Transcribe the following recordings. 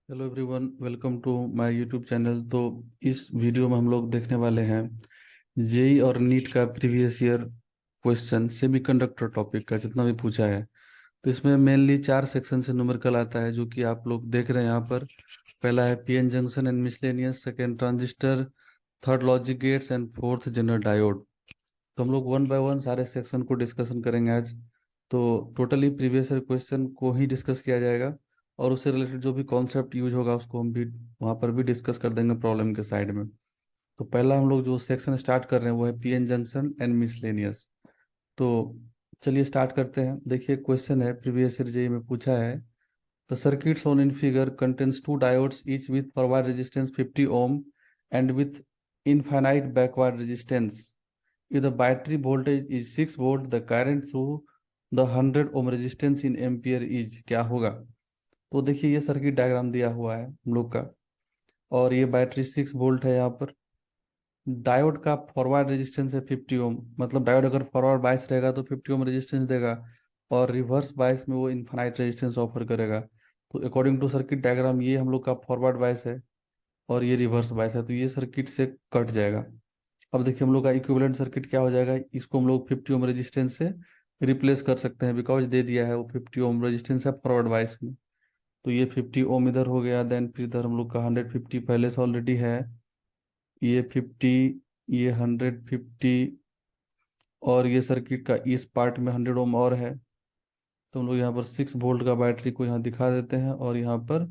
Hello everyone, welcome to my YouTube channel. तो इस video में हम लोग देखने वाले हैं जेई और नीट का previous year question semiconductor topic का जितना भी पूछा है। तो इसमें मेनली 4 सेक्शन से न्यूमेरिकल आता है जो कि आप लोग देख रहे हैं यहाँ पर। पहला है PN junction and miscellaneous, second transistor, third logic gates and fourth general diode. तो हम लोग वन बाय वन सारे सेक्शन को डिस्कशन करेंगे आज। तो टोटली प्रीवियस ईयर क्वेश्चन को ही डिस्कस किया जाएगा और उससे रिलेटेड जो भी कॉन्सेप्ट यूज होगा उसको हम भी वहाँ पर भी डिस्कस कर देंगे प्रॉब्लम के साइड में। तो पहला हम लोग जो सेक्शन स्टार्ट कर रहे हैं वो है पीएन जंक्शन एंड मिसलेनियस। तो चलिए स्टार्ट करते हैं। देखिए क्वेश्चन है, प्रीवियस ईयर जेई में पूछा है the circuit shown in figure contains two diodes each with forward resistance 50 ohm and with infinite backward resistance. If the battery voltage is 6 volt, the current through the 100 ohm resistance in ampere is क्या होगा। तो देखिए ये circuit diagram दिया हुआ है हम लोग का, और ये बैटरी 6 वोल्ट है। यहाँ पर डायोड का फॉरवर्ड रेजिस्टेंस है 50 ओम, मतलब डायोड अगर फॉरवर्ड बायस रहेगा तो 50 ओम रेजिस्टेंस देगा और रिवर्स बायस में वो इनफाइनाइट रेजिस्टेंस ऑफर करेगा। तो अकॉर्डिंग टू सर्किट डायग्राम ये हम लोग का फॉरवर्ड बायस है और ये रिवर्स बायस है, तो ये सर्किट से कट जाएगा। अब देखिए हम लोग का इक्विवेलेंट सर्किट क्या हो जाएगा, इसको हम लोग 50 ओम रेजिस्टेंस से रिप्लेस कर सकते हैं बिकॉज दे दिया है वो 50 ओम रेजिस्टेंस है फॉरवर्ड बायस में। तो ये 50 ओम इधर हो गया, देन फिर इधर हम लोग का 150 पहले से ऑलरेडी है, ये 50, ये 150, और ये सर्किट का इस पार्ट में 100 ओम और है। तो हम लोग यहाँ पर 6 वोल्ट का बैटरी को यहाँ दिखा देते हैं और यहाँ पर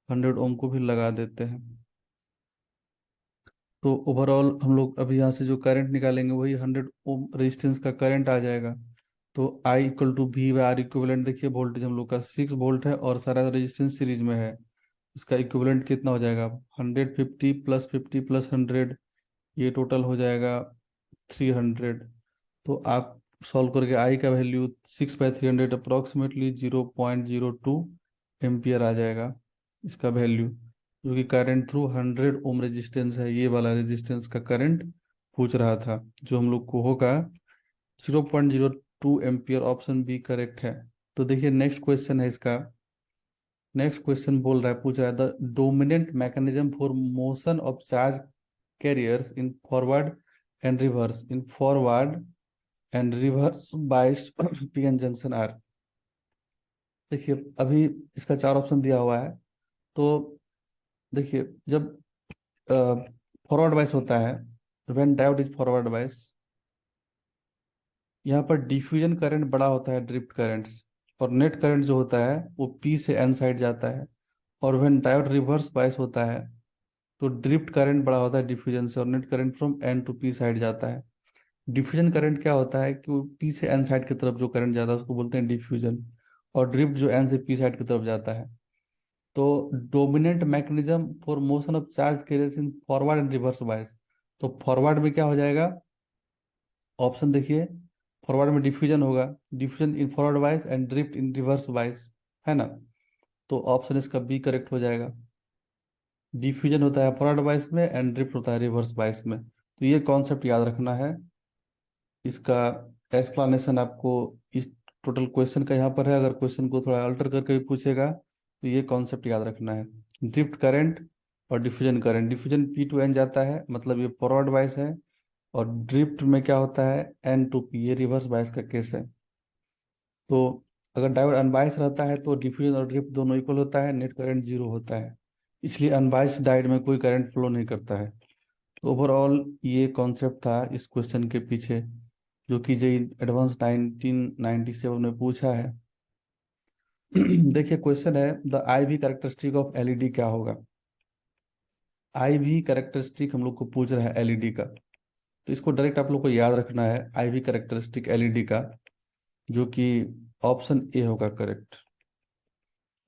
100 ओम को भी लगा देते हैं। तो ओवरऑल हम लोग अभी यहाँ से जो करंट निकालेंगे वही 100 ओम रेजिस्टेंस का करंट आ जाएगा। तो I equal to V by R equivalent, देखिए वोल्टेज हम लोग का 6 वोल्ट है और सारा रेजिस्टेंस सीरीज में है। इसका इक्विवेलेंट कितना हो जाएगा, 150 प्लस 50 प्लस 100, ये टोटल हो जाएगा 300। तो आप सॉल्व करके आई का वैल्यू 6/300 अप्रोक्सीमेटली 0.02 एम्पियर आ जाएगा इसका वैल्यू, जो कि करंट थ्रू 100 ओम रेजिस्टेंस है। ये वाला रेजिस्टेंस का करंट पूछ रहा था जो हम लोग को होगा 0.02 एम्पियर। ऑप्शन बी करेक्ट है। तो देखिए नेक्स्ट क्वेश्चन है इसका। नेक्स्ट क्वेश्चन बोल रहा है, पूछ रहा है the dominant mechanism for motion of charge carriers in forward and reverse biased PN junction are. देखिए अभी इसका 4 ऑप्शन दिया हुआ है। तो देखिए जब फॉरवर्ड बाइस होता है, व्हेन डायोड इज फॉरवर्ड बाइस, यहाँ पर डिफ्यूजन करंट बड़ा होता है ड्रिफ्ट करंट्स, और नेट करंट जो होता है वो पी से एन साइड जाता है। और व्हेन डायोड रिवर्स बाइस होता है तो ड्रिफ्ट करंट बड़ा होता है डिफ्यूजन से और net current from N to P side जाता है। डिफ्यूजन करंट क्या होता है कि वो पी से एन साइड की तरफ जो करंट जाता है उसको बोलते हैं डिफ्यूजन, और ड्रिफ्ट जो एन से पी साइड की तरफ जाता है। तो dominant mechanism for motion of charge carriers in forward and reverse bias. तो फॉरवर्ड में क्या हो जाएगा, ऑप्शन देखिए, फॉरवर्ड में डिफ्यूजन होगा, diffusion in forward bias and drift in reverse bias, है ना। तो ऑप्शन इसका बी करेक्ट हो जाएगा। डिफ्यूजन होता है फॉरवर्ड बायस में एंड ड्रिफ्ट होता है रिवर्स बायस में। तो ये कॉन्सेप्ट याद रखना है। इसका एक्सप्लेनेशन आपको इस टोटल क्वेश्चन का यहाँ पर है। अगर क्वेश्चन को थोड़ा अल्टर करके भी पूछेगा तो ये कॉन्सेप्ट याद रखना है। ड्रिफ्ट करंट और diffusion current, diffusion P to N जाता है मतलब ये फॉरवर्ड बायस है, और ड्रिफ्ट में क्या होता है एन टू पी, ये रिवर्स बायस का केस है। तो अगर डायोड अनबायस रहता है तो डिफ्यूजन और ड्रिफ्ट दोनों इक्वल होता है, नेट करंट जीरो होता है, इसलिए अनबायस्ड डायोड में कोई करंट फ्लो नहीं करता है। तो ओवरऑल ये कॉन्सेप्ट था इस क्वेश्चन के पीछे, जो कि जे एडवांस 1997 में पूछा है। देखिए क्वेश्चन है the I V characteristic of LED क्या होगा। आई वी कैरेक्टरिस्टिक हम लोग को पूछ रहा है एलईडी का, तो इसको डायरेक्ट आप लोग को याद रखना है आई वी कैरेक्टरिस्टिक एलईडी का, जो कि ऑप्शन ए होगा करेक्ट।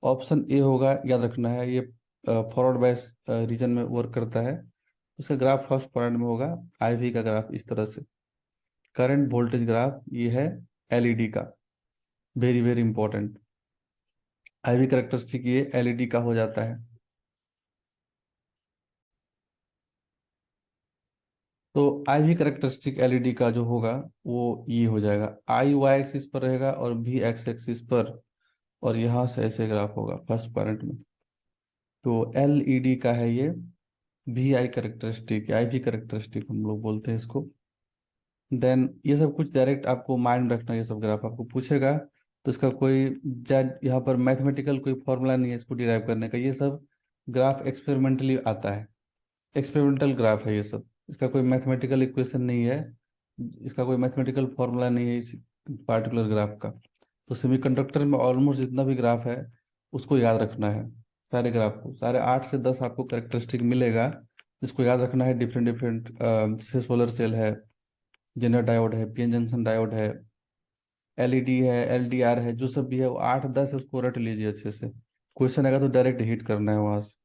ऑप्शन ए होगा, याद रखना है। ये फॉरवर्ड बायस रीजन में वर्क करता है। उसका ग्राफ फर्स्ट पॉइंट में होगा आई वी का ग्राफ इस तरह से, करंट वोल्टेज ग्राफ ये है एलईडी का, very very important. IV characteristic ये एलईडी का हो जाता है। तो आईवी करेक्टरिस्टिक एलईडी का जो होगा वो ये हो जाएगा, आई वाई एक्सिस पर रहेगा और भी एक्स एक्सिस पर, और यहाँ से ऐसे ग्राफ होगा फर्स्ट क्वाड्रेंट में। तो एलईडी का है ये V I characteristic, I V characteristic हम लोग बोलते हैं इसको। देन ये सब कुछ डायरेक्ट आपको माइंड में रखना, ये सब ग्राफ आपको पूछेगा तो इसका कोई यहाँ पर मैथमेटिकल कोई फॉर्मूला नहीं है इसको डिराइव करने का, ये सब ग्राफ एक्सपेरिमेंटली आता है, एक्सपेरिमेंटल ग्राफ है ये सब, इसका कोई मैथमेटिकल इक्वेशन नहीं है, इसका कोई मैथमेटिकल फॉर्मूला नहीं है इस पार्टिकुलर ग्राफ का। तो सेमीकंडक्टर में ऑलमोस्ट जितना भी ग्राफ है उसको याद रखना है, सारे ग्राफ को, सारे 8 से 10 आपको करेक्टरिस्टिक मिलेगा जिसको याद रखना है। डिफरेंट डिफरेंट जैसे सोलर सेल है, जेनर डायोड है, पीएन जंक्शन डायोड है, एलईडी है, एलडीआर है, जो सब भी है वो 8 10 है, उसको रट लीजिए अच्छे से। क्वेश्चन आएगा तो डायरेक्ट हिट करना है वहां से।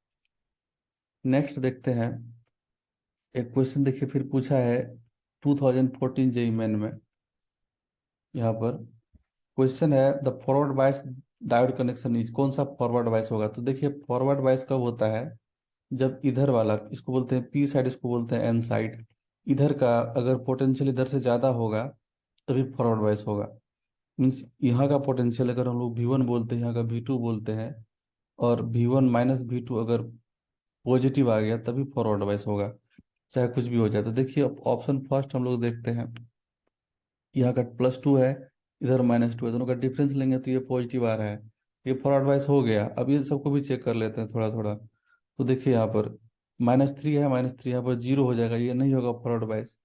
नेक्स्ट देखते हैं, एक क्वेश्चन देखिए फिर पूछा है 2014 जेई मेन में। यहाँ पर क्वेश्चन है the forward bias diode connection is, कौन सा फॉरवर्ड बायस होगा? तो देखिए फॉरवर्ड बायस कब होता है, जब इधर वाला, इसको बोलते हैं पी साइड, इसको बोलते हैं एन साइड, इधर का अगर पोटेंशियल इधर से ज्यादा होगा तभी फॉरवर्ड बायस होगा। मीन्स यहाँ का पोटेंशियल अगर हम लोग V1 बोलते हैं, यहाँ का V2 बोलते हैं, और V1 माइनस V2 अगर पॉजिटिव आ गया तभी फॉरवर्ड बायस होगा, चाहे कुछ भी हो जाए। तो देखिए ऑप्शन फर्स्ट हम लोग देखते हैं, यहाँ का +2 है, इधर -2 है, दोनों का डिफरेंस लेंगे तो ये पॉजिटिव आ रहा है, ये फॉरवर्ड बायस हो गया। अब ये सबको भी चेक कर लेते हैं थोड़ा थोड़ा। तो देखिए यहाँ पर -3 है, -3 यहाँ पर 0 हो जाएगा, ये नहीं होगा फॉरवर्ड बायस।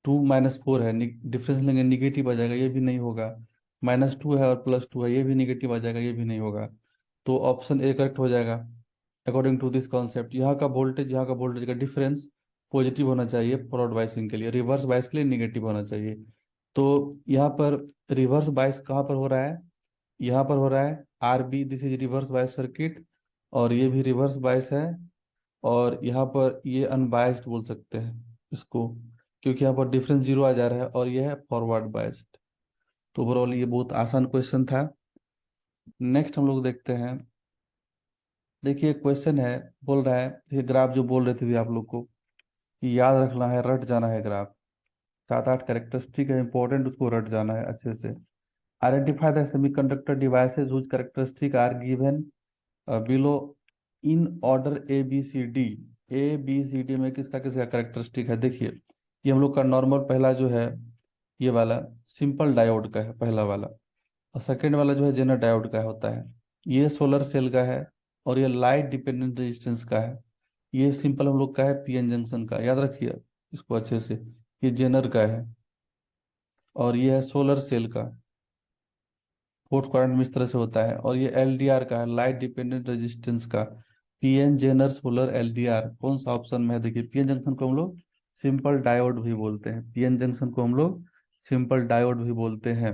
2 - 4 है, डिफरेंस लेंगे निगेटिव आ जाएगा, ये भी नहीं होगा। -2 है और +2 है, ये भी निगेटिव आ जाएगा, ये भी नहीं होगा। तो ऑप्शन ए करेक्ट हो जाएगा अकॉर्डिंग टू दिस कॉन्सेप्ट। यहाँ का वोल्टेज का डिफरेंस पॉजिटिव होना चाहिए फॉरवर्ड बायसिंग के लिए, रिवर्स बायस के लिए निगेटिव होना चाहिए। तो यहाँ पर रिवर्स बायस कहाँ पर हो रहा है, यहाँ पर हो रहा है RB, this is reverse bias circuit, और ये भी रिवर्स बायस है, और यहाँ पर ये अनबायस्ड बोल सकते हैं इसको, क्योंकि यहाँ पर डिफरेंस 0 आ जा रहा है, और ये है फॉरवर्ड बायस्ड। तो ओवरऑल ये बहुत आसान क्वेश्चन था। नेक्स्ट हम लोग देखते हैं, देखिए क्वेश्चन है, बोल रहा है, ये ग्राफ जो बोल रहे थे भी आप लोग को कि याद रखना है, रट जाना है ग्राफ, 7 8 कैरेक्टरिस्टिक है इंपॉर्टेंट, उसको रट जाना है अच्छे से। Identify the semiconductor devices whose characteristic are given below in order ABCD। ABCD में किसका किसका कैरेक्टरिस्टिक है? देखिए ये हम लोग का नॉर्मल पहला जो है ये वाला सिंपल डायोड का है पहला वाला, और सेकेंड वाला जो है जेनर डायोड का होता है, ये सोलर सेल का है, और ये लाइट डिपेंडेंट रेजिस्टेंस का है। ये सिंपल हम लोग का है पीएन जंक्शन का, याद रखिए इसको अच्छे से, ये जेनर का है, और ये है सोलर सेल का, फोर्थ क्वाड्रेंट में इस तरह से होता है, और ये एलडीआर का है, लाइट डिपेंडेंट रेजिस्टेंस का। पीएन जेनर सोलर एलडीआर कौन सा ऑप्शन में है? देखिए पीएन जंक्शन को हम लोग सिंपल डायोड भी बोलते हैं, पीएन जंक्शन को हम लोग सिंपल डायोड भी बोलते हैं।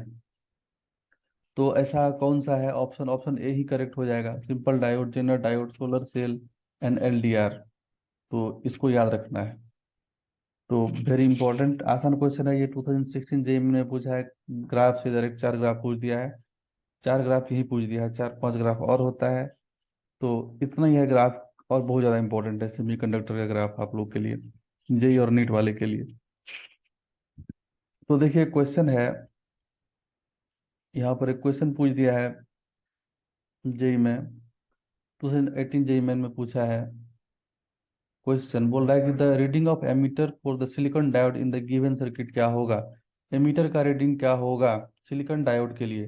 तो ऐसा कौन सा है ऑप्शन? ऑप्शन ए ही करेक्ट हो जाएगा, simple diode, zener diode, solar cell and LDR. तो इसको याद रखना है। तो वेरी इंपॉर्टेंट आसान क्वेश्चन है ये, 2016 जेईई में पूछा है, ग्राफ से डायरेक्ट 4 ग्राफ पूछ दिया है, 4 ग्राफ यही पूछ दिया है, 4 5 ग्राफ और होता है। तो इतना ही है ग्राफ, और बहुत ज़्यादा इंपॉर्टेंट है सेमीकंडक्टर का ग्राफ आप लोग के लिए, जेई और नीट वाले के लिए। तो देखिए क्वेश्चन है, यहाँ पर एक क्वेश्चन पूछ दिया है जेई में, 2018 जेई मेन में पूछा है। क्वेश्चन बोल रहा है कि the reading of ammeter for the silicon diode in the given circuit क्या होगा? एमीटर का रीडिंग क्या होगा सिलिकॉन डायोड के लिए?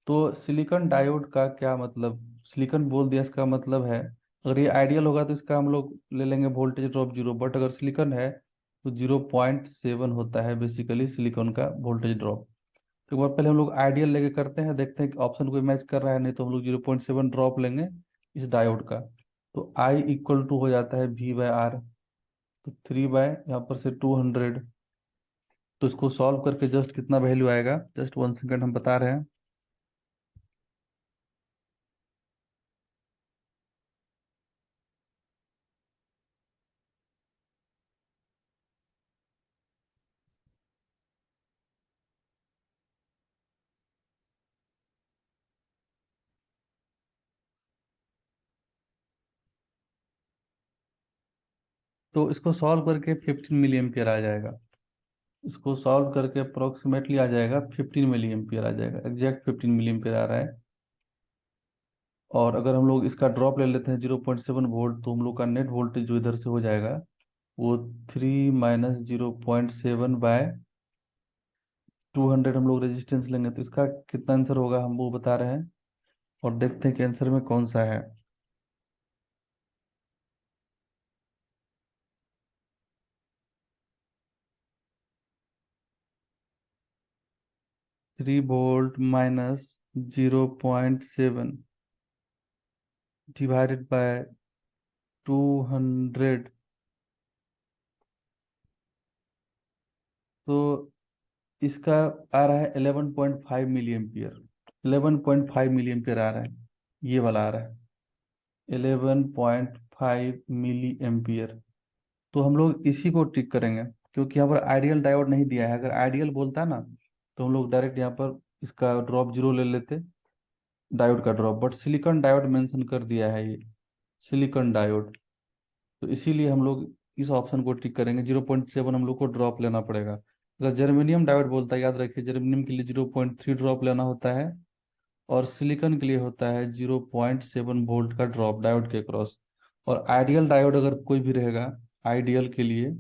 तो सिलिकॉन डायोड का क्या मतलब, सिलिकॉन बोल दिया, इसका मतलब है अगर ये आइडियल होगा तो इसका हम लोग ले लेंगे वोल्टेज ड्रॉप 0, बट अगर सिलिकॉन है तो 0.7 होता है बेसिकली सिलिकॉन का वोल्टेज ड्रॉप। तो एक बार पहले हम लोग आइडियल लेके करते हैं, देखते हैं कि ऑप्शन कोई मैच कर रहा है, नहीं तो हम लोग 0.7 ड्रॉप लेंगे इस डायोड का। तो I इक्वल टू हो जाता है V/R, तो 3 बाय यहाँ पर से 200। तो इसको सॉल्व करके जस्ट कितना वैल्यू आएगा, जस्ट 1 सेकेंड हम बता रहे हैं। तो इसको सॉल्व करके 15 मिली एम्पियर आ जाएगा, इसको सॉल्व करके अप्रोक्सीमेटली आ जाएगा 15 मिली एम्पियर आ जाएगा, एग्जैक्ट 15 मिली एम्पियर आ रहा है। और अगर हम लोग इसका ड्रॉप ले लेते हैं 0.7 वोल्ट, तो हम लोग का नेट वोल्टेज जो इधर से हो जाएगा वो 3 - 0.7/200 हम लोग रेजिस्टेंस लेंगे, तो इसका कितना आंसर होगा हम वो बता रहे हैं। और देखते हैं कि आंसर में कौन सा है। 3 वोल्ट माइनस 0.7 डिवाइडेड बाय 200, तो इसका आ रहा है 11.5 मिली एम्पियर। 11.5 मिली एम्पियर आ रहा है, ये वाला आ रहा है 11.5 मिली एम्पियर। तो हम लोग इसी को टिक करेंगे, क्योंकि यहाँ पर आइडियल डायोड नहीं दिया है। अगर आइडियल बोलता ना तो हम लोग डायरेक्ट यहाँ पर इसका ड्रॉप 0 ले लेते, डायोड का drop, but silicon diode mention कर दिया है ये, सिलिकॉन डायोड। तो इसीलिए हम लोग इस ऑप्शन को टिक करेंगे, 0.7 हम लोग को ड्रॉप लेना पड़ेगा। अगर जर्मेनियम डायोड बोलता है, याद रखिए जर्मेनियम के लिए 0.3 ड्रॉप लेना होता है, और सिलिकॉन के लिए होता है 0.7 वोल्ट का ड्रॉप डायोड के क्रॉस। और आइडियल डायोड अगर कोई भी रहेगा, आइडियल के लिए,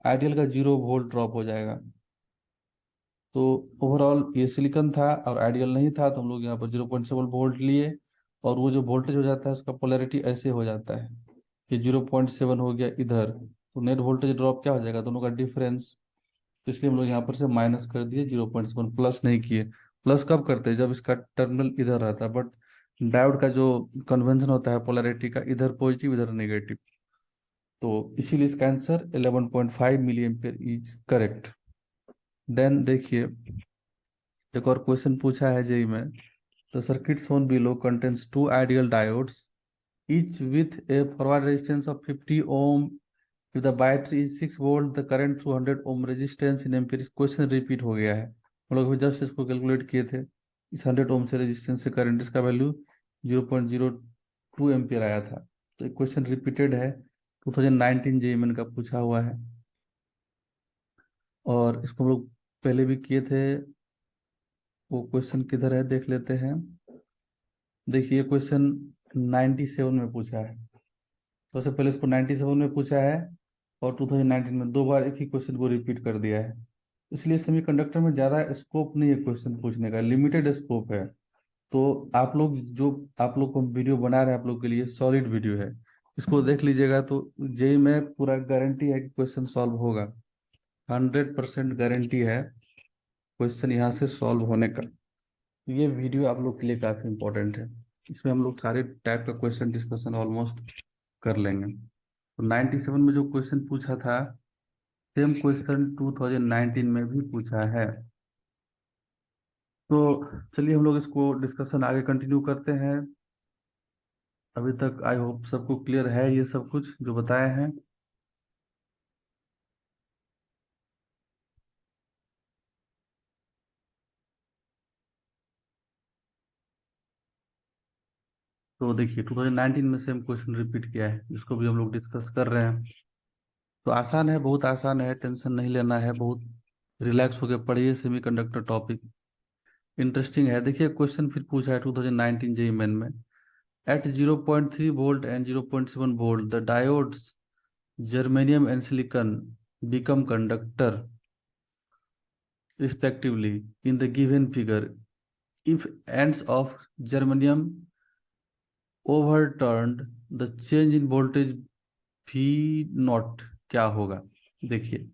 आइडियल का 0 वोल्ट ड्रॉप हो जाएगा। तो ओवरऑल ये सिलिकॉन था और आइडियल नहीं था, तो हम लोग यहाँ पर 0.7 वोल्ट लिए। और वो जो वोल्टेज हो जाता है उसका पोलैरिटी ऐसे हो जाता है कि 0.7 हो गया इधर, तो नेट वोल्टेज ड्रॉप क्या हो जाएगा, दोनों का डिफरेंस। तो इसलिए हम लोग यहाँ पर से माइनस कर दिए, 0.7 प्लस नहीं किए। प्लस कब करते हैं, जब इसका टर्मिनल इधर रहता है, बट डायोड का जो कन्वेंशन होता है पोलैरिटी का, इधर पॉजिटिव इधर नेगेटिव। तो इसीलिए इसका answer 11.5 milliampere is correct. Then देखिए, एक और क्वेश्चन पूछा है जेई में। The circuit shown below contains two ideal diodes, each with a forward resistance of 50 ohm. If the battery is 6 volt, the current through 100 ohm resistance in ampere। Question repeat हो गया है, हम लोग अभी just इसको calculate किए थे। इस 100 ओम से रेजिस्टेंस से करंट, इसका वैल्यू 0.02 एम्पियर आया था। तो एक क्वेश्चन रिपीटेड है, 2019 जेईमेन का पूछा हुआ है, और इसको हम लोग पहले भी किए थे। वो क्वेश्चन किधर है देख लेते हैं। देखिए क्वेश्चन 97 में पूछा है, तो उससे पहले इसको 97 में पूछा है, और 2019 में दो बार एक ही क्वेश्चन को रिपीट कर दिया है। इसलिए सेमीकंडक्टर में ज़्यादा स्कोप नहीं है क्वेश्चन पूछने का, लिमिटेड स्कोप है। तो आप लोग जो, आप लोग को वीडियो बना रहे हैं, आप लोग के लिए सॉलिड वीडियो है, इसको देख लीजिएगा तो जेई में पूरा गारंटी है कि क्वेश्चन सॉल्व होगा। 100% गारंटी है क्वेश्चन यहाँ से सॉल्व होने का। ये वीडियो आप लोग के लिए काफ़ी इंपॉर्टेंट है, इसमें हम लोग सारे टाइप का क्वेश्चन डिस्कशन ऑलमोस्ट कर लेंगे। तो 97 में जो क्वेश्चन पूछा था, सेम क्वेश्चन 2019 में भी पूछा है। तो चलिए हम लोग इसको डिस्कशन आगे कंटिन्यू करते हैं। अभी तक आई होप सबको क्लियर है ये सब कुछ जो बताए हैं। तो देखिए 2019 में सेम क्वेश्चन रिपीट किया है, जिसको भी हम लोग डिस्कस कर रहे हैं। तो आसान है, बहुत आसान है, टेंशन नहीं लेना है, बहुत रिलैक्स होकर पढ़िए। सेमीकंडक्टर टॉपिक इंटरेस्टिंग है। देखिए क्वेश्चन फिर पूछा है 2019 जेई मेन में। At 0.3 volt and 0.7 volt the diodes germanium and silicon become conductor respectively in the given figure if ends of germanium overturned the change in voltage v not क्या होगा। देखिए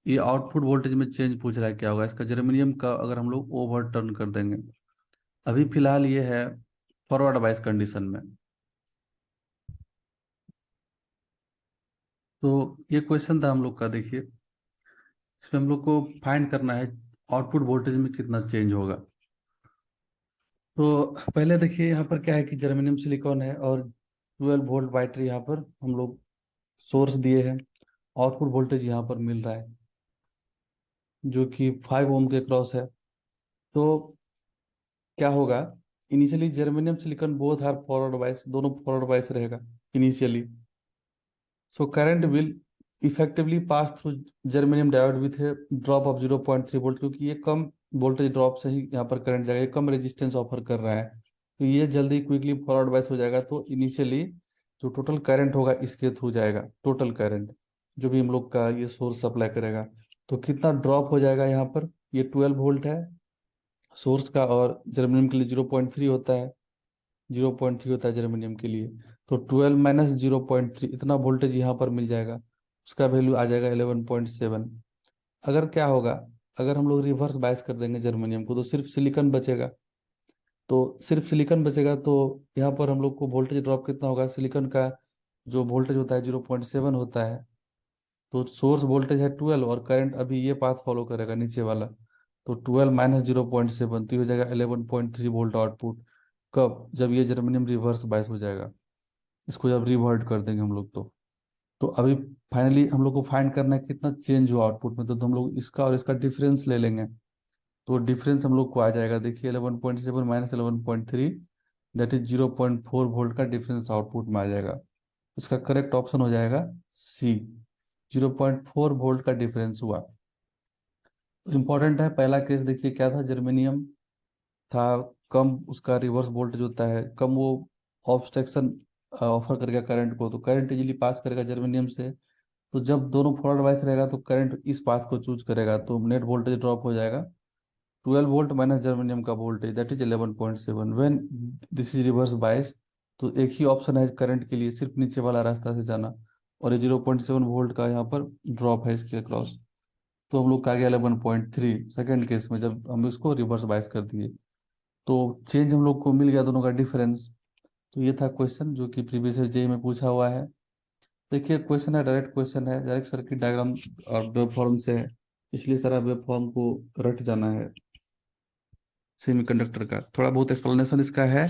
ये आउटपुट वोल्टेज में change पूछ रहा है, क्या होगा इसका जर्मेनियम का अगर हम लोग ओवरटर्न कर देंगे। अभी फिलहाल ये है फॉरवर्ड बाइस कंडीशन में। तो ये क्वेश्चन था हम लोग का। देखिए इसमें हम लोग को फाइंड करना है आउटपुट वोल्टेज में कितना चेंज होगा। तो पहले देखिए यहाँ पर क्या है कि जर्मेनियम सिलिकॉन है, और 12 वोल्ट बैटरी यहाँ पर हम लोग सोर्स दिए हैं। आउटपुट वोल्टेज यहाँ पर मिल रहा है जो कि 5 ओम के क्रॉस है। तो क्या होगा, initially germanium silicon both are forward bias, दोनों फॉरवर्ड बायस रहेगा initially. So current will effectively pass through germanium diode with a drop of 0.3 volt, क्योंकि ये कम वोल्टेज ड्रॉप से ही यहाँ पर करंट जाएगा, ये कम रेजिस्टेंस ऑफर कर रहा है। तो ये जल्दी क्विकली फॉरवर्ड बायस हो जाएगा। तो इनिशियली जो टोटल करंट होगा इसके थ्रू जाएगा, टोटल करंट जो भी हम लोग का ये सोर्स सप्लाई करेगा। तो कितना ड्रॉप हो जाएगा यहाँ पर, ये 12 वोल्ट है सोर्स का, और जर्मेनियम के लिए 0.3 होता है, 0.3 होता है जर्मेनियम के लिए। तो 12 - 0.3 इतना वोल्टेज यहाँ पर मिल जाएगा, उसका वैल्यू आ जाएगा 11.7। अगर क्या होगा, अगर हम लोग रिवर्स बायस कर देंगे जर्मेनियम को तो सिर्फ सिलिकॉन बचेगा। तो सिर्फ सिलिकॉन बचेगा तो यहाँ पर हम लोग को वोल्टेज ड्रॉप कितना होगा, सिलिकॉन का जो वोल्टेज होता है 0.7 होता है। तो सोर्स वोल्टेज है 12 और करंट अभी ये पाथ फॉलो करेगा नीचे वाला। तो 12 - 0.7 तो ये हो जाएगा 11.3 वोल्ट आउटपुट। कब, जब ये जर्मेनियम रिवर्स बायस हो जाएगा, इसको जब रिवर्ट कर देंगे हम लोग तो अभी फाइनली हम लोग को फाइंड करना है कितना चेंज हुआ आउटपुट में। तो हम लोग इसका और इसका डिफरेंस ले लेंगे। तो डिफरेंस हम लोग को आ जाएगा, देखिए 11.7 - 11.3, दैट इज 0.4 वोल्ट का डिफरेंस आउटपुट में आ जाएगा। उसका करेक्ट ऑप्शन हो जाएगा सी, 0.4 वोल्ट का डिफरेंस हुआ। तो इम्पोर्टेंट है, पहला केस देखिए क्या था, जर्मेनियम था कम, उसका रिवर्स वोल्टेज होता है कम, वो ऑब्स्ट्रक्शन ऑफर करेगा करंट को, तो करंट इजीली पास करेगा जर्मेनियम से। तो जब दोनों फॉरवर्ड वाइस रहेगा तो करंट इस पाथ को चूज करेगा, तो नेट वोल्टेज ड्रॉप हो जाएगा 12 वोल्ट माइनस जर्मेनियम का voltage that is 11.7 when this is reverse bias. तो एक ही ऑप्शन है करंट के लिए, सिर्फ नीचे वाला रास्ता से जाना, और ये 0.7 वोल्ट का यहाँ पर ड्रॉप है इसके अक्रॉस। तो हम लोग का आ गया 11.3 सेकेंड केस में, जब हम इसको रिवर्स बायस कर दिए तो चेंज हम लोग को मिल गया दोनों का डिफरेंस। तो ये था क्वेश्चन जो कि प्रीवियस जेई में पूछा हुआ है। देखिए क्वेश्चन है, डायरेक्ट क्वेश्चन है, डायरेक्ट सर्किट डायग्राम और वेब फॉर्म से है, इसलिए सारा वेब फॉर्म को रट जाना है। सेमीकंडक्टर का थोड़ा बहुत एक्सप्लेनेशन इसका है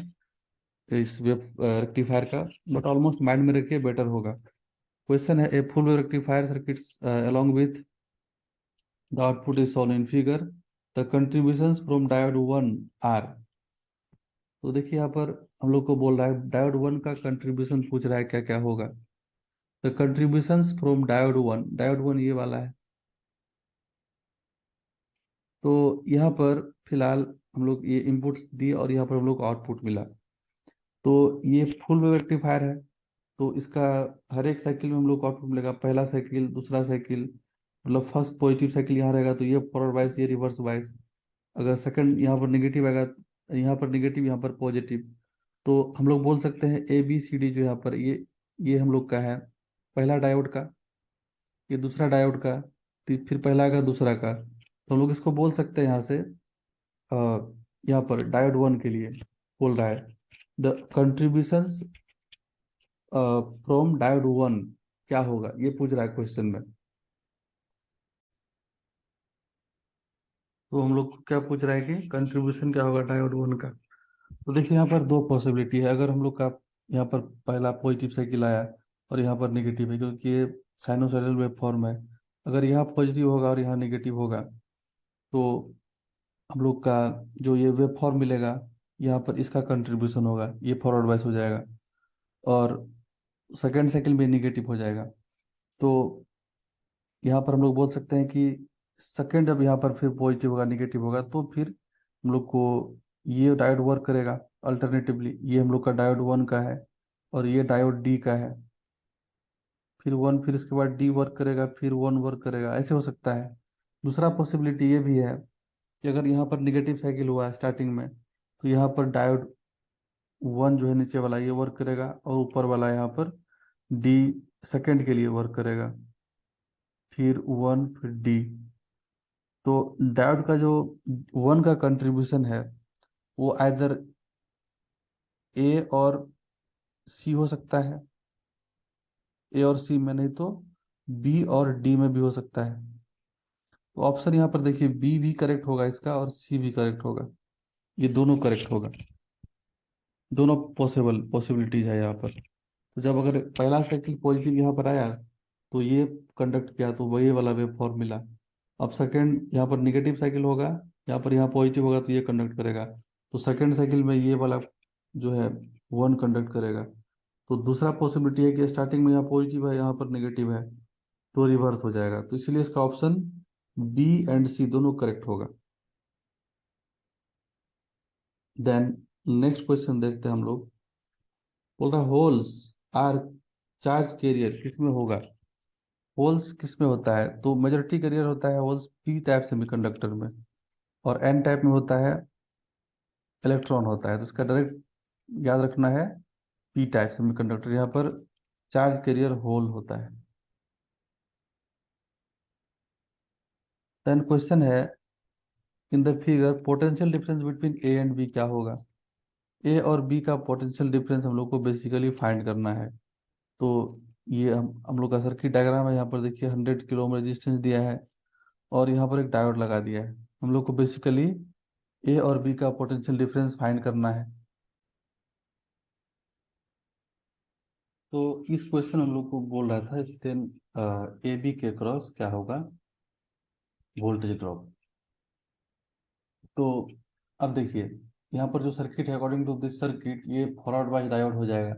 इस वेब रेक्टिफायर का, बट ऑलमोस्ट माइंड में रखिए बेटर होगा। क्वेश्चन है, a full wave rectifier circuits along with the output is shown in figure, the contributions from diode 1 are। तो देखिए यहाँ पर हम लोग को बोल रहा है डायोड 1 का कंट्रीब्यूशन पूछ रहा है क्या क्या होगा। The contributions from diode 1, diode 1 ये वाला है। तो यहाँ पर फिलहाल हम लोग ये इनपुट्स दिए और यहाँ पर हम लोग को आउटपुट मिला। तो ये फुल वेव रेक्टिफायर है, तो इसका हर एक साइकिल में हम लोग को आउटपुट मिलेगा, पहला साइकिल दूसरा साइकिल, मतलब फर्स्ट पॉजिटिव साइकिल यहाँ रहेगा तो ये फॉरवर्ड बायस, ये रिवर्स बायस। अगर सेकंड यहाँ पर नेगेटिव आएगा, यहाँ पर नेगेटिव यहाँ पर पॉजिटिव। तो हम लोग बोल सकते हैं ए बी सी डी जो यहाँ पर ये हम लोग का है पहला डायोड का, ये दूसरा डायोड का, फिर पहला का दूसरा का। तो हम लोग इसको बोल सकते हैं यहाँ से, यहाँ पर डायोड 1 के लिए बोल रहा है द कंट्रीब्यूशंस फ्रॉम डायोड 1 क्या होगा, ये पूछ रहा है क्वेश्चन में। तो हम लोग को क्या पूछ रहा है कि कंट्रीब्यूशन क्या होगा डायोड 1 का। तो देखिए यहाँ पर दो पॉसिबिलिटी है, अगर हम लोग का यहाँ पर पहला पॉजिटिव साइकिल आया और यहाँ पर नेगेटिव है, क्योंकि ये साइनोसॉइडल वेव फॉर्म है, अगर यहाँ पॉजिटिव होगा और यहाँ नेगेटिव होगा तो हम लोग का जो ये वेव फॉर्म मिलेगा यहाँ पर इसका कंट्रीब्यूशन होगा, ये फॉरवर्ड वाइज हो जाएगा, और सेकेंड साइकिल में नेगेटिव हो जाएगा। तो यहाँ पर हम लोग बोल सकते हैं कि सेकेंड जब यहाँ पर फिर पॉजिटिव होगा नेगेटिव होगा तो फिर हम लोग को ये डायोड वर्क करेगा। अल्टरनेटिवली ये हम लोग का डायोड 1 का है और ये डायोड डी का है, फिर 1, फिर इसके बाद डी वर्क करेगा, फिर 1 वर्क करेगा, ऐसे हो सकता है। दूसरा पॉसिबिलिटी ये भी है कि अगर यहाँ पर निगेटिव साइकिल हुआ है स्टार्टिंग में तो यहाँ पर डायोड 1 जो है नीचे वाला ये वर्क करेगा और ऊपर वाला यहाँ पर डी सेकेंड के लिए वर्क करेगा, फिर 1 फिर डी। तो डायोड का जो 1 का कंट्रीब्यूशन है वो आइदर ए और सी हो सकता है, ए और सी में, नहीं तो बी और डी में भी हो सकता है। तो ऑप्शन यहाँ पर देखिए बी भी करेक्ट होगा इसका और सी भी करेक्ट होगा, ये दोनों करेक्ट होगा, दोनों पॉसिबिलिटीज है यहाँ पर। तो जब अगर पहला साइकिल पॉजिटिव यहाँ पर आया तो ये कंडक्ट किया तो वही वाला वेव फॉर्म मिला। अब सेकंड यहाँ पर निगेटिव साइकिल होगा, यहाँ पर यहाँ पॉजिटिव होगा तो ये कंडक्ट करेगा। तो सेकंड साइकिल में ये वाला जो है 1 कंडक्ट करेगा। तो दूसरा पॉसिबिलिटी है कि स्टार्टिंग में यहाँ पॉजिटिव है यहाँ पर नेगेटिव है तो रिवर्स हो जाएगा। तो इसलिए इसका ऑप्शन बी एंड सी दोनों करेक्ट होगा। देन नेक्स्ट क्वेश्चन देखते हैं हम लोग। बोल रहा होल्स आर चार्ज कैरियर किसमें होगा? होल्स किसमें होता है? तो मेजॉरिटी कैरियर होता है होल्स पी टाइप सेमीकंडक्टर में, और एन टाइप में होता है इलेक्ट्रॉन होता है। तो इसका डायरेक्ट याद रखना है पी टाइप सेमीकंडक्टर, यहाँ पर चार्ज कैरियर होल होता है। देन क्वेश्चन है in the figure potential difference between A and B क्या होगा? ए और बी का पोटेंशियल डिफरेंस हम लोग को बेसिकली फाइंड करना है। तो ये हम लोग का सर्किट डायग्राम है। यहाँ पर देखिए 100 किलो ओम रेजिस्टेंस दिया है और यहाँ पर एक डायोड लगा दिया है। हम लोग को बेसिकली ए और बी का पोटेंशियल डिफरेंस फाइंड करना है। तो इस क्वेश्चन हम लोग को बोल रहा था स्टेन ए बी के क्रॉस क्या होगा? Voltage drop. तो अब देखिए यहाँ पर जो सर्किट है, अकॉर्डिंग टू दिस सर्किट ये फॉरवर्ड बाइस डायोड हो जाएगा।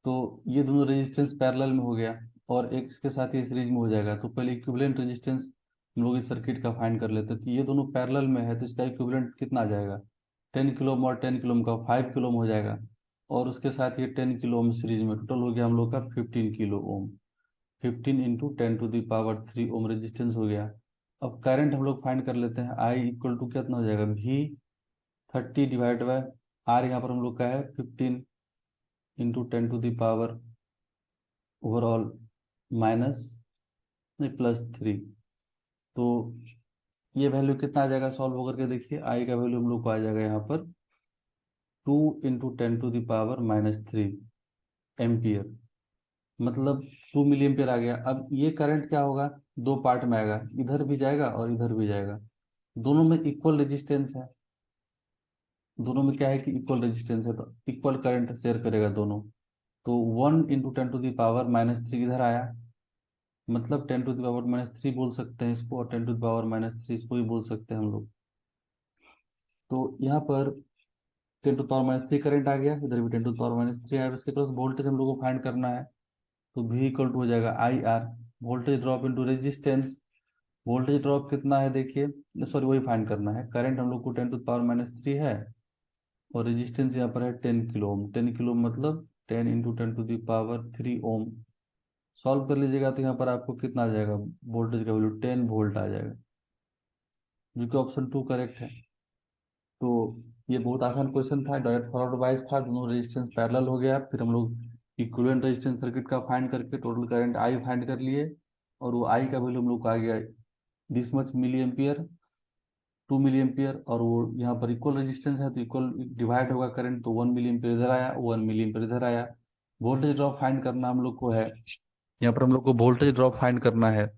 तो ये दोनों रेजिस्टेंस पैरेलल में हो गया और एक इसके साथ ही सीरीज में हो जाएगा। तो पहले इक्विवेलेंट रेजिस्टेंस हम लोग इस सर्किट का फाइंड कर लेते हैं। तो ये दोनों पैरेलल में है तो इसका इक्विवेलेंट कितना आ जाएगा? 10 किलो ओम और 10 किलो ओम का 5 किलो ओम हो जाएगा, और उसके साथ ये 10 किलो ओम सीरीज में, टोटल हो गया हम लोग का 15 किलो ओम। 15 × 10⁻³ ओम रेजिस्टेंस हो गया। अब करंट हम लोग फाइंड कर लेते हैं। आई इक्वल टू कितना हो जाएगा? V 30 डिवाइड बाय आर, यहाँ पर हम लोग का है 15 × 10⁻, ओवरऑल माइनस नहीं +3। तो ये वैल्यू कितना आ जाएगा? सॉल्व होकर के देखिए, आई का वैल्यू हम लोग को आ जाएगा यहाँ पर 2 × 10⁻³ एम्पियर, मतलब 2 मिली एम्पियर आ गया। अब ये करंट क्या होगा? दो पार्ट में आएगा, इधर भी जाएगा और इधर भी जाएगा। दोनों में इक्वल रेजिस्टेंस है। दोनों में क्या है कि इक्वल रेजिस्टेंस है, तो इक्वल करंट शेयर करेगा दोनों। तो 1 × 10⁻³ इधर आया, मतलब 10⁻³ बोल सकते हैं इसको, और 10⁻³ इसको भी बोल सकते हैं हम लोग। तो यहाँ पर 10⁻³ करंट आ गया, इधर भी 10⁻³ आया। इसके क्रॉस वोल्टेज हम लोग को फाइंड करना है। तो V इक्वल टू हो जाएगा IR, voltage drop into resistance. Voltage drop कितना है देखिए, सॉरी वही फाइंड करना है। करंट हम लोग को 10⁻³ है और रेजिस्टेंस यहाँ पर है 10 किलो ओम। 10 किलो मतलब 10 × 10⁻³ सॉल्व कर लीजिएगा तो यहाँ पर आपको कितना आ जाएगा? वोल्टेज का वैल्यू 10 वोल्ट आ जाएगा, जो कि ऑप्शन 2 करेक्ट है। तो ये बहुत आसान क्वेश्चन था, डायरेक्ट फॉरवर्ड वाइज था, दोनों रेजिस्टेंस पैरेलल हो गया। फिर हम लोग इक्विवेलेंट रेजिस्टेंस सर्किट का फाइंड करके टोटल करंट आई फाइंड कर लिए, और वो आई का वैल्यू हम लोग को आ गया this much milliampere, 2 milli ampere. और वो यहाँ पर इक्वल रेजिस्टेंस है तो इक्वल डिवाइड होगा करंट, तो 1 मिली एम्पियर इधर आया, 1 मिली एम्पियर इधर आया। वोल्टेज ड्रॉप फाइंड करना हम लोग को है, यहाँ पर हम लोग को वोल्टेज ड्रॉप फाइंड करना है।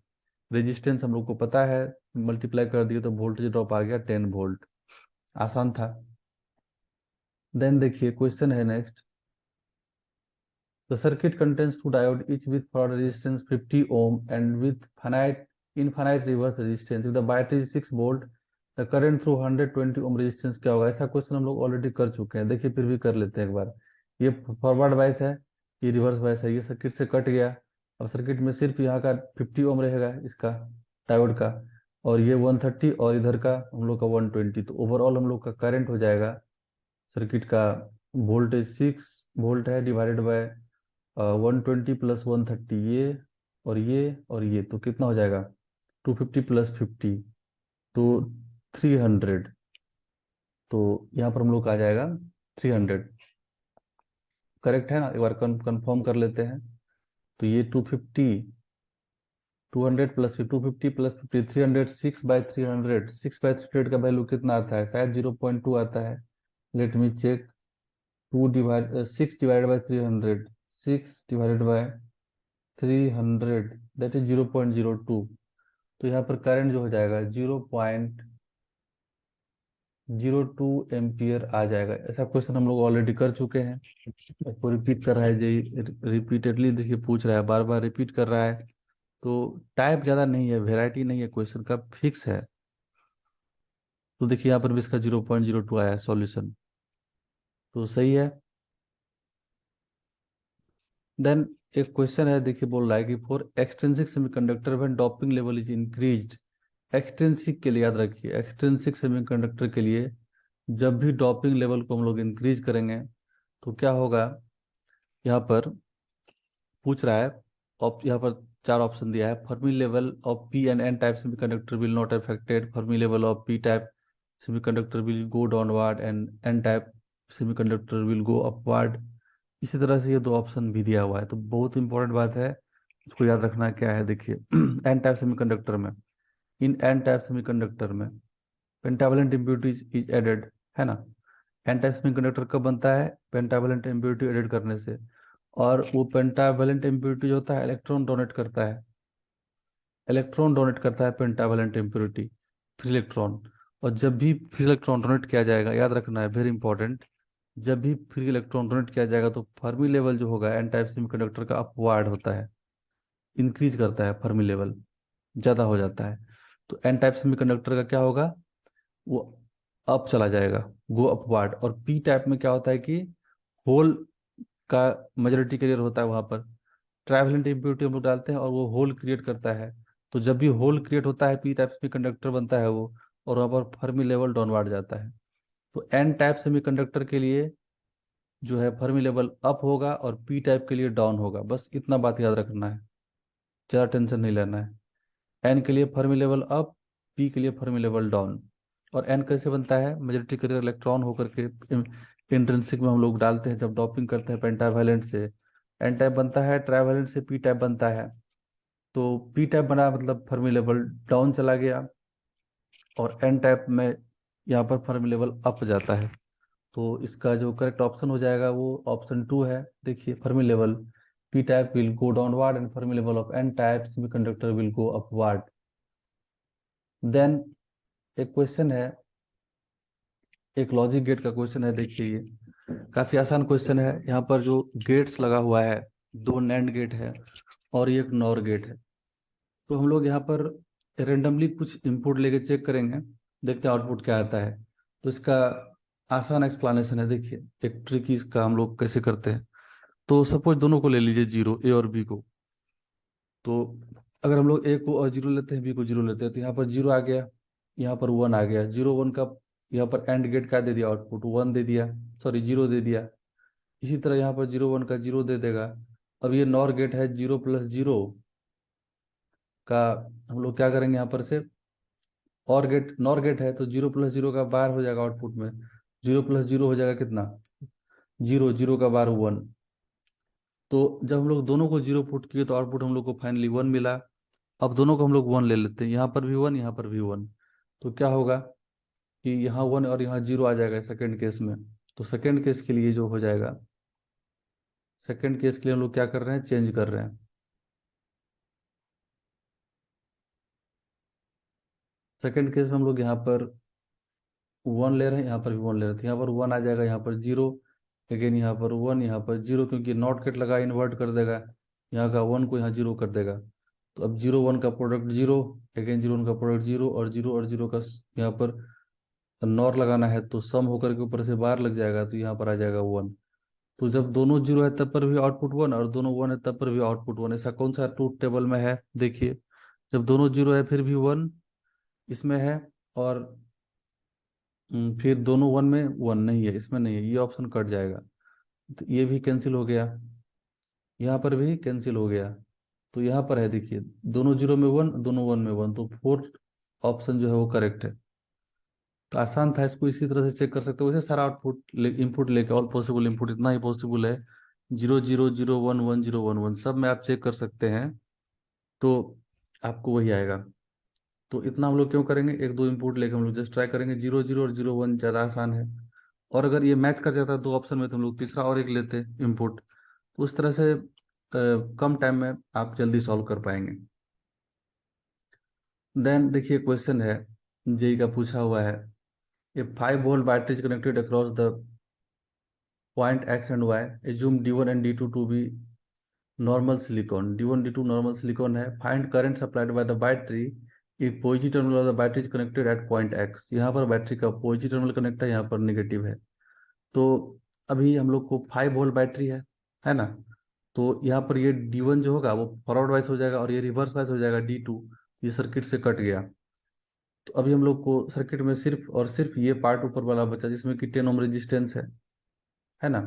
रेजिस्टेंस हम लोग को पता है, मल्टीप्लाई कर दिए तो वोल्टेज ड्रॉप आ गया 10 वोल्ट। आसान था। देन देखिए क्वेश्चन है next. The circuit contains two diode each with forward resistance 50 ohm and with finite infinite reverse resistance. If the battery is 6 volt, the current through 120 ohm resistance क्या होगा? ऐसा question हम लोग already कर चुके हैं। देखिए फिर भी कर लेते हैं एक बार। ये फॉरवर्ड बायस है, ये रिवर्स बायस है, ये सर्किट से कट गया। अब सर्किट में सिर्फ यहाँ का 50 ओम रहेगा, इसका डायोड का, और ये 130 और इधर का हम लोग का 120। तो ओवरऑल हम लोग का करंट हो जाएगा सर्किट का, वोल्टेज 6 वोल्ट है डिवाइडेड बाय 120 + 130, ये और ये और ये, तो कितना हो जाएगा? 250 + 50, तो 300। तो यहाँ पर हम लोग का आ जाएगा 300। करेक्ट है ना? एक बार कंफर्म कर लेते हैं। तो ये 250 + 50 300, 6/300। 6/300 का वैल्यू कितना आता है? शायद 0.2 आता है। Let me check. 6 divide by 300, 6 divided by 300, that is 0.02। तो यहाँ पर करंट जो हो जाएगा 0.02 एम्पियर आ जाएगा। ऐसा क्वेश्चन हम लोग ऑलरेडी कर चुके हैं। इसको रिपीट कर रहा है जी, रिपीटेडली देखिए पूछ रहा है, बार बार रिपीट कर रहा है। तो टाइप ज़्यादा नहीं है, वेराइटी नहीं है क्वेश्चन का, फिक्स है। तो देखिए यहाँ पर भी इसका 0.02 आया है सॉल्यूशन, तो सही है। देन एक क्वेश्चन है, देखिए बोल रहा है कि for extrinsic semiconductor when doping level is increased. Extrinsic के लिए याद रखिए, एक्सट्रिंसिक सेमीकंडक्टर के लिए जब भी डोपिंग लेवल को हम लोग इंक्रीज करेंगे तो क्या होगा, यहाँ पर पूछ रहा है। यहाँ पर चार ऑप्शन दिया है। Fermi level of P and N type semiconductor will not affected, Fermi level of P type semiconductor will go downward and N type semiconductor will go upward. इसी तरह से ये दो ऑप्शन भी दिया हुआ है। तो बहुत इंपॉर्टेंट बात है, इसको याद रखना क्या है। देखिए एन टाइप सेमीकंडक्टर में, इन एन टाइप सेमीकंडक्टर में पेंटावलेंट इम्प्योरिटीज इज एडेड, है ना। एन टाइप सेमीकंडक्टर कब बनता है? पेंटावलेंट इम्प्योरिटी एडेड करने से। और वो पेंटावलेंट इम्प्योरिटी जो होता है इलेक्ट्रॉन डोनेट करता है, इलेक्ट्रॉन डोनेट करता है पेंटावलेंट इम्प्योरिटी, फ्री इलेक्ट्रॉन। और जब भी फ्री इलेक्ट्रॉन डोनेट किया जाएगा, याद रखना है, वेरी इंपॉर्टेंट, जब भी फ्री इलेक्ट्रॉन डोनेट किया जाएगा तो फर्मी लेवल जो होगा एन टाइप सेमीकंडक्टर का अपवार्ड होता है, इंक्रीज करता है, फर्मी लेवल ज़्यादा हो जाता है। तो एन टाइप सेमीकंडक्टर का क्या होगा, वो अप चला जाएगा, गो अपवार्ड। और पी टाइप में क्या होता है कि होल का मेजोरिटी कैरियर होता है वहां पर, ट्राइवेलेंट इम्प्योरिटी हम लोग डालते हैं और वो होल क्रिएट करता है। तो जब भी होल क्रिएट होता है पी टाइप सेमीकंडक्टर बनता है वो, और वहाँ पर फर्मी लेवल डाउनवर्ड जाता है। तो एन टाइप सेमीकंडक्टर के लिए जो है फर्मी लेवल अप होगा और पी टाइप के लिए डाउन होगा। बस इतना बात याद रखना है, ज़्यादा टेंशन नहीं लेना है। एन के लिए फर्मी लेवल अप, पी के लिए फर्मी लेवल डाउन। और एन कैसे बनता है? मेजोरिटी कैरियर इलेक्ट्रॉन होकर के इंट्रिंसिक में हम लोग डालते हैं जब डॉपिंग करते हैं पेंटावैलेंट से, एन टाइप बनता है, ट्राइवैलेंट से पी टाइप बनता है। तो पी टाइप बना मतलब फर्मी लेवल डाउन चला गया, और एन टाइप में यहाँ पर फर्मी लेवल अप जाता है। तो इसका जो करेक्ट ऑप्शन हो जाएगा वो ऑप्शन टू है। देखिए Fermi level P type will go downward and Fermi level of N type semiconductor will go upward. Then एक क्वेश्चन है, एक लॉजिक गेट का क्वेश्चन है। देखिए ये काफी आसान क्वेश्चन है। यहाँ पर जो गेट्स लगा हुआ है, दो नैंड गेट है और ये एक नॉर गेट है। तो हम लोग यहाँ पर रेंडमली कुछ इनपुट लेके चेक करेंगे, देखते हैं आउटपुट क्या आता है। तो इसका आसान एक्सप्लेनेशन है। देखिए एक ट्रिक इसका हम लोग कैसे करते हैं। तो सपोज दोनों को ले लीजिए, जीरो, ए और बी को। तो अगर हम लोग ए को और जीरो लेते हैं, बी को जीरो लेते हैं, तो यहाँ पर जीरो आ गया, यहाँ पर वन आ गया। जीरो वन का यहाँ पर एंड गेट का दे दिया, आउटपुट वन दे दिया, सॉरी जीरो दे दिया। इसी तरह यहाँ पर जीरो वन का जीरो दे देगा। अब ये नॉर गेट है, जीरो प्लस जीरो का हम लोग क्या करेंगे यहाँ पर से, और गेट, नॉर गेट है तो जीरो प्लस जीरो का बार हो जाएगा आउटपुट में। जीरो प्लस जीरो हो जाएगा कितना, जीरो, जीरो का बार वन। तो जब हम लोग दोनों को जीरो पुट किए तो आउटपुट हम लोग को फाइनली वन मिला। अब दोनों को हम लोग वन ले लेते हैं, यहाँ पर भी वन, यहाँ पर भी वन। तो क्या होगा कि यहाँ वन और यहाँ जीरो आ जाएगा सेकंड केस में। तो सेकंड केस के लिए जो हो जाएगा, सेकंड केस के लिए हम लोग क्या कर रहे हैं, चेंज कर रहे हैं। सेकंड केस में हम लोग यहाँ पर वन ले रहे हैं, यहाँ पर भी वन ले रहे थे, यहाँ पर वन आ जाएगा, यहाँ पर जीरो, अगेन यहाँ पर वन, यहाँ पर जीरो, क्योंकि नॉट गेट लगा, इन्वर्ट कर देगा, यहाँ का वन को यहाँ जीरो कर देगा। तो अब जीरो वन का product zero, again zero one का प्रोडक्ट जीरो, और जीरो का यहाँ पर नॉर लगाना है तो सम होकर के ऊपर से बार लग जाएगा, तो यहाँ पर आ जाएगा वन। तो जब दोनों जीरो है तब पर भी आउटपुट वन, और दोनों वन है तब पर भी आउटपुट वन। ऐसा कौन सा ट्रूथ टेबल में है? देखिए जब दोनों जीरो है फिर भी वन इसमें है, और फिर दोनों वन में वन नहीं है, इसमें नहीं है, ये ऑप्शन कट जाएगा। तो ये भी कैंसिल हो गया, यहाँ पर भी कैंसिल हो गया। तो यहाँ पर है, देखिए दोनों जीरो में वन, दोनों वन में वन, तो फोर्थ ऑप्शन जो है वो करेक्ट है। तो आसान था, इसको इसी तरह से चेक कर सकते हो। वैसे सारा आउटपुट इनपुट लेके, ऑल पॉसिबल इनपुट इतना ही पॉसिबल है, zero zero zero one one zero one one सब में आप चेक कर सकते हैं, तो आपको वही आएगा। तो इतना हम लोग क्यों करेंगे, एक दो इनपुट लेके हम लोग जस्ट ट्राई करेंगे। जीरो जीरो और जीरो वन ज़्यादा आसान है। और अगर ये मैच कर जाता है दो ऑप्शन में तो हम लोग तीसरा और एक लेते इनपुट। तो उस तरह से कम टाइम में आप जल्दी सॉल्व कर पाएंगे। देन देखिए क्वेश्चन है, जेई का पूछा हुआ है। A 5 volt battery is connected across the point X and Y, assume D one and D two to be normal silicon. D one D two normal silicon है। Find current supplied by the battery if positive terminal of the battery is connected at point X. यहाँ पर battery का positive terminal connect है, यहाँ पर negative है। तो अभी हम लोग को 5 वोल्ट बैटरी है ना। तो यहाँ पर ये डी1 जो होगा वो फॉरवर्ड वाइज हो जाएगा और ये रिवर्स वाइज हो जाएगा डी टू, ये सर्किट से कट गया। तो अभी हम लोग को सर्किट में सिर्फ और सिर्फ ये पार्ट ऊपर वाला बचा जिसमें कि 10 ओम रेजिस्टेंस है ना।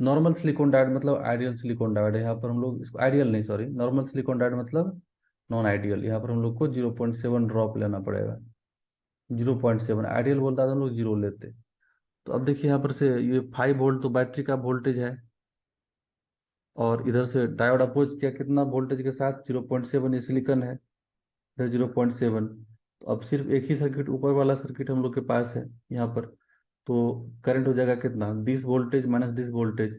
नॉर्मल सिलिकॉन डायोड मतलब आइडियल सिलिकॉन डायोड है, यहाँ पर हम लोग इसको आइडियल नहीं, सॉरी, नॉर्मल सिलिकॉन डायोड मतलब नॉन आइडियल, यहाँ पर हम लोग को 0.7 ड्रॉप लेना पड़ेगा। 0.7 आइडियल बोलता था हम लोग 0 लेते। तो अब देखिए यहाँ पर से ये 5 वोल्ट तो बैटरी का वोल्टेज है, और इधर से डायोड अपोज किया कितना वोल्टेज के साथ, 0.7, ये सिलिकॉन है, इधर 0.7। तो अब सिर्फ एक ही सर्किट, ऊपर वाला सर्किट हम लोग के पास है यहाँ पर। तो करंट हो जाएगा कितना, this voltage minus this voltage,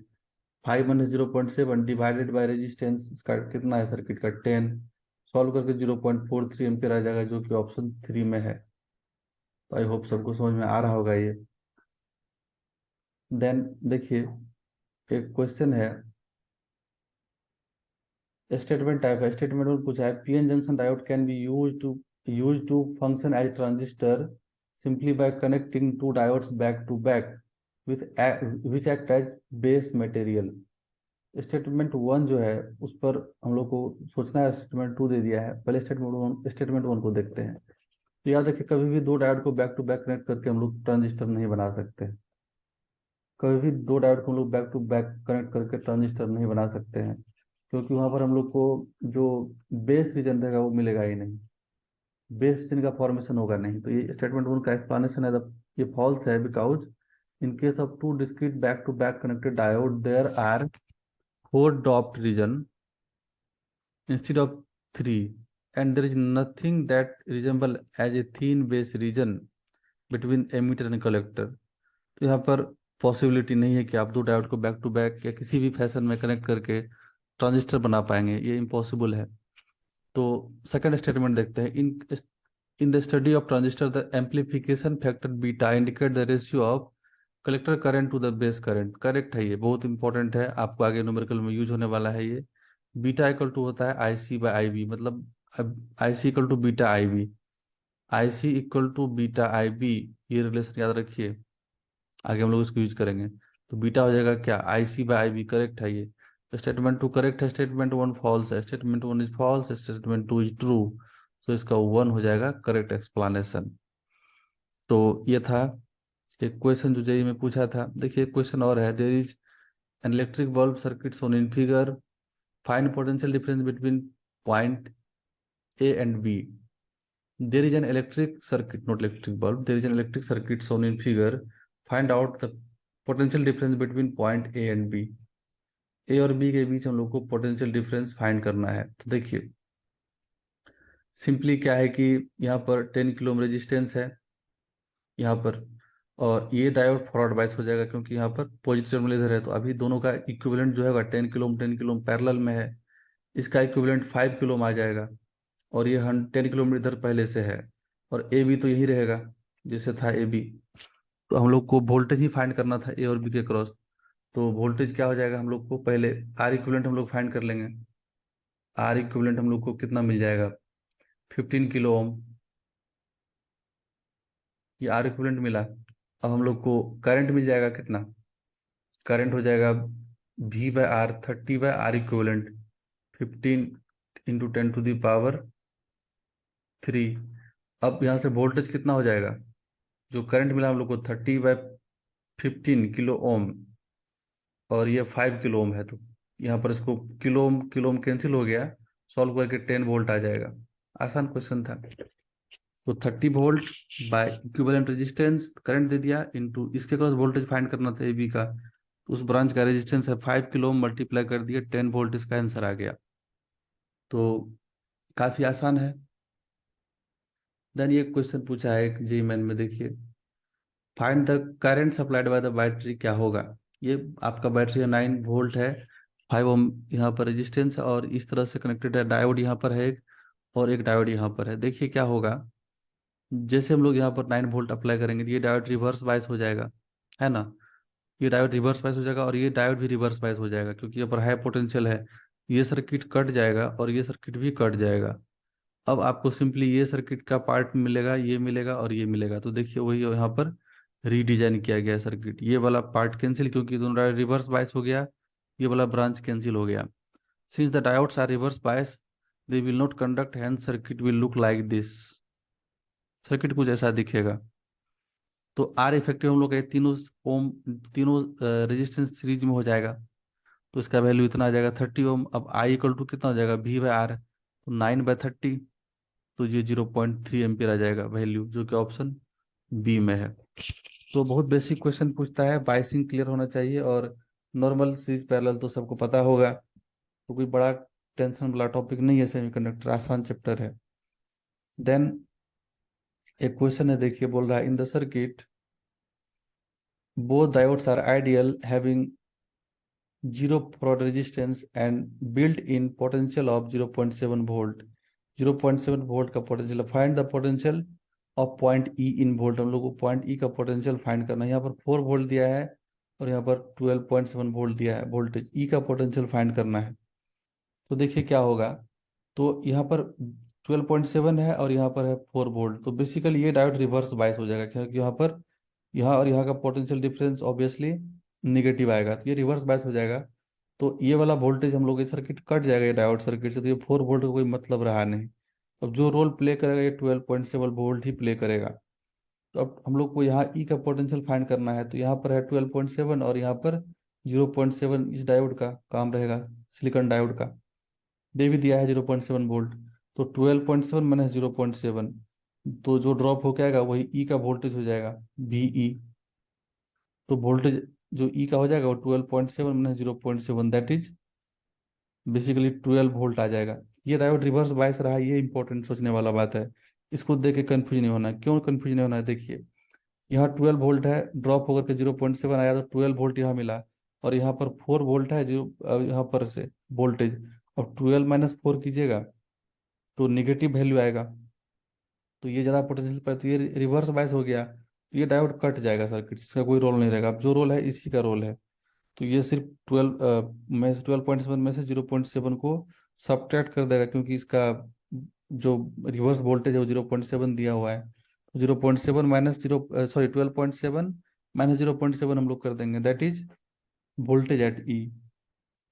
5 - 0.7 divided by resistance, इसका कितना है सर्किट का 10, सॉल्व करके 0.43 एम्पियर आ जाएगा, जो कि ऑप्शन 3 में है। तो आई होप सबको समझ में आ रहा होगा ये। देन देखिए एक क्वेश्चन है, स्टेटमेंट टाइप है, स्टेटमेंट में पूछा है PN junction diode can be use to function as transistor simply by connecting two diodes back to back with which act as base material. Statement one जो है उस पर हम लोग को सोचना है, स्टेटमेंट टू दे दिया है, पहले स्टेटमेंट वन को देखते हैं। तो याद रखिए कभी भी दो डायोड को बैक टू बैक कनेक्ट करके हम लोग ट्रांजिस्टर नहीं बना सकते। कभी भी दो डायोड को हम लोग बैक टू बैक कनेक्ट करके ट्रांजिस्टर नहीं बना सकते हैं, क्योंकि वहां पर हम लोग को जो बेस रीजन रहेगा वो मिलेगा ही नहीं, बेस रीजन का फॉर्मेशन होगा नहीं। तो ये स्टेटमेंट वन का एक्सप्लेनेशन है, ये फॉल्स है, because in case of two discrete back to back connected diode there are four doped region instead of three, and there is nothing that resemble as a thin base region between emitter and collector। तो यहाँ पर possibility नहीं है कि आप दो diode को back to back या किसी भी फैशन में कनेक्ट करके ट्रांजिस्टर बना पाएंगे, ये इम्पॉसिबल है। तो सेकंड स्टेटमेंट देखते हैं, in the study of transistor the amplification factor beta indicate the ratio of collector current to the base current. Correct है, ये बहुत इंपॉर्टेंट है, आपको आगे न्यूमेरिकल में यूज होने वाला है ये। बीटा इक्वल टू होता है I C by I B, मतलब I C equal to beta I B, I C equal to beta I B, ये रिलेशन याद रखिए, आगे हम लोग इसको यूज करेंगे। तो बीटा हो जाएगा क्या, I C by I B. Correct है ये। स्टेटमेंट टू करेक्ट है, स्टेटमेंट वन फॉल्स है, statement one is false, statement two is true. तो इसका वन हो जाएगा करेक्ट एक्सप्लेनेशन। तो ये था एक क्वेश्चन जो जेई में पूछा था। देखिए क्वेश्चन और है, there is an electric bulb circuit shown in figure, find potential difference between point A and B. There is an electric circuit, not electric bulb. There is an electric circuit shown in figure. Find out the potential difference between point A and B. A और B के बीच हम लोग को potential difference find करना है। तो देखिए simply क्या है कि यहाँ पर 10 किलो ओम रेजिस्टेंस है यहाँ पर, और ये डायोड फॉरवर्ड बायस हो जाएगा क्योंकि यहाँ पर पॉजिटिव टर्मिनल इधर है। तो अभी दोनों का इक्विवेलेंट जो है 10 किलो ओम पैरेलल में है, इसका इक्विवेलेंट 5 किलो ओम आ जाएगा, और ये 10 किलोमीटर इधर पहले से है, और ए बी तो यही रहेगा जैसे था ए बी। तो हम लोग को वोल्टेज ही फाइंड करना था ए और बी के क्रॉस। तो वोल्टेज क्या हो जाएगा, हम लोग को पहले आर इक्विवेलेंट हम लोग फाइंड कर लेंगे। आर इक्विवेलेंट हम लोग को कितना मिल जाएगा, 15 किलो ओम, ये आर इक्विवेलेंट मिला। अब हम लोग को करंट मिल जाएगा कितना, करंट हो जाएगा V bye are, 30/R equivalent, 15 × 10⁻³ अब यहाँ से वोल्टेज कितना हो जाएगा, जो करंट मिला हम लोग को 30/15 किलो ओम, और ये 5 किलो ओम है। तो यहाँ पर इसको किलो ओम कैंसिल हो गया, सॉल्व करके 10 वोल्ट आ जाएगा। आसान क्वेश्चन था। तो 30 volt by equivalent resistance, current दे दिया, इनटू इसके क्रॉस वोल्टेज फाइंड करना था ए बी का। तो उस ब्रांच का रेजिस्टेंस है 5 किलो ओम, मल्टीप्लाई कर दिया 10 वोल्ट, इसका आंसर आ गया। तो काफी आसान है। देन ये क्वेश्चन पूछा है जी मैन में, देखिए find the current supplied by the battery, क्या होगा। ये आपका बैटरी 9 वोल्ट है, 5 ओम यहाँ पर रेजिस्टेंस, और इस तरह से कनेक्टेड है, डायोड यहाँ पर है एक, और एक डायोड यहाँ पर है। देखिए क्या होगा, जैसे हम लोग यहाँ पर 9 वोल्ट अप्लाई करेंगे तो ये डायोड रिवर्स बायस हो जाएगा, है ना। ये डायोड रिवर्स बायस हो जाएगा, और ये डायोड भी रिवर्स बायस हो जाएगा, क्योंकि यहाँ पर हाई पोटेंशियल है। ये सर्किट कट जाएगा और ये सर्किट भी कट जाएगा। अब आपको सिंपली ये सर्किट का पार्ट मिलेगा, ये मिलेगा और ये मिलेगा। तो देखिए वही यहाँ पर रीडिजाइन किया गया सर्किट, ये वाला पार्ट कैंसिल, क्योंकि दोनों रिवर्स बायस हो गया, ये वाला ब्रांच कैंसिल हो गया। Since the diodes are reverse bias they will not conduct, hence circuit will look like this. Circuit कुछ ऐसा दिखेगा। तो आर इफेक्टिव हम लोग का ये तीनों ओम, तीनों रेजिस्टेंस सीरीज में हो जाएगा, तो इसका वैल्यू इतना आ जाएगा 30 ओम। अब आई इक्वल टू कितना हो जाएगा, V/R, तो 9/30, तो ये 0.3 एम्पियर आ जाएगा वैल्यू, जो कि ऑप्शन बी में है। तो बहुत बेसिक क्वेश्चन पूछता है, बाइसिंग क्लियर होना चाहिए, और नॉर्मल सीरीज पैरेलल तो सबको पता होगा, तो कोई बड़ा टेंशन वाला टॉपिक नहीं है, सेमीकंडक्टर आसान चैप्टर है। देन एक क्वेश्चन है, देखिए बोल रहा है, in the circuit both diodes are ideal having zero forward resistance and built-in potential of 0.7 volt। 0.7 volt का potential, find the potential of point E in volt. हम लोग को पॉइंट ई का पोटेंशियल फाइंड करना है। यहाँ पर 4 वोल्ट दिया है और यहाँ पर 12.7 वोल्ट दिया है, वोल्टेज ई का पोटेंशियल फाइंड करना है। तो देखिए क्या होगा, तो यहाँ पर 12.7 है और यहाँ पर है 4 वोल्ट, तो बेसिकली ये डायोड रिवर्स बायस हो जाएगा, क्योंकि यहाँ पर यहाँ और यहाँ का पोटेंशियल डिफरेंस ऑब्वियसली निगेटिव आएगा, तो ये रिवर्स बायस हो जाएगा। तो ये वाला वोल्टेज हम लोग, ये सर्किट कट जाएगा ये डायोड सर्किट से, तो ये 4 वोल्ट का कोई मतलब रहा नहीं। अब जो रोल प्ले करेगा ये 12.7 वोल्ट ही प्ले करेगा। तो अब हम लोग को यहाँ ई का पोटेंशियल फाइंड करना है, तो यहाँ पर है 12.7 और यहाँ पर 0.7, इस डायोड का काम रहेगा, सिलिकॉन डायोड का, दे भी दिया है 0.7 वोल्ट। तो 12.7 माइनस 0.7, तो जो ड्रॉप होके आएगा वही ई का वोल्टेज हो जाएगा, VE। तो वोल्टेज जो ई का हो जाएगा वो 12.7 minus 0.7, that is basically 12 volt आ जाएगा। ये डायोड रिवर्स बायस रहा, ये इंपॉर्टेंट सोचने वाला बात है। इसको देख के कन्फ्यूज नहीं होना है। क्यों कन्फ्यूज नहीं होना है, देखिए यहाँ 12 वोल्ट है, ड्रॉप होकर के 0.7 आया, तो 12 वोल्ट यहाँ मिला, और यहाँ पर 4 वोल्ट है जो यहाँ पर से वोल्टेज, अब 12 - 4 कीजिएगा तो निगेटिव वैल्यू आएगा, तो ये ज़्यादा पोटेंशियल पर, तो ये रिवर्स बायस हो गया, तो ये डायोड कट जाएगा सर्किट, इसका कोई रोल नहीं रहेगा। अब जो रोल है इसी का रोल है, तो ये सिर्फ 12.7 में से 0.7 को सब्ट्रैक्ट कर देगा, क्योंकि इसका जो रिवर्स वोल्टेज है वो 0.7 दिया हुआ है, तो 0.7 माइनस 12.7 - 0.7 हम लोग कर देंगे, दैट इज वोल्टेज एट ई।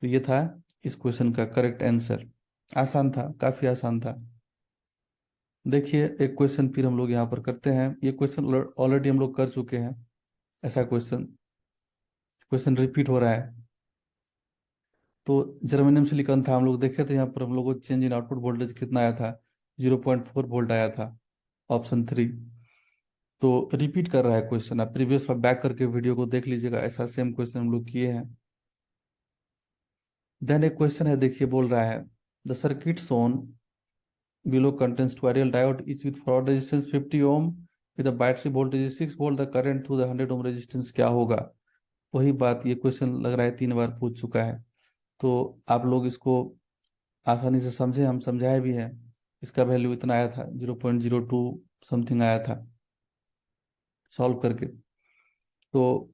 तो ये था इस क्वेश्चन का करेक्ट आंसर। आसान था, काफी आसान था। देखिए एक क्वेश्चन फिर हम लोग यहाँ पर करते हैं, ये क्वेश्चन ऑलरेडी हम लोग कर चुके हैं, ऐसा क्वेश्चन क्वेश्चन रिपीट हो रहा है। तो जर्मेनियम सिलिकॉन था, हम लोग देखे थे, यहाँ पर हम लोग को चेंज इन आउटपुट वोल्टेज कितना आया था, 0.4 वोल्ट आया था, ऑप्शन 3। तो रिपीट कर रहा है क्वेश्चन, आप प्रीवियस बैक करके वीडियो को देख लीजिएगा, ऐसा सेम क्वेश्चन हम लोग किए हैं। देन एक क्वेश्चन है, देखिए बोल रहा है, the circuit Son below contains two ideal diode each with forward resistance 50 ohm with a battery voltage is 6 volt, the current through the 100 ohm resistance क्या होगा। वही बात, ये क्वेश्चन लग रहा है 3 बार पूछ चुका है, तो आप लोग इसको आसानी से समझे, हम समझाए भी हैं। इसका वैल्यू इतना आया था, 0.02 समथिंग आया था सॉल्व करके। तो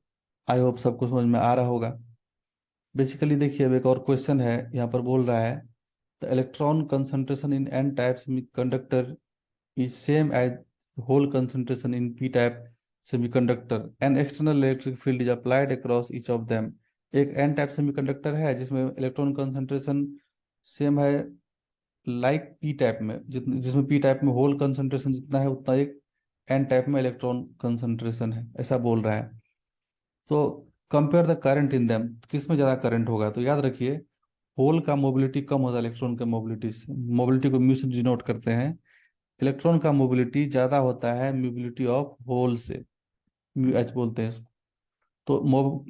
आई होप सबको समझ में आ रहा होगा। बेसिकली देखिए अब एक और क्वेश्चन है, यहाँ पर बोल रहा है, the electron concentration in an type semiconductor is same as whole concentration in p-type semiconductor, an external electric field is applied across each of them। एक n टाइप सेमीकंडक्टर है जिसमें इलेक्ट्रॉन कंसंट्रेशन सेम है, like p type में, जिसमें p type में whole concentration जितना है उतना एक n टाइप में इलेक्ट्रॉन कंसंट्रेशन है, ऐसा बोल रहा है। तो compare the current in them, किस में ज़्यादा करंट होगा, तो याद रखिए होल का मोबिलिटी कम होता है इलेक्ट्रॉन के मोबिलिटी से, मोबिलिटी को म्यू से डिनोट करते हैं। इलेक्ट्रॉन का मोबिलिटी ज्यादा होता है मोबिलिटी ऑफ होल से, म्यू एच बोलते हैं इसको। तो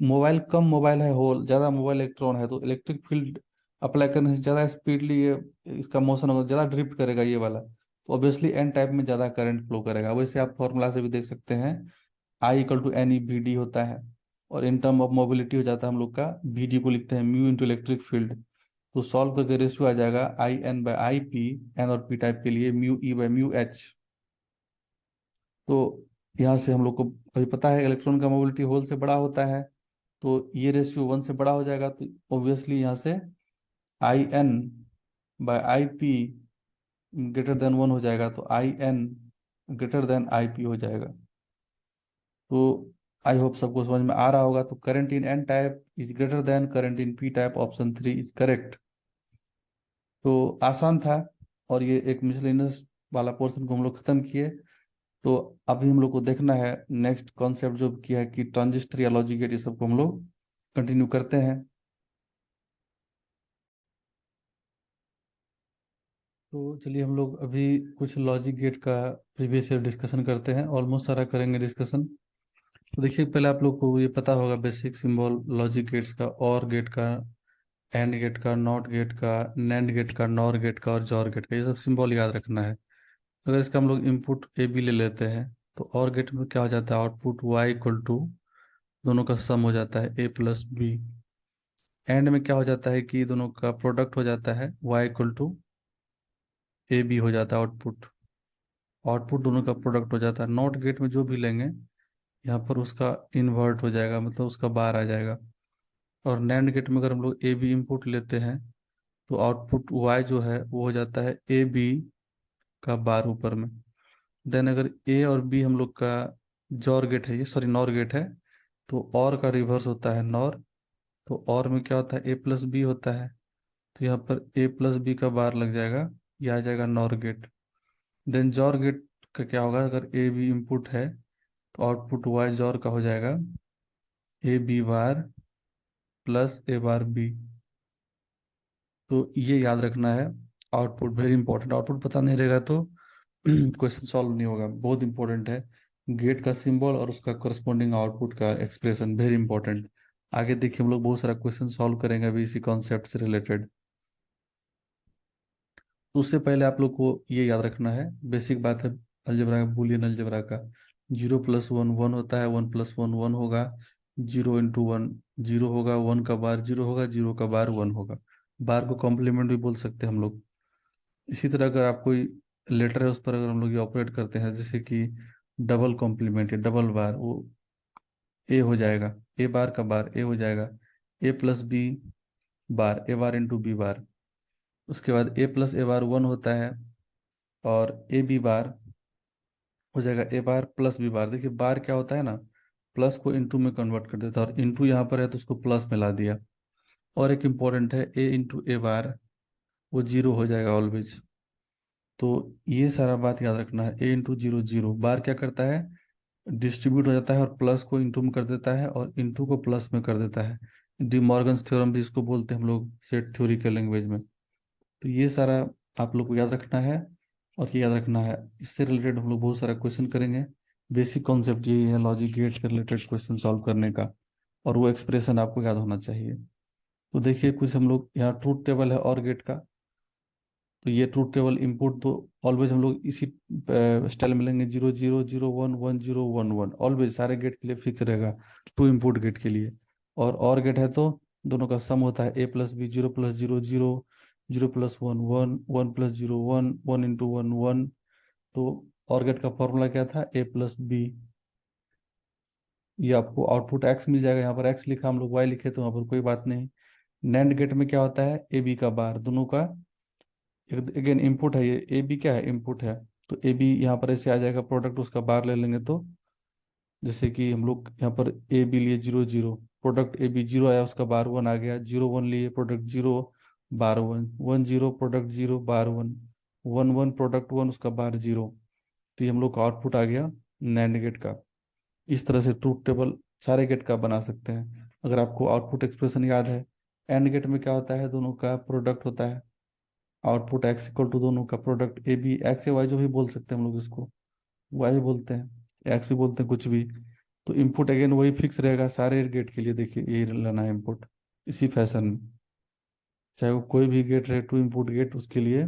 मोबाइल कम मोबाइल है, होल ज्यादा मोबाइल इलेक्ट्रॉन है, तो इलेक्ट्रिक फील्ड अप्लाई करने से ज्यादा स्पीडली ये इसका मोशन होगा, ज्यादा ड्रिफ्ट करेगा ये वाला, तो ऑब्वियसली एन टाइप में ज्यादा करंट फ्लो करेगा। वैसे आप फॉर्मूला से भी देख सकते हैं, I = NE/VD होता है, और इन टर्म ऑफ मोबिलिटी हो जाता है हम लोग का, VD को लिखते हैं म्यू इंटू इलेक्ट्रिक फील्ड। तो सॉल्व करके रेशियो आ जाएगा IN/IP, एन और पी टाइप के लिए μE/μH। तो यहाँ से हम लोग को अभी पता है इलेक्ट्रॉन का मोबिलिटी होल से बड़ा होता है, तो ये रेशियो 1 से बड़ा हो जाएगा, तो ऑब्वियसली यहाँ से IN/IP >1 हो जाएगा, तो IN > IP हो जाएगा। तो आई होप सबको समझ में आ रहा होगा। तो current in an type is greater than current in P type, option 3 is correct. तो आसान था, और ये एक मिसलेनियस वाला पोर्शन को हम लोग खत्म किए। तो अभी हम लोग को देखना है नेक्स्ट कॉन्सेप्ट जो किया है कि ट्रांजिस्टर या लॉजिक गेट, ये सबको हम लोग कंटिन्यू करते हैं। तो चलिए हम लोग अभी कुछ लॉजिक गेट का प्रीवियस ईयर डिस्कशन करते हैं, ऑलमोस्ट सारा करेंगे डिस्कशन। तो देखिए पहले आप लोग को ये पता होगा बेसिक सिंबल लॉजिक गेट्स का, और गेट का, एंड गेट का, नॉट गेट का, नैंड गेट का, नॉर गेट का और जॉर गेट का, ये सब सिंबल याद रखना है। अगर इसका हम लोग इनपुट ए बी ले लेते हैं तो और गेट में क्या हो जाता है, आउटपुट वाई इक्वल टू, दोनों का सम हो जाता है ए प्लस बी। एंड में क्या हो जाता है कि दोनों का प्रोडक्ट हो जाता है Y equal to A B हो जाता है आउटपुट। आउटपुट दोनों का प्रोडक्ट हो जाता है। नॉट गेट में जो भी लेंगे यहाँ पर उसका इन्वर्ट हो जाएगा, मतलब उसका बार आ जाएगा। और नैंड गेट में अगर हम लोग ए बी इनपुट लेते हैं तो आउटपुट वाई जो है वो हो जाता है ए बी का बार ऊपर में। देन अगर ए और बी हम लोग का जॉर गेट है, ये सॉरी नॉर गेट है, तो और का रिवर्स होता है नॉर। तो और में क्या होता है, ए प्लस बी होता है, तो यहाँ पर ए प्लस बी का बार लग जाएगा, ये आ जाएगा NOR gate. Then XOR gate का क्या होगा, अगर ए बी इनपुट है तो आउटपुट वाई जॉर का हो जाएगा A B bar plus A bar B. तो ये याद रखना है। आउटपुट वेरी इंपॉर्टेंट, आउटपुट पता नहीं रहेगा तो क्वेश्चन सॉल्व नहीं होगा, बहुत इंपॉर्टेंट है। गेट का सिंबल और उसका करस्पॉन्डिंग आउटपुट का एक्सप्रेशन वेरी इंपॉर्टेंट। आगे देखिए हम लोग बहुत सारा क्वेश्चन सॉल्व करेंगे अभी इसी कॉन्सेप्ट से रिलेटेड। तो उससे पहले आप लोग को ये याद रखना है, बेसिक बात है अलजेब्रा का, बूलियन अलजेब्रा का। 0+1 1 होता है, 1+1 1 होगा। 0 × 1 0 होगा, 1 का बार 0 होगा, 0 का बार 1 होगा। बार को कॉम्प्लीमेंट भी बोल सकते हैं हम लोग। इसी तरह अगर आप कोई लेटर है उस पर अगर हम लोग ये ऑपरेट करते हैं, जैसे कि डबल कॉम्प्लीमेंट या डबल बार, वो ए हो जाएगा, ए बार का बार ए हो जाएगा ए plus B bar, A bar into B बार। उसके बाद ए प्लस ए बार 1 होता है, और ए बी बार हो जाएगा ए बार प्लस बी बार। देखिए बार क्या होता है ना, प्लस को इंटू में कन्वर्ट कर देता है, और इंटू यहाँ पर है तो उसको प्लस में ला दिया। और एक इम्पॉर्टेंट है ए इंटू ए बार, वो जीरो हो जाएगा ऑलवेज। तो ये सारा बात याद रखना है। ए इंटू जीरो जीरो, बार क्या करता है, डिस्ट्रीब्यूट हो जाता है और प्लस को इंटू में कर देता है और इंटू को प्लस में कर देता है। डी मॉर्गन्स थ्योरम भी इसको बोलते हैं हम लोग सेट थ्योरी के लैंग्वेज में। तो ये सारा आप लोग को याद रखना है। और ये याद रखना है, इससे रिलेटेड हम लोग बहुत सारा क्वेश्चन करेंगे। बेसिक कॉन्सेप्ट यही है लॉजिक गेट से रिलेटेड क्वेश्चन सॉल्व करने का, और वो एक्सप्रेशन आपको याद होना चाहिए। तो देखिए कुछ हम लोग यहाँ ट्रूथ टेबल है और गेट का। तो ये ट्रूथ टेबल इनपुट तो ऑलवेज हम लोग इसी स्टाइल में लेंगे, 0 0 0 1 1 0 1 1, ऑलवेज सारे गेट के लिए फिक्स रहेगा, टू इनपुट गेट के लिए। और गेट है तो दोनों का सम होता है ए प्लस बी, 0+0 0, 0+1 1, 1+0 1, 1 × 1 1। तो और गेट का फॉर्मूला क्या था, ए प्लस बी। ये आपको आउटपुट एक्स मिल जाएगा, यहाँ पर एक्स लिखा, हम लोग वाई लिखे तो यहाँ पर कोई बात नहीं। नैंड गेट में क्या होता है, ए बी का बार, दोनों का अगेन इनपुट है, ये ए बी क्या है, इनपुट है। तो ए बी यहाँ पर ऐसे आ जाएगा, प्रोडक्ट उसका बार ले लेंगे तो जैसे कि हम लोग यहाँ पर ए बी लिए 0 0, प्रोडक्ट ए बी 0 आया, उसका बार 1 आ गया। 0 1 लिए, प्रोडक्ट 0 बार 1, 1 0 प्रोडक्ट 0 बार 1, 1 1 प्रोडक्ट 1 उसका बार 0। तो ये हम लोग का आउटपुट आ गया नैंड गेट का। इस तरह से ट्रूथ टेबल सारे गेट का बना सकते हैं अगर आपको आउटपुट एक्सप्रेशन याद है। एंड गेट में क्या होता है, दोनों का प्रोडक्ट होता है, आउटपुट एक्स इक्वल टू दोनों का प्रोडक्ट ए बी, एक्स या वाई जो भी बोल सकते हैं हम लोग इसको, वाई भी बोलते हैं एक्स भी बोलते हैं, कुछ भी। तो इनपुट अगेन वही फिक्स रहेगा सारे गेट के लिए, देखिए यही लेना है इनपुट इसी फैशन में। चाहे वो कोई भी गेट रहे, टू इनपुट गेट, उसके लिए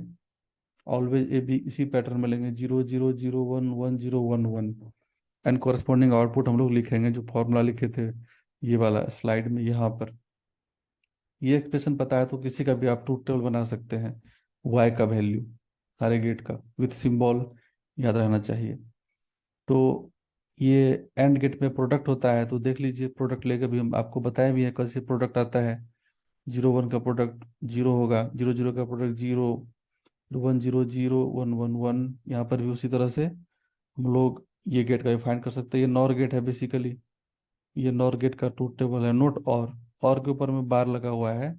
ऑलवेज ए बी इसी पैटर्न में लेंगे, 0 0 0 1 1 0 1 1। एंड कॉरस्पॉन्डिंग आउटपुट हम लोग लिखेंगे जो फॉर्मूला लिखे थे ये वाला स्लाइड में यहाँ पर। ये एक्सप्रेशन पता है तो किसी का भी आप ट्रूथ टेबल बना सकते हैं, वाई का वैल्यू सारे गेट का विथ सिंबल याद रहना चाहिए। तो ये एंड गेट में प्रोडक्ट होता है, तो देख लीजिए प्रोडक्ट लेकर भी हम आपको बताए भी है कैसे प्रोडक्ट आता है। 0 1 का प्रोडक्ट 0 होगा, 0 0 का प्रोडक्ट 0, 1 0 0 1 1 1। यहाँ पर भी उसी तरह से हम लोग ये गेट का भी फाइंड कर सकते हैं। ये नॉर गेट है बेसिकली, ये नॉर गेट का ट्रूथ टेबल है। नोट और के ऊपर में बार लगा हुआ है,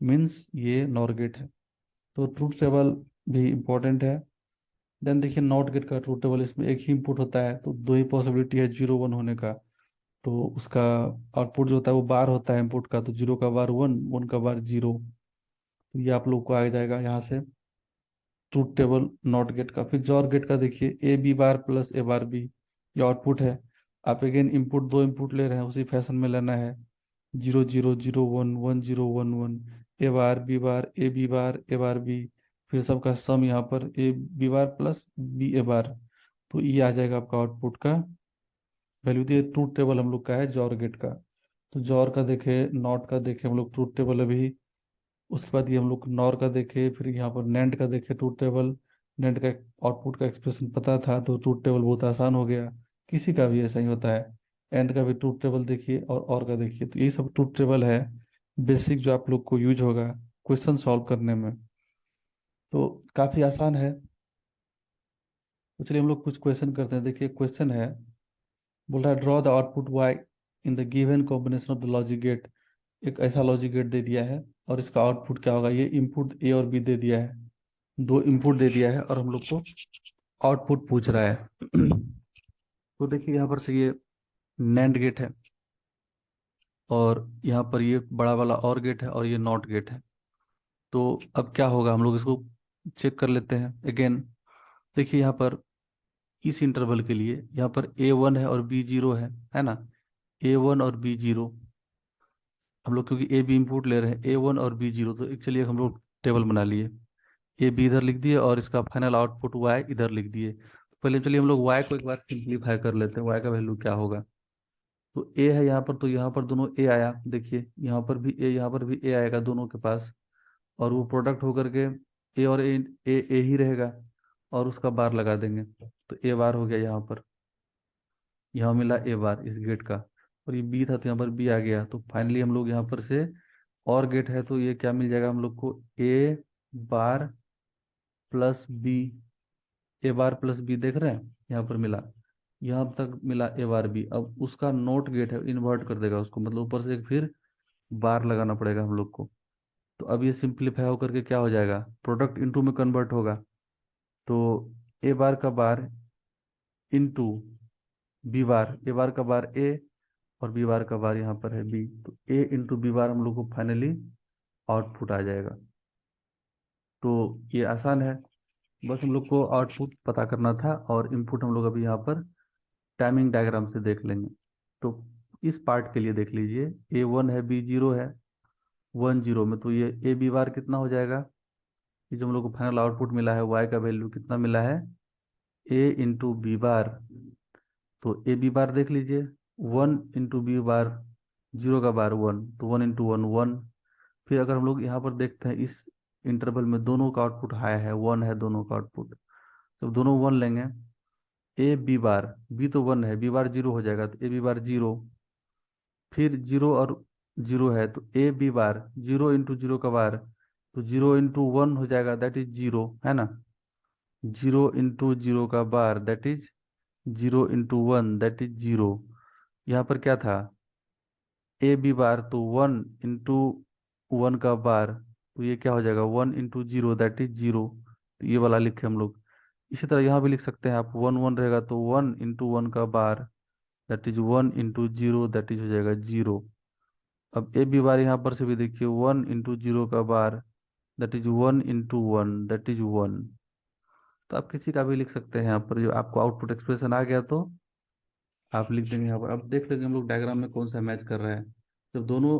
मीन्स ये नॉर गेट है। तो ट्रूथ टेबल भी इम्पोर्टेंट है। देन देखिए नॉट गेट का ट्रूथ टेबल, इसमें एक ही इनपुट होता है तो दो ही पॉसिबिलिटी है 0 1 होने का। तो उसका आउटपुट जो होता है वो बार होता है इनपुट का, तो 0 का बार 1, 1 का बार 0। तो ये आप लोग को आ जाएगा यहाँ से ट्रूथ टेबल नॉट गेट का। फिर जॉर गेट का देखिए A B bar plus A bar B, ये आउटपुट है। आप अगेन इनपुट, दो इनपुट ले रहे हैं, उसी फैशन में लेना है। 0 0 0 1 1 0 1 1, A bar B bar A B bar A bar B, फिर सबका सम यहाँ पर A B bar plus B A bar. तो ये आ जाएगा आपका आउटपुट का वैल्यू। तो ये ट्रूथ टेबल हम लोग का है जॉर गेट का। तो जॉर का देखे, नॉट का देखे हम लोग ट्रूथ टेबल अभी। उसके बाद ये हम लोग नॉर का देखे, फिर यहाँ पर नैंड का देखे ट्रूथ टेबल। नैंड का आउटपुट का एक्सप्रेशन पता था तो ट्रूथ टेबल बहुत आसान हो गया। किसी का भी ऐसा ही होता है। एंड का भी ट्रूथ टेबल देखिए और का देखिए। तो यही सब ट्रूथ टेबल है बेसिक, जो आप लोग को यूज होगा क्वेश्चन सॉल्व करने में। तो काफी आसान है। तो चलिए हम लोग कुछ क्वेश्चन करते हैं। देखिए क्वेश्चन है, बोल रहा है draw the output Y in the given combination of the logic gate. एक ऐसा लॉजिक गेट दे दिया है और इसका आउटपुट क्या होगा, ये इनपुट ए और बी दे दिया है, दो इनपुट दे दिया है और हम लोग को आउटपुट पूछ रहा है। तो देखिए यहाँ पर से ये नैंड गेट है और यहाँ पर ये बड़ा वाला और गेट है और ये नॉट गेट है। तो अब क्या होगा, हम लोग इसको चेक कर लेते हैं अगेन। देखिए यहाँ पर इस इंटरवल के लिए यहाँ पर A1 है और B0 है ना। A1 और B0 हम लोग, क्योंकि ए बी इनपुट ले रहे हैं, A1 और B0, तो एक चलिए हम लोग टेबल बना लिए। ए बी इधर लिख दिए और इसका फाइनल आउटपुट वाई इधर लिख दिए। तो पहले चलिए हम लोग वाई को एक बार सिंप्लीफाई कर लेते हैं, वाई का वैल्यू क्या होगा। तो ए है यहाँ पर, तो यहाँ पर दोनों ए आया, देखिए यहाँ पर भी ए, यहाँ पर भी ए आएगा दोनों के पास। और वो प्रोडक्ट होकर के ए और ए ही रहेगा और उसका बार लगा देंगे। तो ए बार हो गया यहाँ पर, यहाँ मिला ए बार इस गेट का। और ये बी था तो यहाँ पर बी आ गया। तो फाइनली हम लोग यहाँ पर से और गेट है तो ये क्या मिल जाएगा हम लोग को, ए bar plus B. A bar plus B देख रहे हैं यहाँ पर मिला, यहाँ तक मिला ए बार बी। अब उसका नोट गेट है, इन्वर्ट कर देगा उसको, मतलब ऊपर से एक फिर बार लगाना पड़ेगा हम लोग को। तो अब ये सिंप्लीफाई होकर के क्या हो जाएगा, प्रोडक्ट इनटू में कन्वर्ट होगा। तो ए बार का bar into B bar, A bar का बार ए और बी बार का बार यहाँ पर है बी। तो ए इंटू बी बार हम लोग को फाइनली आउटपुट आ जाएगा। तो ये आसान है, बस हम लोग को आउटपुट पता करना था और इनपुट हम लोग अभी यहाँ पर टाइमिंग डायग्राम से देख लेंगे। तो इस पार्ट के लिए देख लीजिए, A1 है B0 है 1 0 में, तो ये ए बी बार कितना हो जाएगा, ये जो हम लोग को फाइनल आउटपुट मिला है वाई का वैल्यू कितना मिला है, ए इंटू बी बार। तो ए बी बार देख लीजिए, 1 इंटू बी बार, 0 का बार 1, तो 1 इंटू 1 1। फिर अगर हम लोग यहाँ पर देखते हैं इस इंटरवल में दोनों का आउटपुट हाई है, 1 है दोनों का आउटपुट। जब दोनों 1 लेंगे, ए बी बार, बी तो 1 है, बी बार 0 हो जाएगा तो ए बी बार 0। फिर 0 और 0 है तो ए बी बार 0 इंटू 0 का बार, तो 0 इंटू 1 हो जाएगा दैट इज 0, है ना। 0 इंटू 0 का bar that is 0 into 1 that is 0। यहाँ पर क्या था, ए बी बार, तो 1 इंटू 1 का बार, तो ये क्या हो जाएगा 1 इंटू 0 दैट इज 0। तो ये वाला लिखे हम लोग। इसी तरह यहाँ भी लिख सकते हैं आप, 1 1 रहेगा तो 1 इंटू 1 का bar that is 1 into 0 that is हो जाएगा 0। अब ए बी बार यहाँ पर से भी देखिए, 1 इंटू 0 का bar that is 1 into 1 that is 1। तो आप किसी का भी लिख सकते हैं, यहाँ पर जो आपको आउटपुट एक्सप्रेशन आ गया तो आप लिख देंगे यहाँ पर। अब देख लेंगे हम लोग डायग्राम में कौन सा मैच कर रहा है। जब दोनों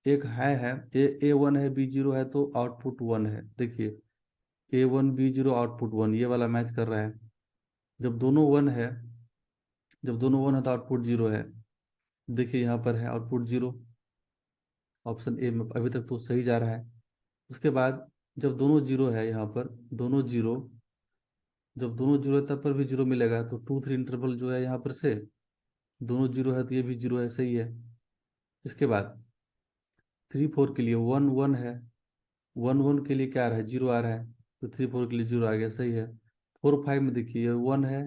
एक है A1 है B0 है तो आउटपुट 1 है, देखिए A1 B0 आउटपुट 1, ये वाला मैच कर रहा है। जब दोनों 1 है, जब दोनों 1 है तो आउटपुट 0 है, देखिए यहाँ पर है आउटपुट 0, ऑप्शन ए में अभी तक तो सही जा रहा है। उसके बाद जब दोनों 0 है, यहाँ पर दोनों 0, जब दोनों 0 है तब पर भी 0 मिलेगा। तो 2 3 इंटरवल जो है यहाँ पर से दोनों 0 है तो ये भी 0 है, सही है। इसके बाद 3 4 के लिए 1 1 है, 1 1 के लिए क्या आ रहा है, 0 आ रहा है, तो 3 4 के लिए 0 आ गया, सही है। 4 5 में देखिए 1 है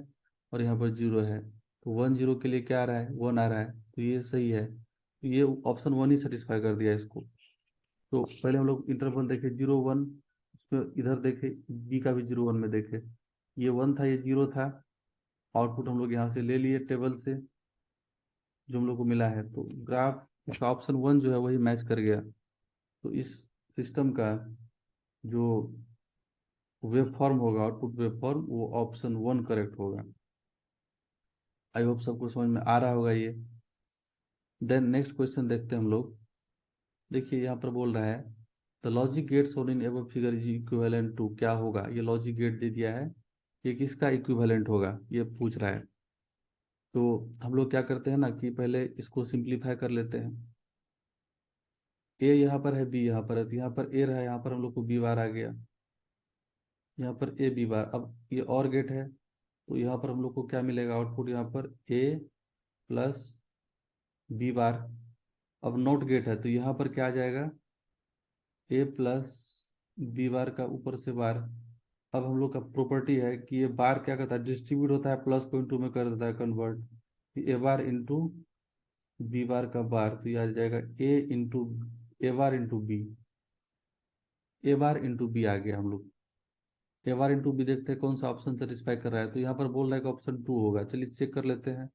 और यहाँ पर 0 है, तो 1 0 के लिए क्या आ रहा है, 1 आ रहा है, तो ये सही है। तो ये ऑप्शन 1 ही सेटिस्फाई कर दिया इसको। तो पहले हम लोग इंटरवल देखे 0 1, उसमें इधर देखे बी का भी 0 1 में देखे। ये 1 था, ये 0 था। आउटपुट हम लोग यहाँ से ले लिए टेबल से, जो हम लोग को मिला है। तो ग्राफ इसका ऑप्शन 1 जो है वही मैच कर गया। तो इस सिस्टम का जो वेब फॉर्म होगा, आउटपुट वेब फॉर्म, वो ऑप्शन 1 करेक्ट होगा। आई होप सबको समझ में आ रहा होगा ये। देन नेक्स्ट क्वेश्चन देखते हैं हम लोग। देखिए यहाँ पर बोल रहा है the logic gate shown in above figure is equivalent to, क्या होगा? ये लॉजिक गेट दे दिया है, ये किसका इक्विवेलेंट होगा ये पूछ रहा है। तो हम लोग क्या करते हैं ना कि पहले इसको सिंप्लीफाई कर लेते हैं। ए यहाँ पर है, बी यहाँ पर है, तो यहाँ पर ए रहा, यहाँ पर हम लोग को बी बार आ गया, यहाँ पर ए बी बार। अब ये और गेट है, तो यहाँ पर हम लोग को क्या मिलेगा आउटपुट? यहाँ पर ए प्लस बी बार। अब नॉट गेट है, तो यहाँ पर क्या आ जाएगा? ए प्लस बी बार का ऊपर से बार। अब हम लोग का प्रॉपर्टी है कि ये बार क्या करता है? डिस्ट्रीब्यूट होता है, प्लस को इंटू में कर देता है कन्वर्ट। ए बार इंटू बी बार का बार, तो ये आ जाएगा A bar into B. A bar into B आ गया हम लोग। ए बार इंटू बी देखते हैं कौन सा ऑप्शन सेटिस्फाई कर रहा है। तो यहाँ पर बोल रहा है कि ऑप्शन 2 होगा। चलिए चेक कर लेते हैं।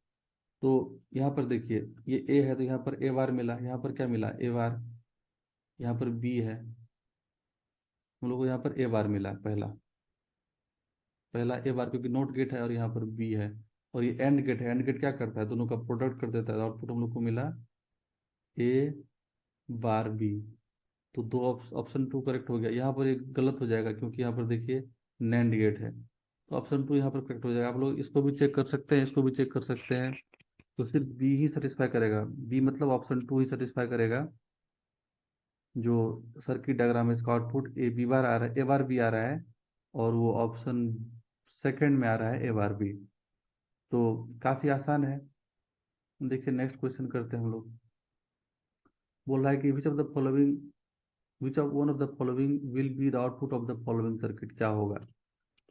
तो यहाँ पर देखिए ये ए है, तो यहाँ पर ए बार मिला, यहाँ पर क्या मिला? ए बार। यहाँ पर बी है, हम लोग को यहाँ पर ए बार मिला, पहला पहला ए बार, क्योंकि नोट गेट है और यहाँ पर बी है। और ये एंड गेट है, एंड गेट क्या करता है? दोनों का प्रोडक्ट कर देता है। आउटपुट हम लोग को मिला ए बार बी। तो दो ऑप्शन 2 करेक्ट हो गया। यहाँ पर एक गलत हो जाएगा, क्योंकि यहाँ पर देखिए नैंड गेट है, तो ऑप्शन 2 यहाँ पर करेक्ट हो जाएगा। आप लोग इसको भी चेक कर सकते हैं, इसको भी चेक कर सकते हैं। तो सिर्फ बी ही सेटिस्फाई करेगा, बी मतलब ऑप्शन 2 ही सेटिस्फाई करेगा। जो सर्किट डायग्राम है इसका आउटपुट ए बी बार आ रहा है, ए बार बी आ रहा है, और वो ऑप्शन सेकंड में आ रहा है ए बार बी। तो काफी आसान है। देखिए नेक्स्ट क्वेश्चन करते हैं हम लोग। बोल रहा है कि which of one of the following will be the output of the following circuit, क्या होगा?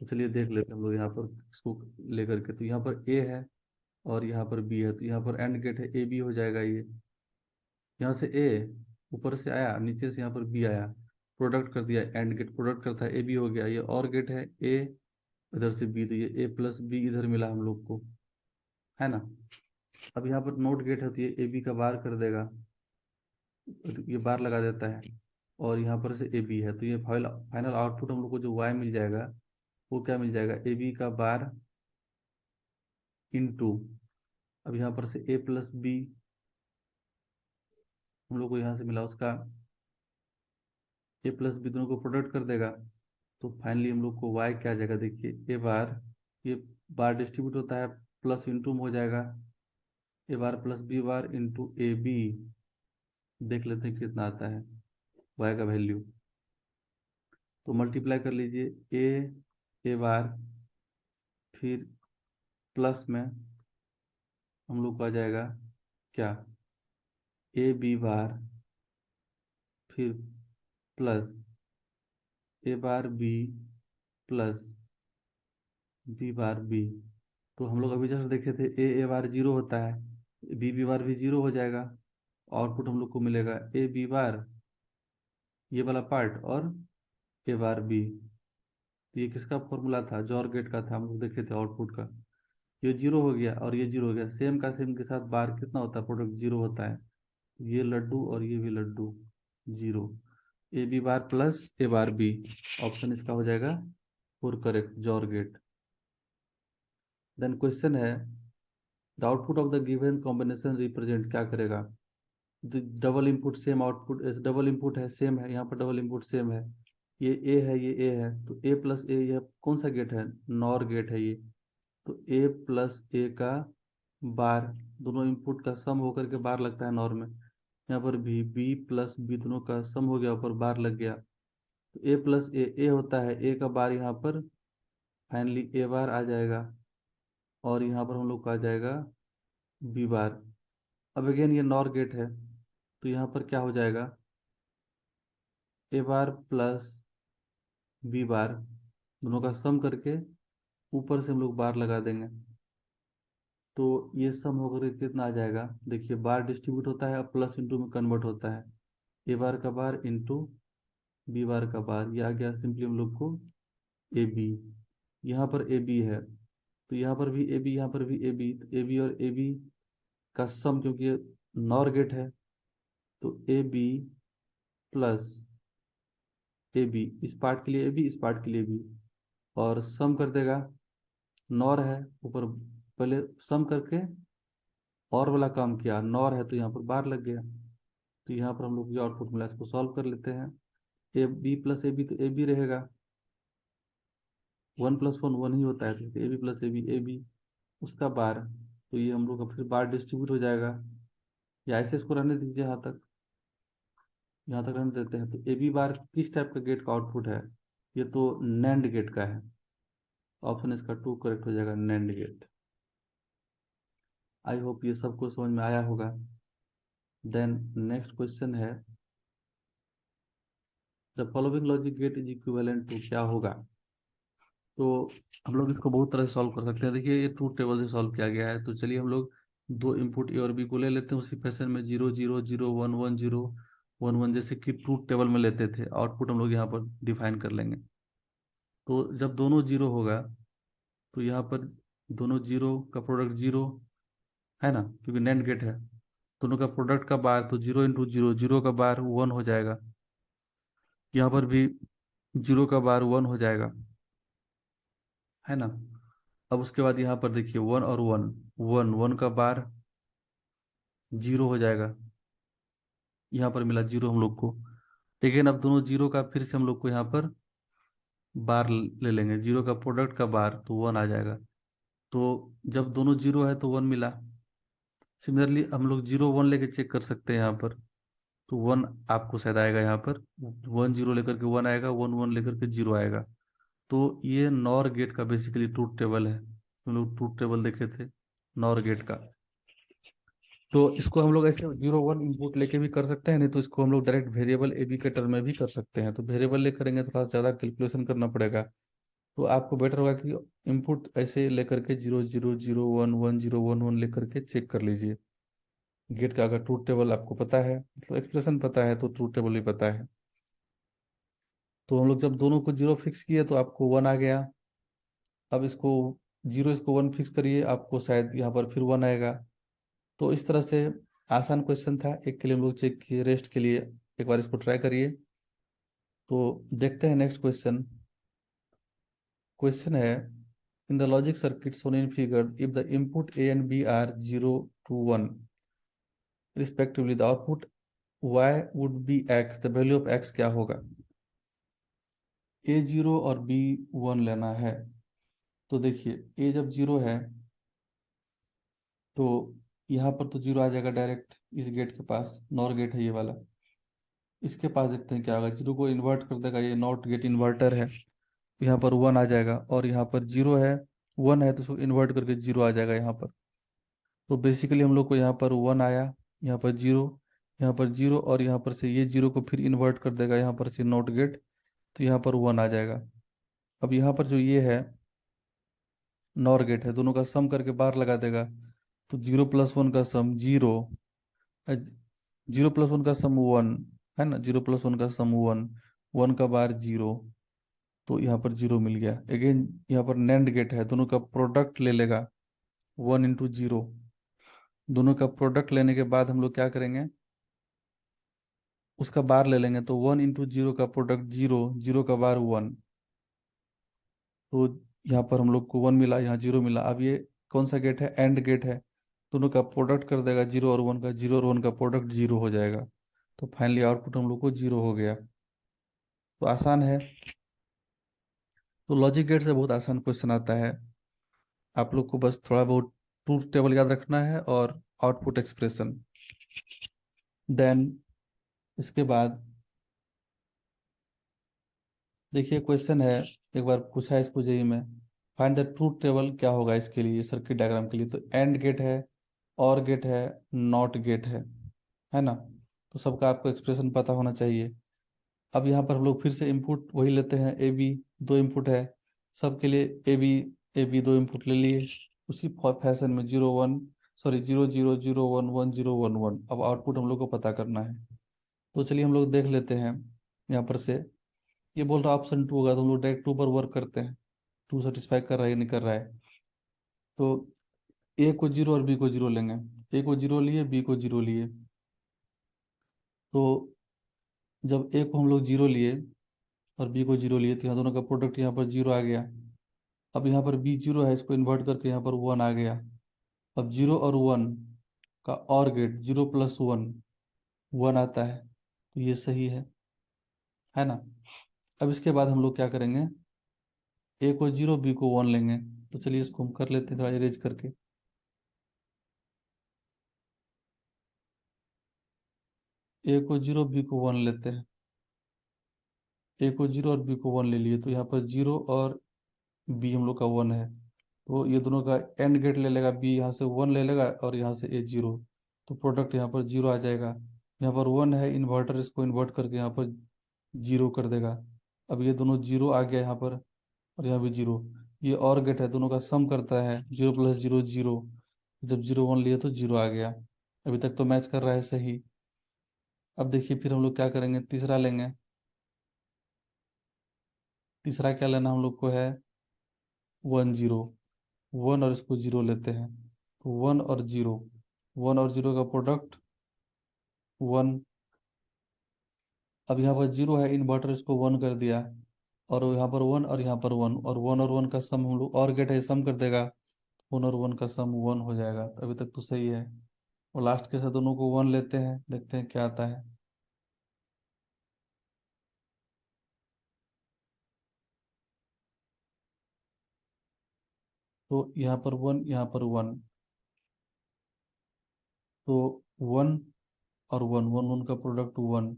तो चलिए देख लेते हैं हम लोग यहाँ पर इसको लेकर के। तो यहाँ पर ए है और यहाँ पर बी है, तो यहाँ पर एंड गेट है, ए बी हो जाएगा ये। यहाँ से ए ऊपर से आया, नीचे से यहाँ पर बी आया, प्रोडक्ट कर दिया, एंड गेट प्रोडक्ट करता है, ए बी हो गया। ये और गेट है ए, इधर से बी, तो ये ए प्लस बी इधर मिला हम लोग को, है ना। अब यहाँ पर नोट गेट है, तो ये ए बी का बार कर देगा, तो ये बार लगा देता है, और यहाँ पर से ए बी है, तो ये फाइनल फाइनल आउटपुट हम लोग को जो वाई मिल जाएगा, वो क्या मिल जाएगा? ए बी का बार इंटू, अब यहाँ पर से ए प्लस बी हम लोग को यहाँ से मिला, उसका ए प्लस बी दोनों को प्रोडक्ट कर देगा। तो फाइनली हम लोग को वाई क्या आ जाएगा? देखिए ए बार, ये बार डिस्ट्रीब्यूट होता है, प्लस इंटू में हो जाएगा, A bar plus B bar into A B. देख लेते हैं कितना आता है वाई का वैल्यू। तो मल्टीप्लाई कर लीजिए, ए बार, फिर प्लस में हम लोग को आ जाएगा क्या? ए बी बार, फिर plus A bar B plus B bar B. तो हम लोग अभी जैसे देखे थे ए बार 0 होता है, बी बार भी 0 हो जाएगा। आउटपुट हम लोग को मिलेगा ए बी बार, ये वाला पार्ट, और ए बार बी। तो ये किसका फॉर्मूला था? जॉर गेट का था, हम लोग देखे थे आउटपुट का। ये 0 हो गया और ये 0 हो गया, सेम का सेम के साथ बार कितना होता है? प्रोडक्ट 0 होता है। ये लड्डू और ये भी लड्डू, 0। A B bar plus A bar B, option इसका हो जाएगा four correct, XOR gate. Then question है the output of the given combination represent, क्या करेगा? Double input same output, double input है, सेम है, यहाँ पर डबल इनपुट सेम है। ये ए है, ये ए है, तो ए प्लस ए, यह कौन सा गेट है? नॉर गेट है ये। तो ए प्लस ए का बार, दोनों इनपुट का सम होकर के बार लगता है नॉर में। यहाँ पर भी बी प्लस बी दोनों का सम हो गया, ऊपर बार लग गया। तो ए प्लस ए होता है, ए का बार यहाँ पर फाइनली ए बार आ जाएगा, और यहाँ पर हम लोग का आ जाएगा बी बार। अब अगेन ये नॉर गेट है, तो यहाँ पर क्या हो जाएगा? ए बार प्लस बी बार, दोनों का सम करके ऊपर से हम लोग बार लगा देंगे। तो ये सम होकर के कितना आ जाएगा? देखिए बार डिस्ट्रीब्यूट होता है, अब प्लस इंटू में कन्वर्ट होता है। ए बार का बार इंटू बी बार का बार, ये आ गया सिंपली हम लोग को ए बी। यहाँ पर ए बी है, तो यहाँ पर भी ए बी, यहाँ पर भी ए बी, तो ए बी और ए बी का सम, क्योंकि ये नॉर गेट है, तो A B plus A B, इस पार्ट के लिए ए बी, इस पार्ट के लिए बी, और सम कर देगा। नॉर है ऊपर, पहले सम करके और वाला काम किया, नॉर है तो यहाँ पर बार लग गया, तो यहाँ पर हम लोग जो आउटपुट मिला इसको सॉल्व कर लेते हैं। A B plus A B, तो ए बी रहेगा, 1 + 1 1 ही होता है, तो A B plus A B उसका बार, तो ये हम लोग का फिर बार डिस्ट्रीब्यूट हो जाएगा, या ऐसे इसको रहने दीजिए, यहाँ तक रहने देते हैं। तो ए बी बार किस टाइप का गेट का आउटपुट है? ये तो नैंड गेट का है, ऑप्शन इसका 2 करेक्ट हो जाएगा, नैंड गेट। आई होप ये सबको समझ में आया होगा। देन नेक्स्ट क्वेश्चन है, the following logic gate is equivalent to, क्या होगा? तो हम लोग इसको बहुत तरह से सॉल्व कर सकते हैं। देखिए ये ट्रूथ टेबल से सॉल्व किया गया है, तो चलिए हम लोग दो इनपुट ए और बी को ले लेते हैं उसी फैशन में, 0 0 0 1 1 0 1 1, जैसे कि ट्रूथ टेबल में लेते थे। आउटपुट हम लोग यहाँ पर डिफाइन कर लेंगे। तो जब दोनों जीरो होगा, तो यहाँ पर दोनों जीरो का प्रोडक्ट जीरो है ना, क्योंकि नैंड गेट है। दोनों का प्रोडक्ट का बार, तो 0 × 0, जीरो का बार 1 हो जाएगा। यहाँ पर भी जीरो का बार 1 हो जाएगा, है ना। अब उसके बाद यहाँ पर देखिए 1 और 1, 1 का बार जीरो हो जाएगा, यहाँ पर मिला जीरो हम लोग को। लेकिन अब दोनों जीरो का फिर से हम लोग को यहाँ पर बार ले लेंगे, जीरो का प्रोडक्ट का बार, तो 1 आ जाएगा। तो जब दोनों जीरो है तो 1 मिला। सिमिलरली हम लोग 0 1 लेके चेक कर सकते हैं यहाँ पर, तो 1 आपको शायद आएगा यहाँ पर, 1 0 लेकर के 1 आएगा, 1 1 लेकर के 0 आएगा। तो ये नॉर गेट का बेसिकली ट्रूथ टेबल है। हम लोग ट्रूथ टेबल देखे थे नॉर गेट का। तो इसको हम लोग ऐसे 0 1 इनपुट लेके भी कर सकते हैं, नहीं तो इसको हम लोग डायरेक्ट वेरिएबल ए बी के टर्म में भी कर सकते हैं। तो वेरिएबल ले करेंगे तो थोड़ा ज़्यादा कैलकुलेशन करना पड़ेगा, तो आपको बेटर होगा कि इनपुट ऐसे लेकर के 0 0 0 1 1 0 1 1 लेकर के चेक कर लीजिए गेट का। अगर ट्रूथ टेबल आपको पता है, मतलब एक्सप्रेशन पता है, तो ट्रूथ टेबल भी पता है। तो हम लोग जब दोनों को जीरो फिक्स किए तो आपको 1 आ गया। अब इसको जीरो, इसको 1 फिक्स करिए, आपको शायद यहाँ पर फिर 1 आएगा। तो इस तरह से आसान क्वेश्चन था, एक के लिए हम लोग चेक किए, रेस्ट के लिए एक बार इसको ट्राई करिए। तो देखते हैं नेक्स्ट क्वेश्चन। क्वेश्चन है, in the logic circuit shown in figure, if the input a and b are 0 to 1 respectively, the output y would be x, the value of x क्या होगा? a 0 और b 1 लेना है। तो देखिए a जब 0 है तो यहाँ पर तो 0 आ जाएगा डायरेक्ट, इस गेट के पास, नॉर गेट है ये वाला। इसके पास देखते हैं क्या होगा, 0 को इन्वर्ट कर देगा, ये नॉट गेट इन्वर्टर है, यहाँ पर 1 आ जाएगा, और यहाँ पर 0 है, 1 है, तो उसको इन्वर्ट करके 0 आ जाएगा यहाँ पर। तो बेसिकली हम लोग को यहाँ पर 1 आया, यहाँ पर 0, यहाँ पर 0, और यहाँ पर से ये 0 को फिर इन्वर्ट कर देगा यहाँ पर से नॉट गेट, तो यहाँ पर 1 आ जाएगा। अब यहाँ पर जो ये है नॉर गेट है, दोनों का सम करके बार लगा देगा, तो 0 + 1 का सम 0, 0 + 1 का सम 1 है ना, 0 + 1 का सम 1, 1 का बार 0, तो यहाँ पर 0 मिल गया। अगेन यहाँ पर नैंड गेट है, दोनों का प्रोडक्ट ले लेगा, 1 × 0। दोनों का प्रोडक्ट लेने के बाद हम लोग क्या करेंगे, उसका बार ले लेंगे, तो 1 × 0 का प्रोडक्ट 0, 0 का बार 1, तो यहाँ पर हम लोग को 1 मिला, यहाँ 0 मिला। अब ये कौन सा गेट है? एंड गेट है, दोनों का प्रोडक्ट कर देगा 0 और 1 का, 0 और 1 का प्रोडक्ट 0 हो जाएगा, तो फाइनली आउटपुट हम लोग को 0 हो गया। तो आसान है। तो लॉजिक गेट से बहुत आसान क्वेश्चन आता है, आप लोग को बस थोड़ा बहुत ट्रूथ टेबल याद रखना है और आउटपुट एक्सप्रेशन। देन इसके बाद देखिए क्वेश्चन है, एक बार पूछा है इसको जेई में, फाइंड द ट्रूथ टेबल, क्या होगा इसके लिए, सर्किट डायग्राम के लिए? तो एंड गेट है, और गेट है, नॉट गेट है ना। तो सबका आपको एक्सप्रेशन पता होना चाहिए। अब यहाँ पर हम लोग फिर से इनपुट वही लेते हैं, ए बी, दो इनपुट है सबके लिए, ए बी दो इनपुट ले लिए, उसी फैशन में 0 0 0 1 1 0 1 1 अब आउटपुट हम लोग को पता करना है। तो चलिए हम लोग देख लेते हैं यहाँ पर से, ये बोल रहा ऑप्शन 2 होगा, तो हम लोग डायरेक्ट 2 पर वर्क करते हैं। टू सेटिस्फाई कर रहा है या नहीं कर रहा है। तो ए को जीरो और बी को जीरो लेंगे। ए को जीरो लिए, बी को जीरो लिए। तो जब ए को हम लोग जीरो लिए और बी को जीरो लिए तो यहाँ दोनों का प्रोडक्ट यहाँ पर जीरो आ गया। अब यहाँ पर बी जीरो है, इसको इन्वर्ट करके यहाँ पर वन आ गया। अब जीरो और वन का OR gate, zero plus one, one आता है, तो ये सही है ना। अब इसके बाद हम लोग क्या करेंगे, ए को जीरो बी को वन लेंगे। तो चलिए इसको हम कर लेते हैं थोड़ा इरेज करके। ए को जीरो बी को वन लेते हैं। ए को जीरो और बी को वन ले लिए, तो यहाँ पर जीरो और बी हम लोग का वन है। तो ये दोनों का एंड गेट ले लेगा, बी यहाँ से वन ले लेगा और यहाँ से ए जीरो। तो प्रोडक्ट यहाँ पर जीरो आ जाएगा। यहाँ पर वन है, इन्वर्टर इसको इन्वर्ट करके यहाँ पर जीरो कर देगा। अब ये दोनों जीरो आ गया यहाँ पर, और यहाँ भी जीरो। ये और गेट है, दोनों का सम करता है, जीरो प्लस जीरो जीरो। जब जीरो वन लिए तो जीरो आ गया। अभी तक तो मैच कर रहा है सही। अब देखिए फिर हम लोग क्या करेंगे, तीसरा लेंगे। तीसरा क्या लेना हम लोग को है, वन जीरो। वन और इसको जीरो लेते हैं, तो वन और जीरो, वन और जीरो का प्रोडक्ट वन। अब यहाँ पर जीरो है, इन्वर्टर इसको वन कर दिया, और यहाँ पर वन और यहाँ पर वन, और वन और वन का सम हम लोग, और गेट है सम कर देगा। वन और वन का सम वन हो जाएगा। तो अभी तक तो सही है। और लास्ट के साथ दोनों को वन लेते हैं, देखते हैं क्या आता है। तो यहाँ पर वन, यहाँ पर वन, तो वन और वन, वन वन का प्रोडक्ट वन।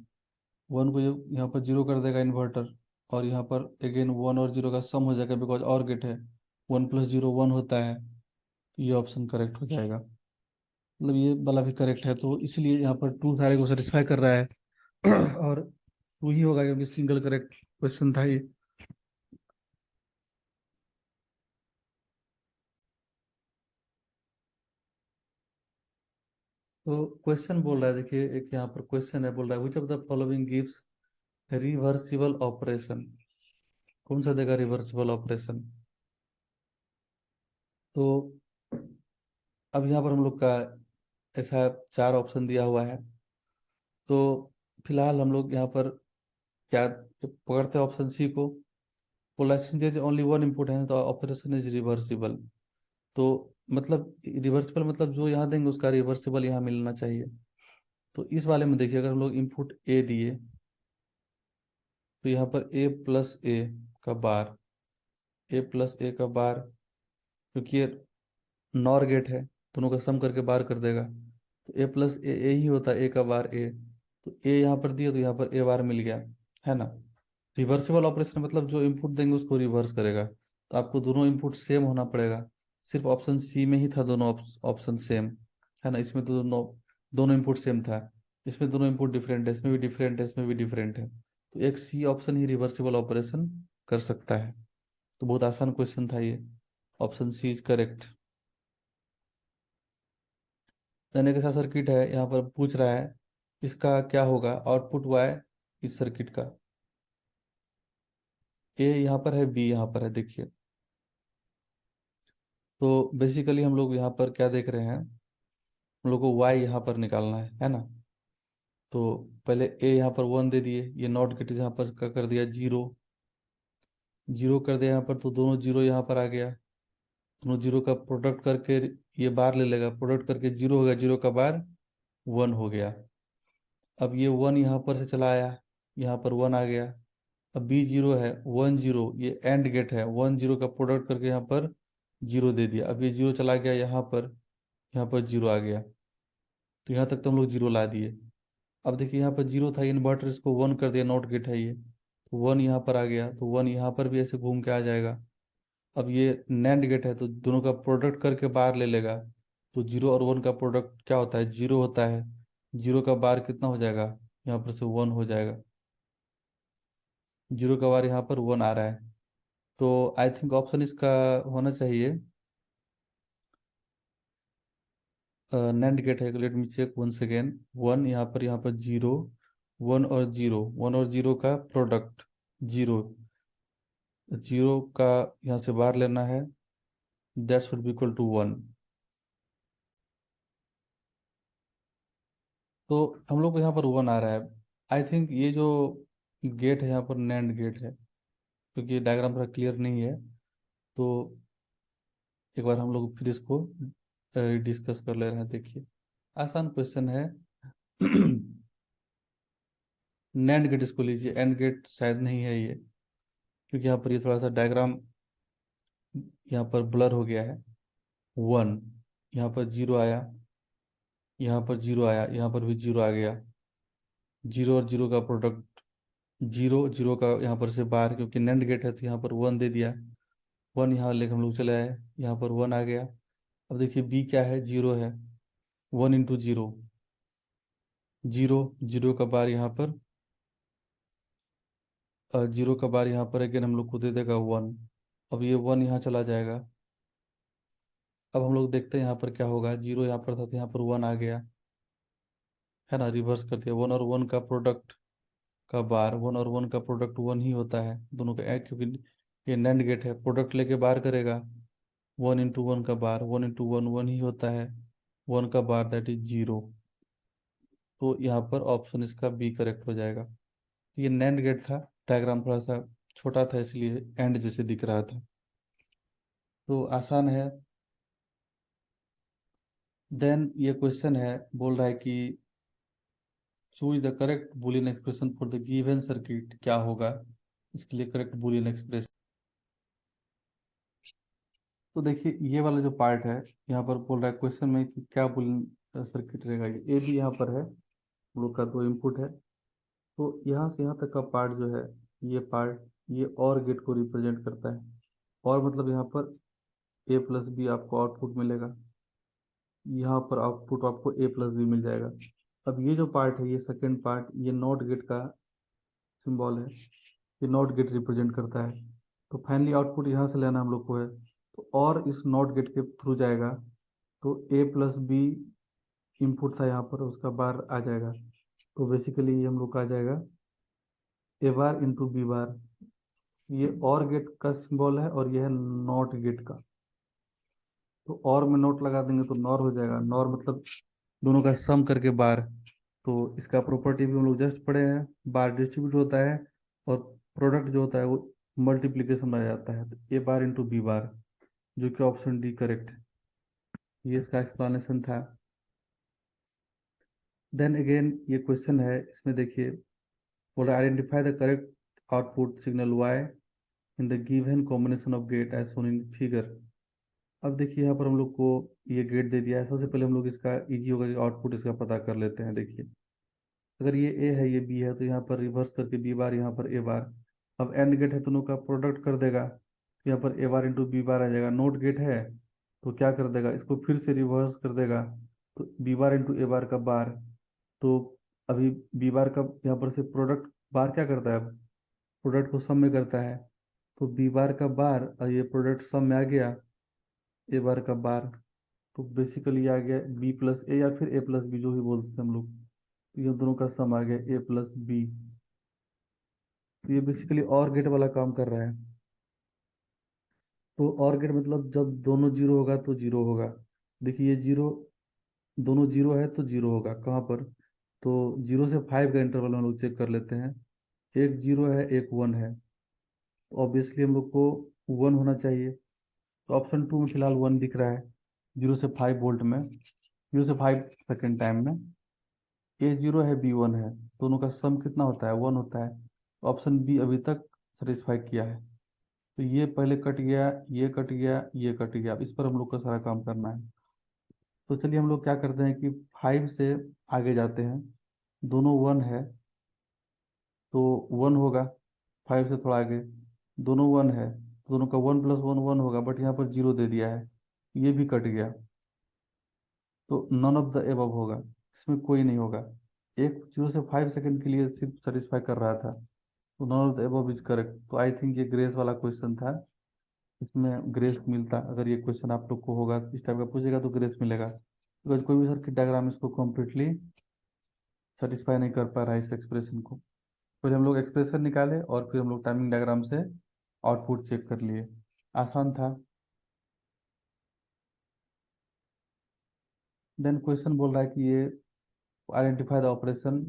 वन को जब यहाँ पर जीरो कर देगा इन्वर्टर, और यहाँ पर अगेन वन और जीरो का सम हो जाएगा, बिकॉज और गेट है, वन प्लस जीरो वन होता है। तो ये ऑप्शन करेक्ट हो जाएगा, मतलब ये वाला भी करेक्ट है। तो इसलिए यहाँ पर टू सारे को सेटिस्फाई कर रहा है और टू ही होगा क्योंकि सिंगल करेक्ट क्वेश्चन था ये। तो क्वेश्चन बोल रहा है, देखिए एक यहाँ पर क्वेश्चन है, बोल रहा है which of the following gives reversible operation. कौन सा देगा रिवर्सिबल ऑपरेशन। तो अब यहाँ पर हम लोग का ऐसा चार ऑप्शन दिया हुआ है। तो फिलहाल हम लोग यहाँ पर क्या पकड़ते हैं, ऑप्शन सी को। पोलराइजेशन ओनली वन इनपुट है तो ऑपरेशन इज रिवर्सिबल। तो मतलब रिवर्सिबल मतलब जो यहाँ देंगे उसका रिवर्सिबल यहाँ मिलना चाहिए। तो इस वाले में देखिए, अगर हम लोग इनपुट ए दिए तो यहाँ पर ए प्लस ए का बार, ए प्लस ए का बार, क्योंकि ये नॉर गेट है, दोनों का सम करके बार कर देगा। तो ए प्लस ए ही होता है, ए का बार ए। तो ए यहाँ पर दिया तो यहाँ पर ए बार मिल गया, है ना। रिवर्सिबल ऑपरेशन मतलब जो इनपुट देंगे उसको रिवर्स करेगा। तो आपको दोनों इनपुट सेम होना पड़ेगा। सिर्फ ऑप्शन सी में ही था दोनों ऑप्शन सेम, है ना। इसमें तो दोनों दोनों इनपुट सेम था। इसमें दोनों इनपुट डिफरेंट है, इसमें भी डिफरेंट है, इसमें भी डिफरेंट है। तो एक सी ऑप्शन ही रिवर्सिबल ऑपरेशन कर सकता है। तो बहुत आसान क्वेश्चन था ये। Option C is correct. देने के साथ सर्किट है, यहाँ पर पूछ रहा है इसका क्या होगा आउटपुट वाई इस सर्किट का। ए यहाँ पर है, बी यहाँ पर है, देखिए। तो बेसिकली हम लोग यहाँ पर क्या देख रहे हैं, हम लोग को वाई यहाँ पर निकालना है ना। तो पहले ए यहाँ पर वन दे दिए, ये नॉट गेट यहाँ पर का कर दिया जीरो, जीरो कर दिया यहाँ पर, तो दोनों जीरो यहाँ पर आ गया। दोनों जीरो का प्रोडक्ट करके ये बार ले लेगा, प्रोडक्ट करके जीरो हो गया, जीरो का बार वन हो गया। अब ये वन यहाँ पर से चला आया, यहाँ पर वन आ गया। अब बी जीरो है, वन जीरो, ये एंड गेट है, वन जीरो का प्रोडक्ट करके यहाँ पर जीरो दे दिया। अब ये जीरो चला गया यहाँ पर, यहाँ पर जीरो आ गया। तो यहाँ तक तो हम लोग जीरो ला दिए। अब देखिए यहाँ पर जीरो था, इन्वर्टर इसको वन कर दिया, नॉट गेट है ये, तो वन यहाँ पर आ गया, तो वन यहाँ पर भी ऐसे घूम के आ जाएगा। अब ये नैंड गेट है तो दोनों का प्रोडक्ट करके बाहर ले लेगा। तो जीरो और वन का प्रोडक्ट क्या होता है, जीरो होता है। जीरो का बार कितना हो जाएगा, यहाँ पर से वन हो जाएगा। जीरो का बार यहाँ पर वन आ रहा है। तो आई थिंक ऑप्शन इसका होना चाहिए नैंड गेट है, let me check once again. One यहाँ पर जीरो, वन और जीरो, वन और जीरो का प्रोडक्ट जीरो, जीरो का यहाँ से बाहर लेना है, that should be equal to 1। तो हम लोग को यहाँ पर 1 आ रहा है। आई थिंक ये जो गेट है यहाँ पर नैंड गेट है, क्योंकि डायग्राम थोड़ा क्लियर नहीं है। तो एक बार हम लोग फिर इसको डिस्कस कर ले रहे हैं। देखिए, आसान क्वेश्चन है। नैंड गेट इसको लीजिए, एंड गेट शायद नहीं है ये, क्योंकि यहाँ पर ये थोड़ा सा डायग्राम यहाँ पर ब्लर हो गया है। 1, यहाँ पर जीरो आया, यहाँ पर जीरो आया, यहाँ पर भी जीरो आ गया। जीरो और जीरो का प्रोडक्ट, जीरो जीरो का यहाँ पर से बाहर, क्योंकि नैंड गेट है तो यहाँ पर 1 दे दिया। 1 यहाँ लेकर हम लोग चले आए, यहाँ पर 1 आ गया। अब देखिए बी क्या है, जीरो है। 1 इंटू जीरो, जीरो, जीरो का बार यहाँ पर, जीरो का बार यहाँ पर अगेन हम लोग को दे देगा 1। अब ये 1 यहाँ चला जाएगा। अब हम लोग देखते हैं यहाँ पर क्या होगा। जीरो यहाँ पर था तो यहाँ पर 1 आ गया, है ना। रिवर्स कर दिया। 1 और 1 का प्रोडक्ट का बार, 1 और 1 का प्रोडक्ट 1 ही होता है दोनों का, क्योंकि ये नैंड गेट है, प्रोडक्ट लेके बार करेगा। 1 इंटू 1 का बार, 1 इंटू 1 1 ही होता है। 1 का बार दैट इज जीरो। तो यहाँ पर ऑप्शन इसका बी करेक्ट हो जाएगा। ये नैंड गेट था, डायग्राम थोड़ा सा छोटा था इसलिए एंड जैसे दिख रहा था। तो आसान है। देन ये क्वेश्चन है, बोल रहा है कि choose the correct Boolean expression for the given circuit. क्या होगा इसके लिए करेक्ट बूलियन एक्सप्रेशन? तो देखिए ये वाला जो पार्ट है, यहाँ पर बोल रहा है क्वेश्चन में कि क्या बूलियन सर्किट रहेगा। ये ए भी यहाँ पर है, हम लोग का 2 इनपुट है। तो यहाँ से यहाँ तक का पार्ट जो है, ये पार्ट, ये और गेट को रिप्रेजेंट करता है। और मतलब यहाँ पर ए प्लस बी आपको आउटपुट मिलेगा, यहाँ पर आउटपुट आपको ए प्लस बी मिल जाएगा। अब ये जो पार्ट है, ये सेकेंड पार्ट, ये नॉट गेट का सिंबल है, ये नॉट गेट रिप्रेजेंट करता है। तो फाइनली आउटपुट यहाँ से लेना हम लोग को है, तो और इस नॉट गेट के थ्रू जाएगा। तो ए प्लस बी इनपुट था यहाँ पर, उसका बार आ जाएगा। तो बेसिकली ये हम लोग का आ जाएगा ए बार इंटू बी बार। ये और गेट का सिंबल है और ये है नॉट गेट का। तो और में नोट लगा देंगे तो नॉर हो जाएगा। नॉर मतलब दोनों का सम करके बार। तो इसका प्रॉपर्टी भी हम लोग जस्ट पढ़े हैं, बार डिस्ट्रीब्यूट होता है और प्रोडक्ट जो होता है वो मल्टीप्लीकेशन में आ जाता है। तो ए बार इंटू बी बार, जो कि ऑप्शन डी करेक्ट है। ये इसका एक्सप्लेनेशन था। देन अगेन ये क्वेश्चन है, इसमें देखिए बोला identify the correct output signal Y in the given combination of gate as shown in figure. अब देखिए यहाँ पर हम लोग को ये गेट दे दिया है। सबसे पहले हम लोग इसका इजी होगा कि आउटपुट इसका पता कर लेते हैं। देखिए अगर ये ए है ये बी है, तो यहाँ पर रिवर्स करके बी बार, यहाँ पर ए बार। अब एंड गेट है, दोनों का प्रोडक्ट कर देगा, तो यहाँ पर ए बार इंटू बी बार आ जाएगा। नोट गेट है तो क्या कर देगा, इसको फिर से रिवर्स कर देगा, तो बी बार इंटू ए बार का बार। तो अभी बी बार का यहाँ पर से प्रोडक्ट बार क्या करता है, प्रोडक्ट को सम में करता है। तो बी बार का बार और ये प्रोडक्ट सम में आ गया, ए बार का बार। तो बेसिकली आ गया बी प्लस ए या फिर ए प्लस बी, जो भी बोलते थे हम लोग। तो ये दोनों का सम आ गया ए प्लस बी। तो ये बेसिकली और गेट वाला काम कर रहा है। तो और गेट मतलब जब दोनों जीरो होगा तो जीरो होगा। देखिए ये जीरो, दोनों जीरो है तो जीरो होगा कहाँ पर, तो 0 से 5 का इंटरवल हम लोग चेक कर लेते हैं। एक जीरो है, एक 1 है, तो ऑब्वियसली हम लोग को 1 होना चाहिए। तो ऑप्शन 2 में फिलहाल 1 दिख रहा है। 0 से 5 वोल्ट में, 0 से 5 सेकेंड टाइम में। ए जीरो है, बी 1 है, दोनों का सम कितना होता है, 1 होता है। ऑप्शन बी अभी तक सेटिस्फाई किया है। तो ये पहले कट गया, ये कट गया, ये कट गया। अब इस पर हम लोग का सारा काम करना है। तो चलिए हम लोग क्या करते हैं कि 5 से आगे जाते हैं। दोनों 1 है तो 1 होगा। 5 से थोड़ा आगे, दोनों 1 है तो दोनों का 1 + 1 1 होगा, बट यहाँ पर जीरो दे दिया है, ये भी कट गया। तो नन ऑफ द एबव होगा, इसमें कोई नहीं होगा। एक 0 से 5 सेकेंड के लिए सिर्फ सेटिस्फाई कर रहा था। तो none of the above is correct. तो आई थिंक ये ग्रेस वाला क्वेश्चन था, इसमें ग्रेस मिलता। अगर ये क्वेश्चन आप लोग को होगा इस टाइप का पूछेगा तो ग्रेस मिलेगा, बिकॉज कोई भी सर्किट डायग्राम इसको कम्प्लीटली सेटिस्फाई नहीं कर पा रहा है इस एक्सप्रेशन को। फिर हम लोग एक्सप्रेशन निकाले और फिर हम लोग टाइमिंग डायग्राम से आउटपुट चेक कर लिए। आसान था। देन क्वेश्चन बोल रहा है कि ये identify the operation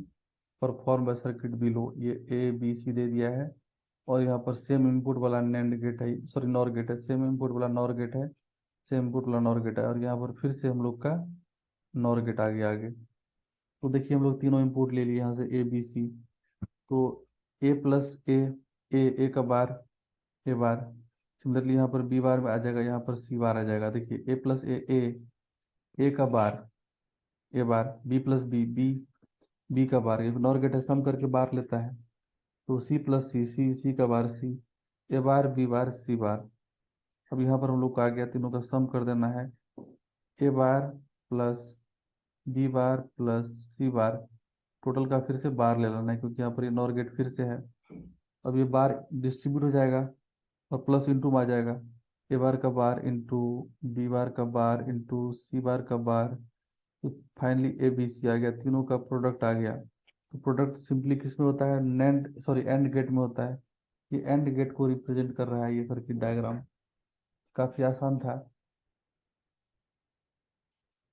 perform by circuit below. ये ए बी सी दे दिया है, और यहाँ पर सेम इनपुट वाला नैंड गेट है, सॉरी नॉर गेट है, सेम इनपुट वाला नॉर गेट है, सेम इनपुट वाला नॉर गेट है, और यहाँ पर फिर से हम लोग का नॉर गेट आ गया आगे। तो देखिए हम लोग तीनों इनपुट ले लिए यहाँ से ए बी सी। तो ए प्लस ए का बार, ए बार। सिमिलरली यहाँ पर बी बार में आ जाएगा, यहाँ पर सी बार आ जाएगा। देखिए ए प्लस ए का बार, A bar, B plus B का बार, ये नॉर गेट है, सम करके बार लेता है। तो सी प्लस सी का बार सी, ए बार बी बार सी बार। अब यहाँ पर हम लोग को आ गया, तीनों का सम कर देना है। ए bar plus B bar plus सी बार, टोटल का फिर से बार ले लेना है, क्योंकि यहाँ पर ये नॉर गेट फिर से है। अब ये बार डिस्ट्रीब्यूट हो जाएगा और प्लस इंटू में आ जाएगा। ए बार का बार इंटू बी बार का बार इंटू सी बार का बार। तो फाइनली ए बी सी आ गया, तीनों का प्रोडक्ट आ गया। तो प्रोडक्ट सिंपली किस में होता है, नैंड सॉरी एंड गेट में होता है। ये एंड गेट को रिप्रेजेंट कर रहा है ये सर्किट डायग्राम। काफी आसान था।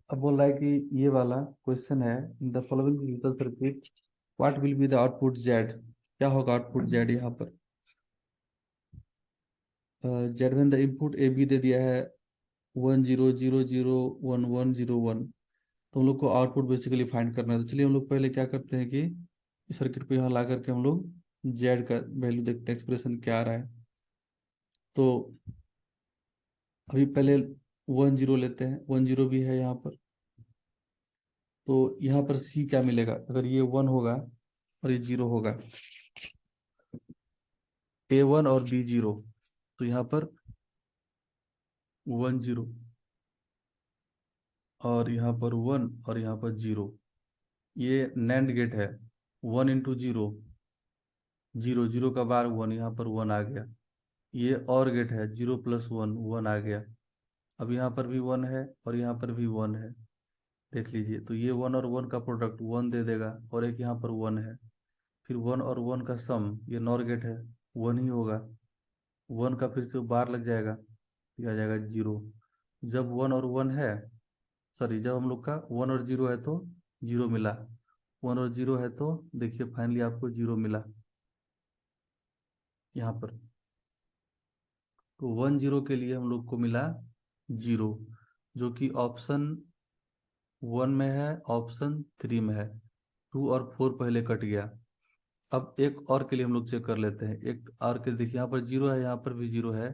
अब बोल रहा है कि ये वाला क्वेश्चन है, in the following digital circuit what will be the output Z. क्या होगा आउटपुट जेड यहाँ पर। जेड में द इनपुट ए बी दे दिया है 10001101। तो हम लोग को आउटपुट बेसिकली फाइंड करना है। तो चलिए हम लोग पहले क्या करते हैं कि इस सर्किट को यहाँ ला करके हम लोग जेड का वैल्यू देखते हैं, एक्सप्रेशन क्या आ रहा है। तो अभी पहले 10 लेते हैं, 10 भी है यहाँ पर। तो यहाँ पर सी क्या मिलेगा, अगर ये 1 होगा और ये 0 होगा, A1 और B0, तो यहाँ पर 10 और यहाँ पर 1 और यहाँ पर 0। ये नैंड गेट है, 1 × 0, 0 का बार 1, यहाँ पर 1 आ गया। ये और गेट है, 0 + 1, 1 आ गया। अब यहाँ पर भी 1 है और यहाँ पर भी 1 है, देख लीजिए। तो ये 1 और 1 का प्रोडक्ट 1 दे देगा, और एक यहाँ पर 1 है। फिर 1 और 1 का सम, ये नॉर गेट है, 1 ही होगा। 1 का फिर से बार लग जाएगा, फिर आ जाएगा 0। जब 1 और 1 है, सॉरी जब हम लोग का 1 और 0 है तो 0 मिला, 1 और 0 है तो देखिए फाइनली आपको 0 मिला यहाँ पर। तो 10 के लिए हम लोग को मिला 0, जो कि ऑप्शन 1 में है, ऑप्शन 3 में है। 2 और 4 पहले कट गया। अब एक और के लिए हम लोग चेक कर लेते हैं। एक और के देखिए, यहाँ पर 0 है, यहाँ पर भी 0 है।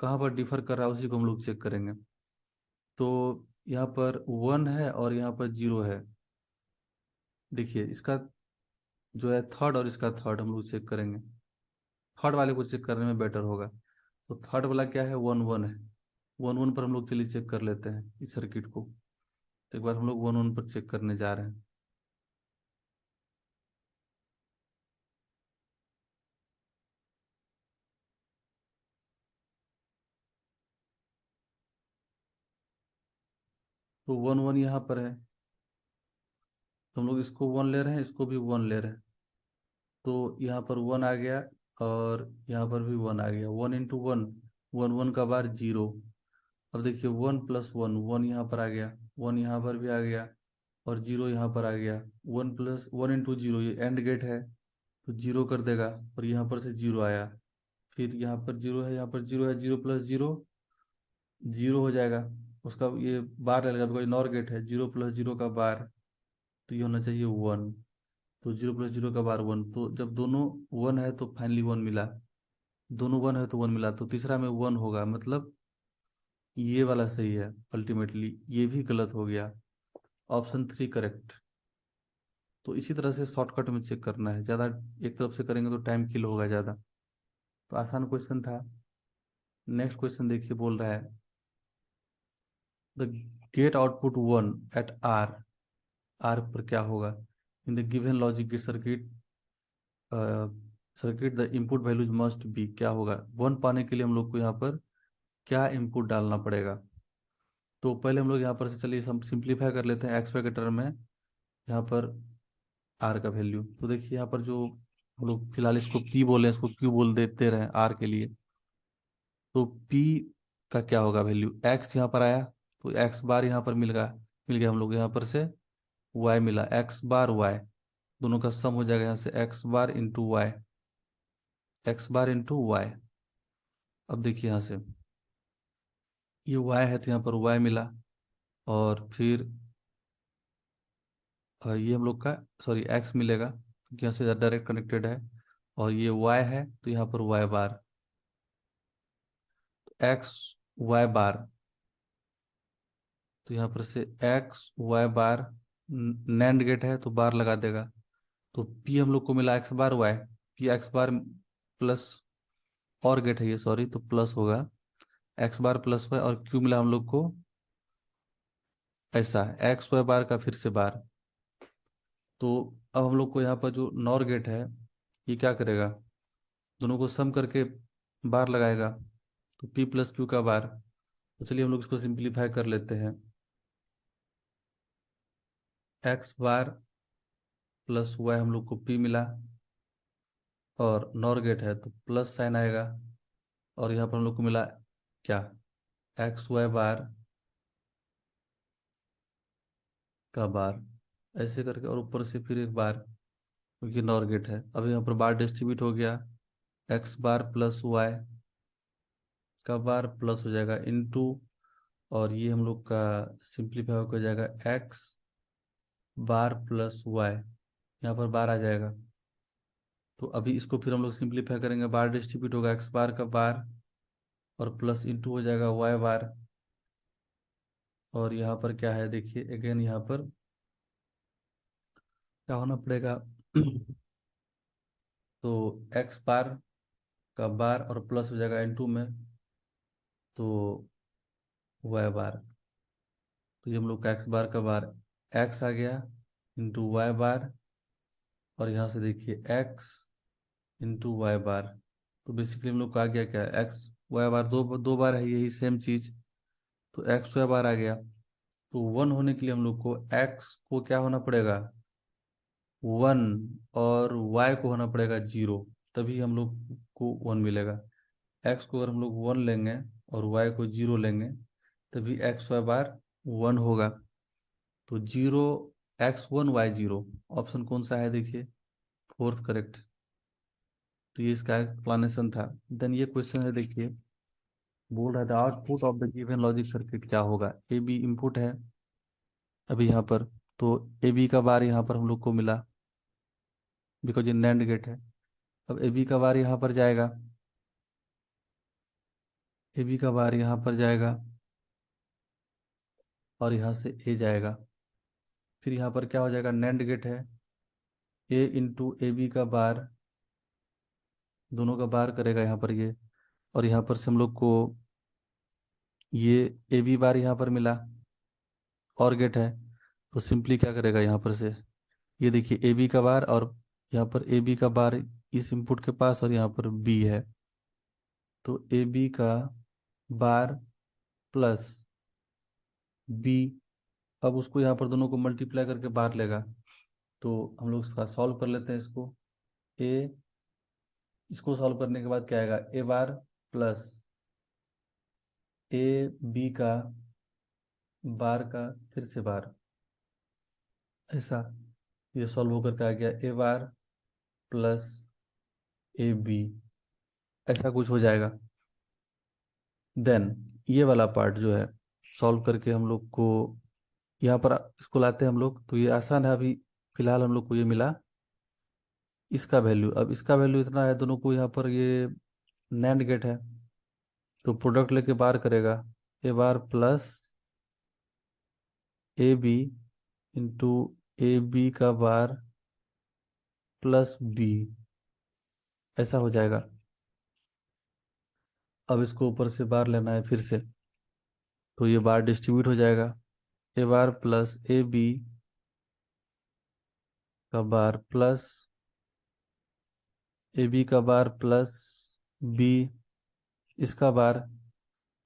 कहाँ पर डिफर कर रहा है उसी को हम लोग चेक करेंगे। तो यहाँ पर 1 है और यहाँ पर 0 है। देखिए इसका जो है थर्ड और इसका थर्ड हम लोग चेक करेंगे। थर्ड वाले को चेक करने में बेटर होगा। तो थर्ड वाला क्या है, 1 1 है। 1 1 पर हम लोग चलिए चेक कर लेते हैं इस सर्किट को। तो एक बार हम लोग 1 1 पर चेक करने जा रहे हैं। तो 1 1 यहाँ पर है, तो हम लोग इसको 1 ले रहे हैं, इसको भी 1 ले रहे हैं। तो यहाँ पर 1 आ गया और यहाँ पर भी 1 आ गया। 1 × 1, 1 1 का बार 0। अब देखिए 1 + 1, 1 यहाँ पर आ गया, 1 यहाँ पर भी आ गया, और 0 यहाँ पर आ गया। 1 × 0, ये एंड गेट है, तो 0 कर देगा, और यहाँ पर से 0 आया। फिर यहाँ पर 0 है, यहाँ पर 0 है, 0 + 0, 0 हो जाएगा। उसका ये बार लगेगा, बिकॉज नॉर गेट है, 0 + 0 का बार, तो ये होना चाहिए 1। तो 0 + 0 का बार 1, तो जब दोनों 1 है तो फाइनली 1 मिला। दोनों 1 है तो 1 मिला, तो तीसरा में 1 होगा, मतलब ये वाला सही है। अल्टीमेटली ये भी गलत हो गया, ऑप्शन 3 करेक्ट। तो इसी तरह से शॉर्टकट में चेक करना है, ज़्यादा एक तरफ से करेंगे तो टाइम किल होगा ज़्यादा। तो आसान क्वेश्चन था। नेक्स्ट क्वेश्चन देखिए, बोल रहा है the gate output 1 at R. R पर क्या होगा in the given logic gate circuit. Circuit the input values must be, क्या होगा 1 पाने के लिए हम लोग को यहाँ पर क्या इनपुट डालना पड़ेगा। तो पहले हम लोग यहाँ पर से चलिए हम सिंप्लीफाई कर लेते हैं एक्स वाई के टर्म में, यहाँ पर आर का वैल्यू। तो देखिए यहाँ पर जो हम लोग फिलहाल इसको पी बोले, इसको क्यू बोल देते रहे आर के लिए। तो P का क्या होगा वैल्यू, x यहाँ पर आया तो x बार यहाँ पर मिल गया हम लोग यहाँ पर से y मिला, x बार y, दोनों का सम हो जाएगा यहाँ से x bar into Y, x bar into Y. अब देखिए यहाँ से ये y है तो यहाँ पर y मिला, और फिर ये हम लोग का सॉरी x मिलेगा क्योंकि यहाँ से डायरेक्ट कनेक्टेड है, और ये y है तो यहाँ पर y बार, x y बार, तो यहाँ पर से x y बार, नैंड गेट है तो बार लगा देगा, तो p हम लोग को मिला x बार y, p x बार प्लस, और गेट है ये सॉरी तो प्लस होगा x बार प्लस y, और q मिला हम लोग को ऐसा x y बार का फिर से बार। तो अब हम लोग को यहाँ पर जो नॉर गेट है ये क्या करेगा, दोनों को सम करके बार लगाएगा, तो p प्लस क्यू का बार। तो चलिए हम लोग इसको सिंप्लीफाई कर लेते हैं, x बार प्लस y हम लोग को p मिला, और नॉर गेट है तो प्लस साइन आएगा, और यहाँ पर हम लोग को मिला क्या, एक्स वाई बार का बार, ऐसे करके, और ऊपर से फिर एक बार क्योंकि नॉर गेट है। अब यहाँ पर बार डिस्ट्रीब्यूट हो गया, एक्स बार प्लस वाई का बार प्लस हो जाएगा इनटू, और ये हम लोग का सिंप्लीफाई होकर जाएगा एक्स बार प्लस वाई, यहाँ पर बार आ जाएगा। तो अभी इसको फिर हम लोग सिंप्लीफाई करेंगे, बार डिस्ट्रीब्यूट होगा, एक्स बार का बार और प्लस इंटू हो जाएगा वाई बार, और यहाँ पर क्या है देखिए अगेन यहाँ पर क्या होना पड़ेगा तो एक्स बार का बार और प्लस हो जाएगा इनटू में, तो वाई बार, तो ये हम लोग का एक्स बार का बार एक्स आ गया इंटू वाई बार, और यहाँ से देखिए एक्स इंटू वाई बार। तो बेसिकली हम लोग का आ गया क्या, एक्स वाई बार दो दो बार है यही सेम चीज, तो एक्स वाई बार आ गया। तो वन होने के लिए हम लोग को एक्स को क्या होना पड़ेगा, वन, और y को होना पड़ेगा जीरो, तभी हम लोग को वन मिलेगा। x को अगर हम लोग वन लेंगे और y को जीरो लेंगे तभी एक्स वाई बार वन होगा। तो zero, X one Y zero, option कौन सा है देखिए, फोर्थ करेक्ट। तो ये इसका एक्सप्लेनेशन था। देन ये क्वेश्चन है देखिए, बोल रहा था output of the given logic circuit क्या होगा, ए बी इनपुट है अभी यहाँ पर, तो ए बी का बार यहाँ पर हम लोग को मिला बिकॉज ये नैंड गेट है। अब ए बी का बार यहाँ पर जाएगा, ए बी का बार यहाँ पर जाएगा, और यहाँ से ए जाएगा, फिर यहाँ पर क्या हो जाएगा, नैंड गेट है, ए इंटू ए बी का बार, दोनों का बार करेगा यहाँ पर ये, और यहाँ पर से हम लोग को ये ए बी बार यहाँ पर मिला, और गेट है तो सिंपली क्या करेगा यहाँ पर से, ये देखिए ए बी का बार, और यहाँ पर ए बी का बार इस इनपुट के पास, और यहाँ पर बी है, तो ए बी का बार प्लस बी, अब उसको यहाँ पर दोनों को मल्टीप्लाई करके बाहर लेगा। तो हम लोग इसका सॉल्व कर लेते हैं इसको, ए, इसको सॉल्व करने के बाद क्या आएगा, ए बार प्लस ए बी का बार का फिर से बार, ऐसा ये सॉल्व होकर के आ गया ए बार प्लस ए बी, ऐसा कुछ हो जाएगा। देन ये वाला पार्ट जो है सॉल्व करके हम लोग को यहाँ पर इसको लाते हैं हम लोग, तो ये आसान है। अभी फिलहाल हम लोग को ये मिला इसका वैल्यू, अब इसका वैल्यू इतना है, दोनों को यहाँ पर ये नैंड गेट है तो प्रोडक्ट लेके बार करेगा, A bar plus A B into A B का बार प्लस बी, ऐसा हो जाएगा। अब इसको ऊपर से बार लेना है फिर से, तो ये बार डिस्ट्रीब्यूट हो जाएगा, A bar plus A B का बार प्लस ए बी का बार प्लस बी इसका बार,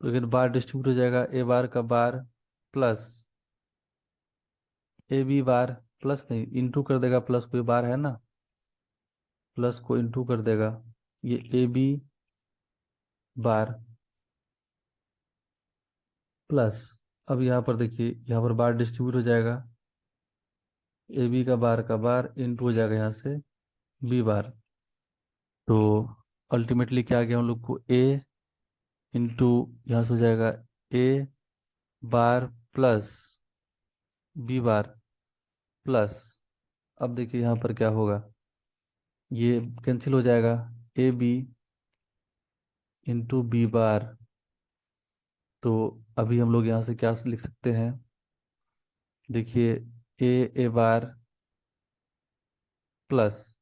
तो अगर बार डिस्ट्रीब्यूट हो जाएगा, ए बार का bar plus A B bar, plus नहीं इंटू कर देगा, प्लस कोई बार है ना, प्लस को इंटू कर देगा, ये ए बी बार प्लस, अब यहाँ पर देखिए, यहाँ पर बार डिस्ट्रीब्यूट हो जाएगा, ए बी का बार इंटू हो जाएगा यहाँ से बी बार। तो अल्टीमेटली क्या आ गया हम लोग को, ए इंटू यहाँ से हो जाएगा A bar plus B bar plus, अब देखिए यहाँ पर क्या होगा, ये कैंसिल हो जाएगा, A B into B bar. तो अभी हम लोग यहाँ से क्या लिख सकते हैं, देखिए, A A bar plus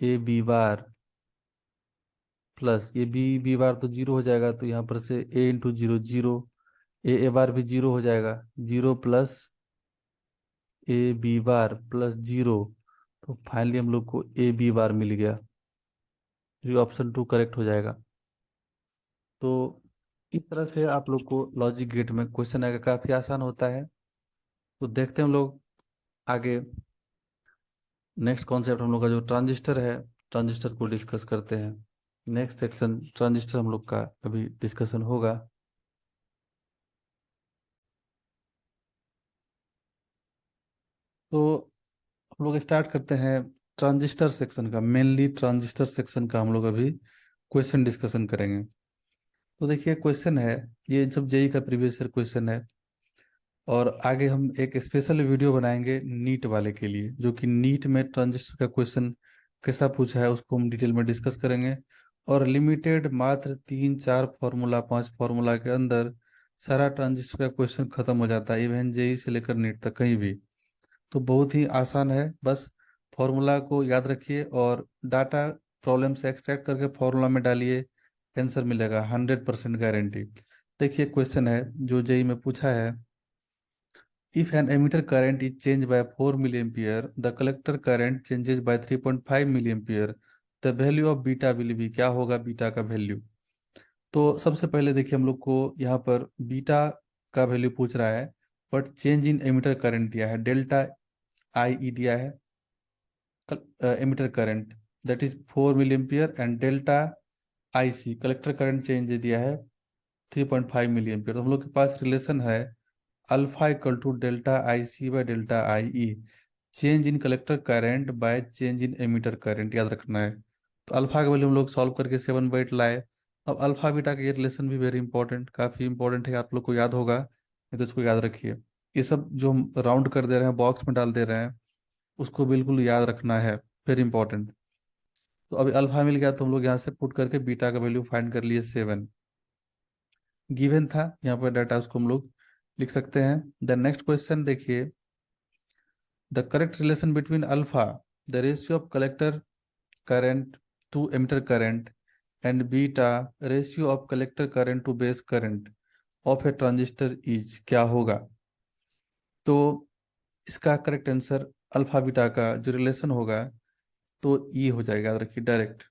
A B bar plus ये बी बी बार तो जीरो हो जाएगा, तो यहाँ पर से A into zero zero, A A bar भी जीरो हो जाएगा, zero plus A B bar plus zero. तो फाइनली हम लोग को ए बी बार मिल गया, जो ऑप्शन टू करेक्ट हो जाएगा। तो इस तरह से आप लोग को लॉजिक गेट में क्वेश्चन आएगा, काफ़ी आसान होता है। तो देखते हैं हम लोग आगे, नेक्स्ट कॉन्सेप्ट हम लोग का जो ट्रांजिस्टर है, ट्रांजिस्टर को डिस्कस करते हैं। नेक्स्ट सेक्शन ट्रांजिस्टर हम लोग का अभी डिस्कशन होगा। तो हम लोग स्टार्ट करते हैं ट्रांजिस्टर सेक्शन का, मेनली ट्रांजिस्टर सेक्शन का हम लोग अभी क्वेश्चन डिस्कशन करेंगे। तो देखिए क्वेश्चन है, ये सब जेई का प्रीवियस ईयर क्वेश्चन है, और आगे हम एक स्पेशल वीडियो बनाएंगे नीट वाले के लिए, जो कि नीट में ट्रांजिस्टर का क्वेश्चन कैसा पूछा है उसको हम डिटेल में डिस्कस करेंगे। और लिमिटेड मात्र 3 4 फार्मूला 5 फार्मूला के अंदर सारा ट्रांजिस्टर का क्वेश्चन खत्म हो जाता है, इवन जेई से लेकर नीट तक कहीं भी। तो बहुत ही आसान है, बस फॉर्मूला को याद रखिए और डाटा प्रॉब्लम से एक्सट्रैक्ट करके फॉर्मूला में डालिए, आंसर मिलेगा 100% गारंटी। देखिए क्वेश्चन है जो जेई में पूछा है, if an emitter current is changed by 4 milliampere, the collector current changes by 3.5 milliampere, the value of beta will be, क्या होगा बीटा का वैल्यू। तो सबसे पहले देखिए हम लोग को यहाँ पर बीटा का वैल्यू पूछ रहा है, but change in emitter current दिया है, डेल्टा आई ई दिया है, emitter current that is 4 milli ampere, and delta I C collector current change दिया है 3.5 मिली एम्पियर। तो हम लोग के पास रिलेशन है alpha equal to delta I C by delta I E, change in collector current by change in emitter current, याद रखना है। तो अल्फा का वैल्यू हम लोग सॉल्व करके 7/8 लाए। अब अल्फा बीटा का ये रिलेशन भी वेरी इंपॉर्टेंट, काफ़ी इंपॉर्टेंट है, आप लोग को याद होगा, नहीं तो इसको याद रखिए। ये सब जो हम राउंड कर दे रहे हैं, बॉक्स में डाल दे रहे हैं, उसको बिल्कुल याद रखना है, वेरी इंपॉर्टेंट। तो अभी अल्फा मिल गया, तो हम लोग यहाँ से पुट करके बीटा का वैल्यू फाइंड कर लिए 7, गिवन था यहाँ पर डाटा, उसको हम लोग लिख सकते हैं। द नेक्स्ट क्वेश्चन देखिए, the correct relation between alpha, the ratio of collector current to emitter current, and beta ratio of collector current to base current of a transistor is, क्या होगा। तो इसका करेक्ट आंसर अल्फा बीटा का जो relation होगा, तो ये हो जाएगा, याद रखिए direct,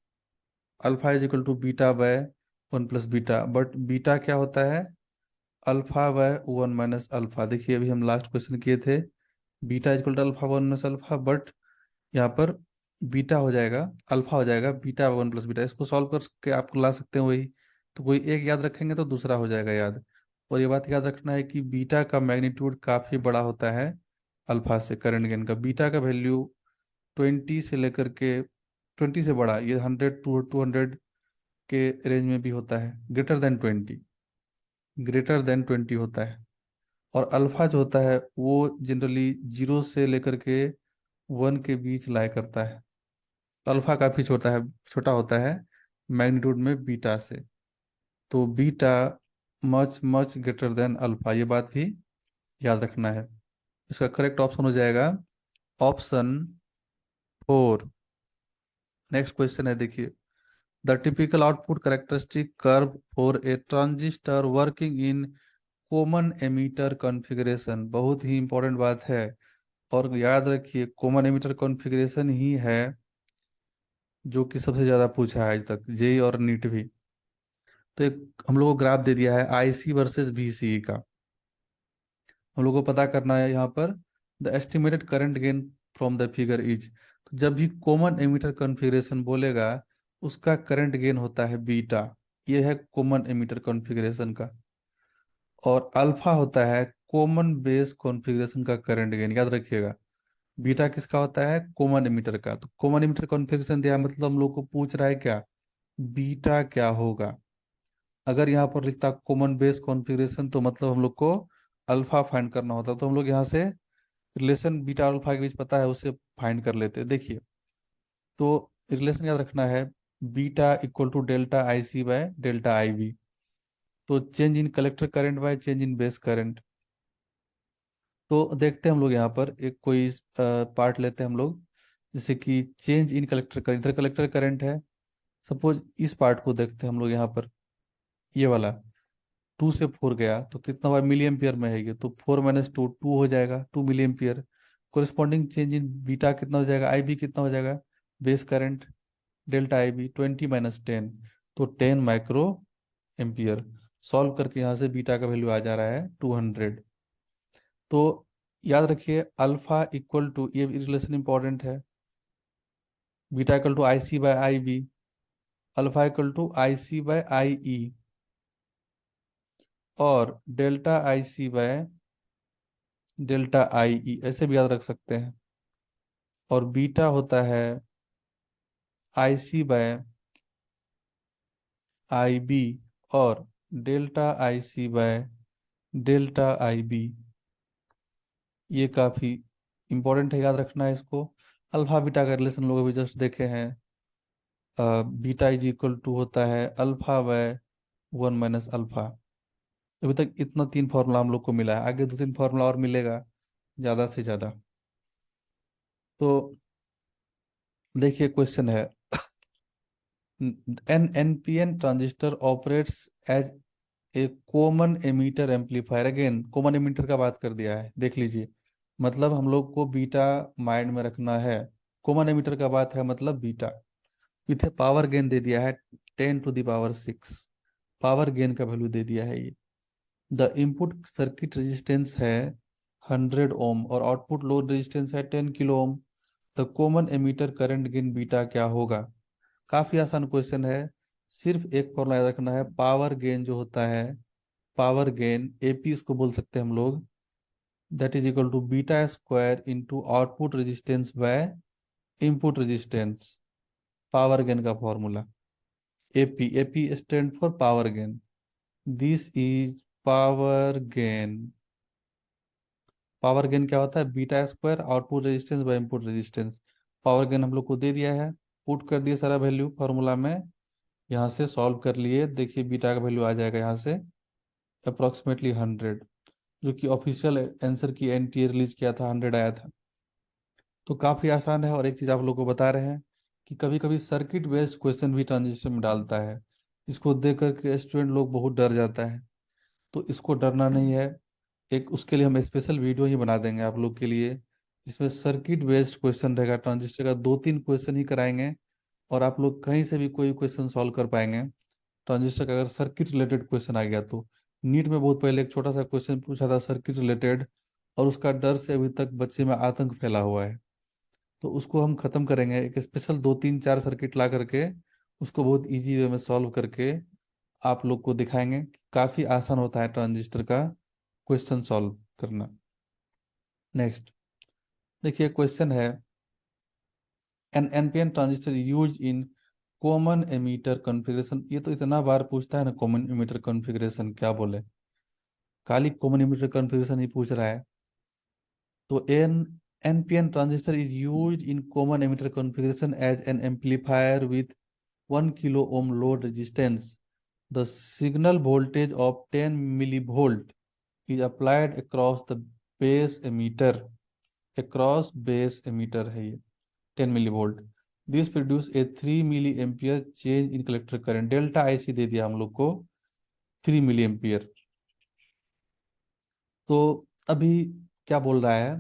alpha is equal to beta by 1 plus beta, but beta क्या होता है, अल्फा बाय 1 माइनस अल्फा। देखिए अभी हम लास्ट क्वेश्चन किए थे, beta is equal to alpha 1 minus alpha, but यहाँ पर बीटा हो जाएगा, अल्फा हो जाएगा बीटा 1 प्लस बीटा। इसको सॉल्व करके आपको ला सकते हैं वही, तो कोई एक याद रखेंगे तो दूसरा हो जाएगा याद। और ये बात याद रखना है कि बीटा का मैग्नीट्यूड काफ़ी बड़ा होता है अल्फा से, करंट गेन का। बीटा का वैल्यू 20 से लेकर के, 20 से बड़ा, ये 100 टू 200 के रेंज में भी होता है, ग्रेटर देन 20 होता है। और अल्फा जो होता है वो जनरली 0 से लेकर के 1 के बीच लाया करता है। अल्फा काफ़ी छोटा है, छोटा होता है मैग्नीट्यूड में बीटा से। तो beta much much greater than alpha, ये बात भी याद रखना है। इसका करेक्ट ऑप्शन हो जाएगा ऑप्शन 4। नेक्स्ट क्वेश्चन है देखिए, the typical output characteristic curve for a transistor working in common emitter configuration, बहुत ही इंपॉर्टेंट बात है। और याद रखिए कॉमन एमीटर कॉन्फ़िगरेशन ही है जो कि सबसे ज़्यादा पूछा है आज तक, जेई और नीट भी। तो एक हम लोग को ग्राफ दे दिया है आईसी वर्सेस वीसीई का, हम लोग को पता करना है यहाँ पर the estimated current gain from the figure is. तो जब भी कॉमन एमिटर कॉन्फ़िगरेशन बोलेगा, उसका करंट गेन होता है बीटा, ये है कॉमन एमिटर कॉन्फ़िगरेशन का। और अल्फा होता है कॉमन बेस कॉन्फ़िगरेशन का करंट गेन, याद रखिएगा। बीटा किसका होता है? कॉमन एमिटर का। तो कॉमन एमिटर कॉन्फ़िगरेशन दिया है, मतलब हम लोग को पूछ रहा है क्या, बीटा क्या होगा। अगर यहाँ पर लिखता कॉमन बेस कॉन्फ़िगरेशन तो मतलब हम लोग को अल्फा फाइंड करना होता, तो हम लोग यहाँ से रिलेशन बीटा और अल्फा के बीच पता है, उससे फाइंड कर लेते। देखिए, तो रिलेशन याद रखना है, beta equal to delta I C by delta I B. तो change in collector current by change in base current. तो देखते हैं हम लोग यहाँ पर एक कोई पार्ट लेते हैं हम लोग, जैसे कि चेंज इन कलेक्टर करंट, इधर कलेक्टर करंट है। सपोज इस पार्ट को देखते हैं हम लोग यहाँ पर, ये वाला 2 से 4 गया तो कितना हुआ, मिली एम्पियर में है ये, तो 4 - 2 2 हो जाएगा, 2 मिली ampere. Corresponding change in beta कितना हो जाएगा, आई बी कितना हो जाएगा, base current delta I B 20 - 10, तो 10 माइक्रो एम्पियर। सॉल्व करके यहाँ से बीटा का वैल्यू आ जा रहा है 200। तो याद रखिए अल्फा इक्वल टू, ये रिलेशन इंपॉर्टेंट है, beta equal to I C by I B, alpha equal to I C by I E, और delta I C by delta I E, ऐसे भी याद रख सकते हैं। और बीटा होता है I C by I B, और delta I C by delta I B. ये काफी इंपॉर्टेंट है, याद रखना है इसको। अल्फा बीटा का रिलेशन लोग अभी जस्ट देखे हैं। बीटा इज इक्वल टू होता है अल्फा बाय 1 - अल्फा। अभी तक इतना 3 फॉर्मूला हम लोग को मिला है, आगे 2 3 फॉर्मूला और मिलेगा ज्यादा से ज्यादा। तो देखिए क्वेश्चन है, an NPN transistor operates as a common emitter amplifier. Again common emitter का बात कर दिया है, देख लीजिए। मतलब हम लोग को बीटा माइंड में रखना है, कॉमन एमीटर का बात है मतलब बीटा। इथे पावर गेन दे दिया है 10⁶, पावर गेन का वैल्यू दे दिया है ये। द इनपुट सर्किट रेजिस्टेंस है 100 ओम और आउटपुट लोड रेजिस्टेंस है 10 kilo ohm. The common ammeter current gain beta क्या होगा। काफी आसान क्वेश्चन है। सिर्फ एक फॉर्मूला याद रखना है, पावर गेन जो होता है, पावर गेन एपी उसको बोल सकते हैं हम लोग, that is equal to beta square into output resistance by input resistance. Power gain का formula AP, AP stand for power gain. This is power gain. Power gain क्या होता है, beta square output resistance by input resistance. Power gain हम लोग को दे दिया है, put कर दिया सारा वैल्यू फॉर्मूला में, यहाँ से सॉल्व कर लिए। देखिए बीटा का वैल्यू आ जाएगा यहाँ से अप्रोक्सीमेटली 100, जो कि ऑफिशियल आंसर की एनटीए रिलीज किया था, 100 आया था। तो काफ़ी आसान है। और एक चीज़ आप लोग को बता रहे हैं कि कभी कभी सर्किट बेस्ड क्वेश्चन भी ट्रांजिस्टर में डालता है, इसको देख करके स्टूडेंट लोग बहुत डर जाता है। तो इसको डरना नहीं है, एक उसके लिए हम स्पेशल वीडियो ही बना देंगे आप लोग के लिए, जिसमें सर्किट बेस्ड क्वेश्चन रहेगा, ट्रांजिस्टर का 2 3 क्वेश्चन ही कराएंगे, और आप लोग कहीं से भी कोई क्वेश्चन सॉल्व कर पाएंगे ट्रांजिस्टर का, अगर सर्किट रिलेटेड क्वेश्चन आ गया तो। नीट में बहुत पहले एक छोटा सा क्वेश्चन पूछा था सर्किट रिलेटेड, और उसका डर से अभी तक बच्चे में आतंक फैला हुआ है। तो उसको हम खत्म करेंगे, एक स्पेशल 2 3 4 सर्किट ला करके उसको बहुत इजी वे में सॉल्व करके आप लोग को दिखाएंगे। काफी आसान होता है ट्रांजिस्टर का क्वेश्चन सॉल्व करना। नेक्स्ट देखिए क्वेश्चन है, an NPN transistor use in common emitter configuration. ये तो इतना बार पूछता है ना, कॉमन एमीटर कॉन्फ़िगरेशन क्या बोले, खाली कॉमन एमीटर कॉन्फ़िगरेशन ही पूछ रहा है। तो an NPN transistor is used in common emitter configuration as an amplifier with 1 kilo ohm load resistance. The signal voltage of 10 millivolt is applied across the base emitter, across base emitter है ये 10 millivolt. This produce a 3 milliampere change in collector current. Delta IC दे दिया हम लोग को 3 milli ampere. तो अभी क्या बोल रहा है,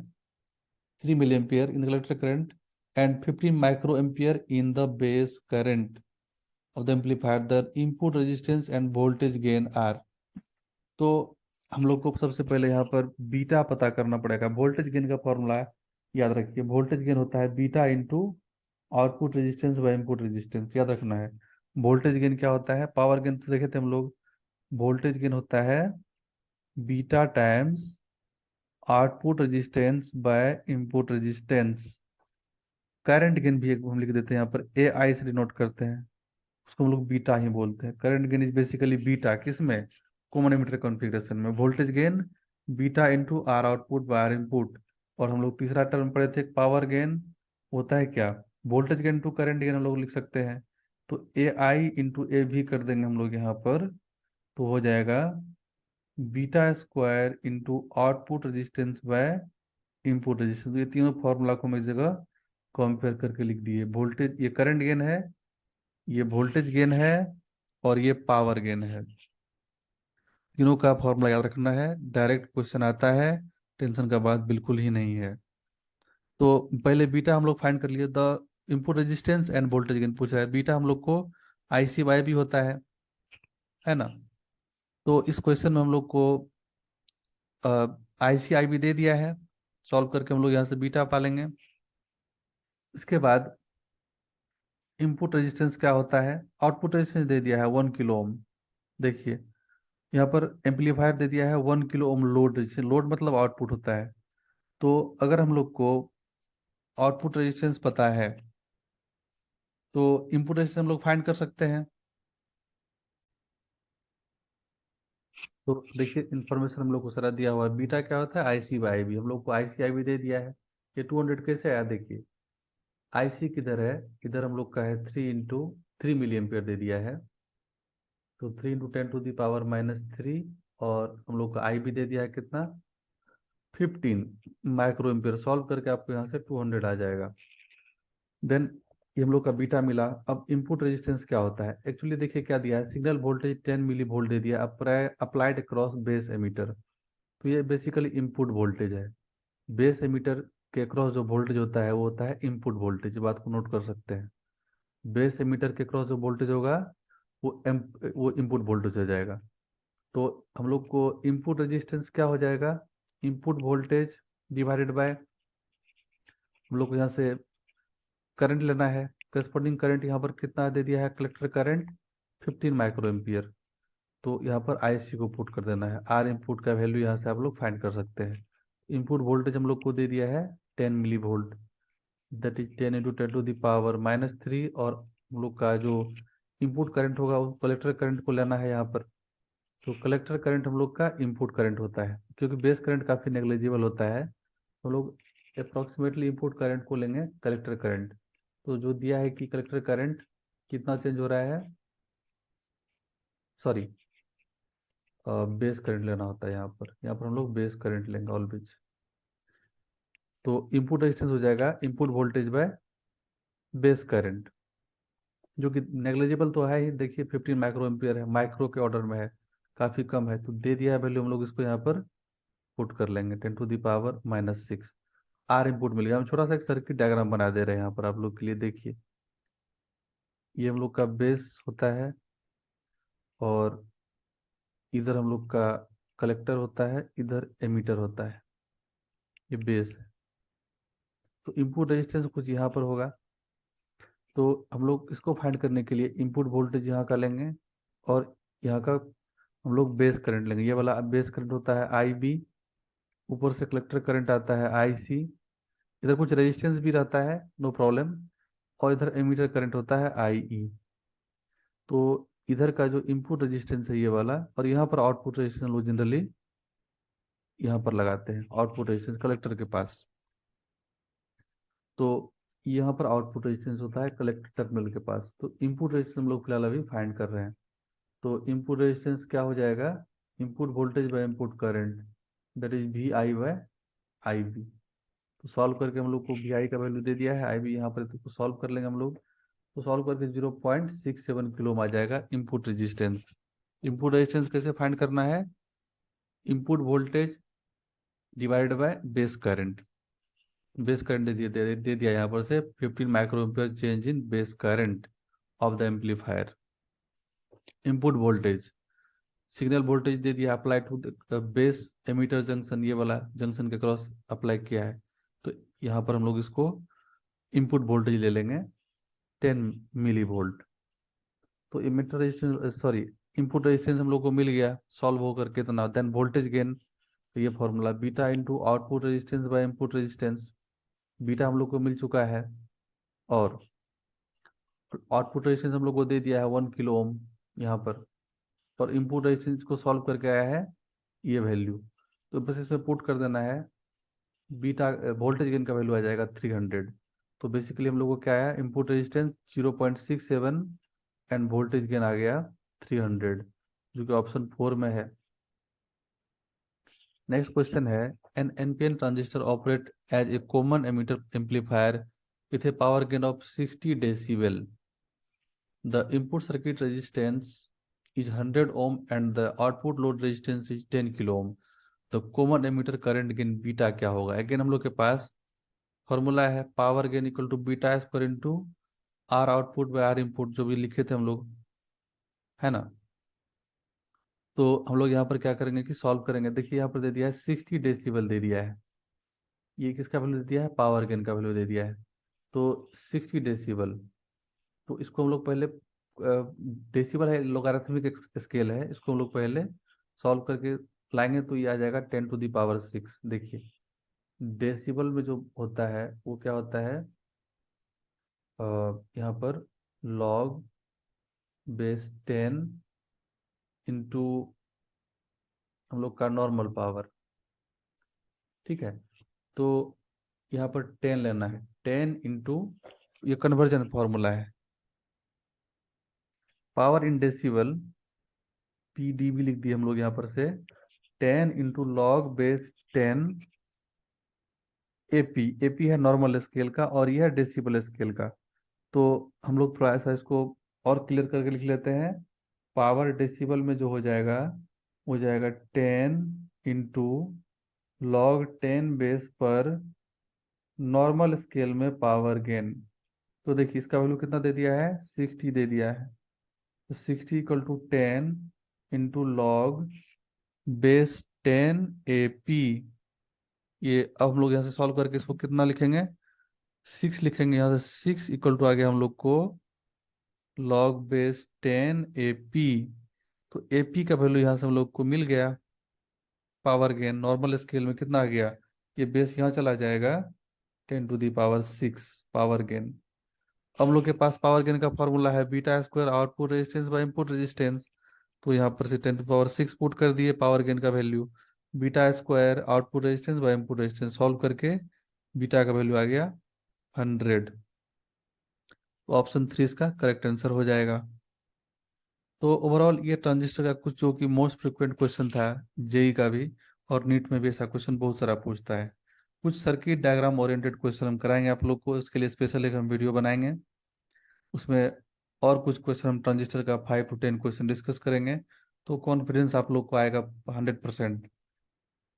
3 milli ampere in collector current and 15 microampere in the base current of the amplifier. The input resistance and voltage gain are। तो हम लोग को सबसे पहले यहाँ पर बीटा पता करना पड़ेगा। वोल्टेज गेन का फॉर्मूला याद रखिए, वोल्टेज गेन होता है beta into output resistance by input resistance, याद रखना है। वोल्टेज गेन क्या होता है, पावर गेन तो देखे थे हम लोग, वोल्टेज गेन होता है beta times output resistance by input resistance. Current gain भी एक हम लिख देते हैं यहाँ पर, ए आई से डिनोट करते हैं, उसको हम लोग बीटा ही बोलते हैं। Current gain is basically beta, किसमें? कॉमन एमिटर कॉन्फ़िगरेशन में। Voltage gain beta into R output by R input. और हम लोग तीसरा टर्म पढ़े थे, पावर गेन होता है क्या? Voltage gain to current gain हम लोग लिख सकते हैं। तो ए आई इंटू ए भी कर देंगे हम लोग यहाँ पर, तो हो जाएगा beta square into output resistance by input resistance. ये तीनों फॉर्मूला को हम इस जगह कंपेयर करके लिख दिए। वोल्टेज, ये करंट गेन है, ये वोल्टेज गेन है, और ये पावर गेन है। तीनों का फॉर्मूला याद रखना है, डायरेक्ट क्वेश्चन आता है, टेंशन का बात बिल्कुल ही नहीं है। तो पहले बीटा हम लोग फाइंड कर लिए, the input resistance and voltage gain पूछ रहा है। बीटा हम लोग को आईसीवाई भी होता है ना? तो इस क्वेश्चन में हम लोग को आईसीआई भी दे दिया है, सॉल्व करके हम लोग यहाँ से बीटा पालेंगे। इसके बाद इनपुट रेजिस्टेंस क्या होता है? आउटपुट रेजिस्टेंस दे दिया है 1 किलो ओम। देखिए यहाँ पर एम्पलीफायर दे दिया है 1 kilo ohm load resistance, load मतलब आउटपुट होता है। तो अगर हम लोग को आउटपुट रेजिस्टेंस पता है तो इनपुट रेजिस्टेंस हम लोग फाइंड कर सकते हैं। तो देखिए इन्फॉर्मेशन हम लोग को सारा दिया हुआ है। बीटा क्या होता है? आईसी बाई भी, हम लोग को आईसीआई भी दे दिया है। ये 200 कैसे आया? देखिए आईसी किधर है, इधर हम लोग का है 3 × 3 मिली एम्पियर दे दिया है। तो 3 × 10⁻³ और हम लोग का आई भी दे दिया है कितना? 15 माइक्रो एम्पियर। सॉल्व करके आपको यहाँ से 200 आ जाएगा। देन ये हम लोग का बीटा मिला। अब इनपुट रेजिस्टेंस क्या होता है? एक्चुअली देखिए क्या दिया है, सिग्नल वोल्टेज 10 मिली वोल्ट दे दिया, अप्लाइड अक्रॉस बेस एमीटर। तो ये बेसिकली इनपुट वोल्टेज है। बेस एमीटर के अक्रॉस जो वोल्टेज होता है वो होता है इनपुट वोल्टेज, बात को नोट कर सकते हैं। बेस एमीटर के अक्रॉस जो वोल्टेज होगा वो इनपुट वोल्टेज हो जाएगा। तो हम लोग को इनपुट रेजिस्टेंस क्या हो जाएगा? इनपुट वोल्टेज डिवाइडेड बाय, हम लोग को यहाँ से करंट लेना है, करस्पॉन्डिंग करंट यहाँ पर कितना दे दिया है? Collector current 15 micro ampere. तो यहाँ पर आईसी को पुट कर देना है, आर इनपुट का वैल्यू यहाँ से आप लोग फाइंड कर सकते हैं। इनपुट वोल्टेज हम लोग को दे दिया है 10 मिली वोल्ट, दैट इज 10 × 10⁻³ और हम लोग का जो इनपुट करंट होगा वो कलेक्टर करंट को लेना है यहाँ पर। तो कलेक्टर करंट हम लोग का इनपुट करंट होता है, क्योंकि बेस करंट काफ़ी नेग्लिजिबल होता है, तो लोग अप्रॉक्सीमेटली इनपुट करंट को लेंगे कलेक्टर करंट। तो जो दिया है कि कलेक्टर करंट कितना चेंज हो रहा है, सॉरी बेस करंट लेना होता है यहाँ पर हम लोग बेस करंट लेंगे ऑलवेज। तो इनपुट रेजिस्टेंस हो जाएगा input voltage bye base current, जो कि नेग्लिजिबल तो है ही। देखिए 15 माइक्रो एम्पियर है, माइक्रो के ऑर्डर में है, काफ़ी कम है। तो दे दिया है वैल्यू, हम लोग इसको यहाँ पर पुट कर लेंगे 10⁻⁻⁶। आर इनपुट मिल गया। हम छोटा सा एक सर्किट डायग्राम बना दे रहे हैं यहाँ पर आप लोग के लिए। देखिए ये हम लोग का बेस होता है और इधर हम लोग का कलेक्टर होता है, इधर एमीटर होता है, ये बेस है। तो इनपुट रेजिस्टेंस कुछ यहाँ पर होगा। तो हम लोग इसको फाइंड करने के लिए इनपुट वोल्टेज यहाँ का लेंगे और यहाँ का हम लोग बेस करंट लेंगे। ये वाला बेस करंट होता है आई बी, ऊपर से कलेक्टर करंट आता है आई सी, इधर कुछ रेजिस्टेंस भी रहता है, नो प्रॉब्लम, और इधर एमीटर करंट होता है आई ई। तो इधर का जो इनपुट रेजिस्टेंस है ये वाला, और यहाँ पर आउटपुट रेजिस्टेंस लोग जनरली यहाँ पर लगाते हैं, आउटपुट रेजिस्टेंस कलेक्टर के पास। तो यहाँ पर आउटपुट रेजिस्टेंस होता है कलेक्टर टर्मिनल के पास। तो इनपुट रेजिस्टेंस हम लोग फिलहाल अभी फाइंड कर रहे हैं। तो इनपुट रेजिस्टेंस क्या हो जाएगा? Input voltage by input current, that is V I by I B. तो सॉल्व करके हम लोग को वी आई का वैल्यू दे दिया है, आई बी यहाँ पर, तो सॉल्व कर लेंगे हम लोग। तो सॉल्व करके 0.67 किलो आ जाएगा इनपुट रेजिस्टेंस। इनपुट रेजिस्टेंस कैसे फाइंड करना है? Input voltage divided by base current. Base current दे दिया यहाँ पर से 15 micro ampere change in base current of the amplifier. Input voltage, signal voltage दे दिया, apply to base emitter junction, ये वाला जंक्शन के क्रॉस अप्लाई किया है। तो यहाँ पर हम लोग इसको इनपुट वोल्टेज ले लेंगे 10 मिली वोल्ट। तो emitter resistance, sorry input resistance हम लोग को मिल गया सॉल्व होकर कितना, देन वोल्टेज गेन, तो ये formula beta into output resistance by input resistance, beta हम लोग को मिल चुका है, और आउटपुट रेजिस्टेंस हम लोग को दे दिया है 1 किलो ओम यहाँ पर, और इनपुट रेजिस्टेंस को सॉल्व करके आया है ये वैल्यू, तो बस इसमें पुट कर देना है, बीटा वोल्टेज गेन का वैल्यू आ जाएगा 300। तो बेसिकली हम लोग को क्या आया, input resistance 0.67 and voltage gain आ गया 300, जो कि ऑप्शन 4 में है। नेक्स्ट क्वेश्चन है, an NPN transistor operate as a common emitter amplifier with a power gain of 60 decibel, the input circuit resistance is 100 ohm and the output load resistance is 10 kilo ohm, तो common emitter current gain beta क्या होगा। अगेन हम लोग के पास formula है power gain equal to beta square into R output by R input, जो भी लिखे थे हम लोग, है ना। तो हम लोग यहाँ पर क्या करेंगे कि सॉल्व करेंगे। देखिए यहाँ पर दे दिया है 60 डेसिबल दे दिया है, ये किसका वैल्यू दे दिया है, पावर गेन का वैल्यू दे दिया है, तो 60 डेसिबल। तो इसको हम लोग पहले, डेसिबल है लोगारिथमिक स्केल है, इसको हम लोग पहले सॉल्व करके लाएंगे, तो ये आ जाएगा 10⁶। देखिए डेसिबल में जो होता है वो क्या होता है, यहाँ पर लॉग बेस 10 इंटू हम लोग का नॉर्मल पावर, ठीक है। तो यहाँ पर 10 लेना है, 10 इंटू, ये कन्वर्जन फॉर्मूला है, पावर इन डेसिबल पीडीबी लिख दिए हम लोग यहाँ पर से, 10 into log base 10 AP, AP है नॉर्मल स्केल का और यह है डेसिबल स्केल का। तो हम लोग थोड़ा सा इसको और क्लियर करके लिख लेते हैं, पावर डेसिबल में जो हो जाएगा वो जाएगा 10 इंटू लॉग 10 बेस पर नॉर्मल स्केल में पावर गेन। तो देखिए इसका वैल्यू कितना दे दिया है, 60 दे दिया है, तो 60 equal to 10 into log base 10 AP। ये अब हम लोग यहाँ से सॉल्व करके इसको कितना लिखेंगे, 6 लिखेंगे, यहाँ से 6 इक्वल टू आ गया हम लोग को लॉग बेस 10 AP। तो AP का वैल्यू यहाँ से हम लोग को मिल गया, पावर गेन नॉर्मल स्केल में कितना आ गया, ये बेस यहाँ चला जाएगा 10⁶ पावर गेन। अब हम लोग के पास पावर गेन का फॉर्मूला है beta square output resistance by input resistance, तो यहाँ पर से 10⁶ पुट कर दिए पावर गेन का value, beta square output resistance by input resistance solve करके बीटा का वैल्यू आ गया 100। तो ऑप्शन 3 इसका करेक्ट आंसर हो जाएगा। तो ओवरऑल ये ट्रांजिस्टर का कुछ जो कि मोस्ट फ्रिक्वेंट क्वेश्चन था जेई का भी, और नीट में भी ऐसा क्वेश्चन बहुत सारा पूछता है। कुछ सर्किट डायग्राम ओरिएंटेड क्वेश्चन हम कराएंगे आप लोग को, इसके लिए स्पेशल एक हम वीडियो बनाएंगे, उसमें और कुछ क्वेश्चन हम ट्रांजिस्टर का 5 to 10 क्वेश्चन डिस्कस करेंगे। तो कॉन्फिडेंस आप लोग को आएगा 100%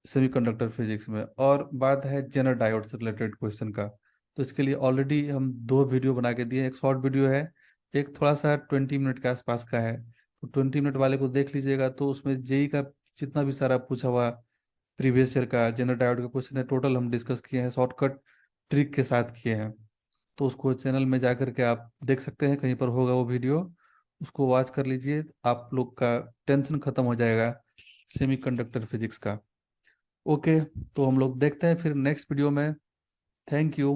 सेमीकंडक्टर फिजिक्स में। और बात है जेनर डायोड से रिलेटेड क्वेश्चन का, तो इसके लिए ऑलरेडी हम 2 वीडियो बना के दिए, एक शॉर्ट वीडियो है, एक थोड़ा सा 20 मिनट के आसपास का है। तो 20 मिनट वाले को देख लीजिएगा, तो उसमें जेई का जितना भी सारा पूछा हुआ प्रीवियस ईयर का जेनर डायोड का क्वेश्चन है, टोटल हम डिस्कस किए हैं, शॉर्टकट ट्रिक के साथ किए हैं। तो उसको चैनल में जा करके आप देख सकते हैं, कहीं पर होगा वो वीडियो, उसको वॉच कर लीजिए, आप लोग का टेंशन खत्म हो जाएगा सेमीकंडक्टर फिजिक्स का। ओके, तो हम लोग देखते हैं फिर नेक्स्ट वीडियो में। Thank you.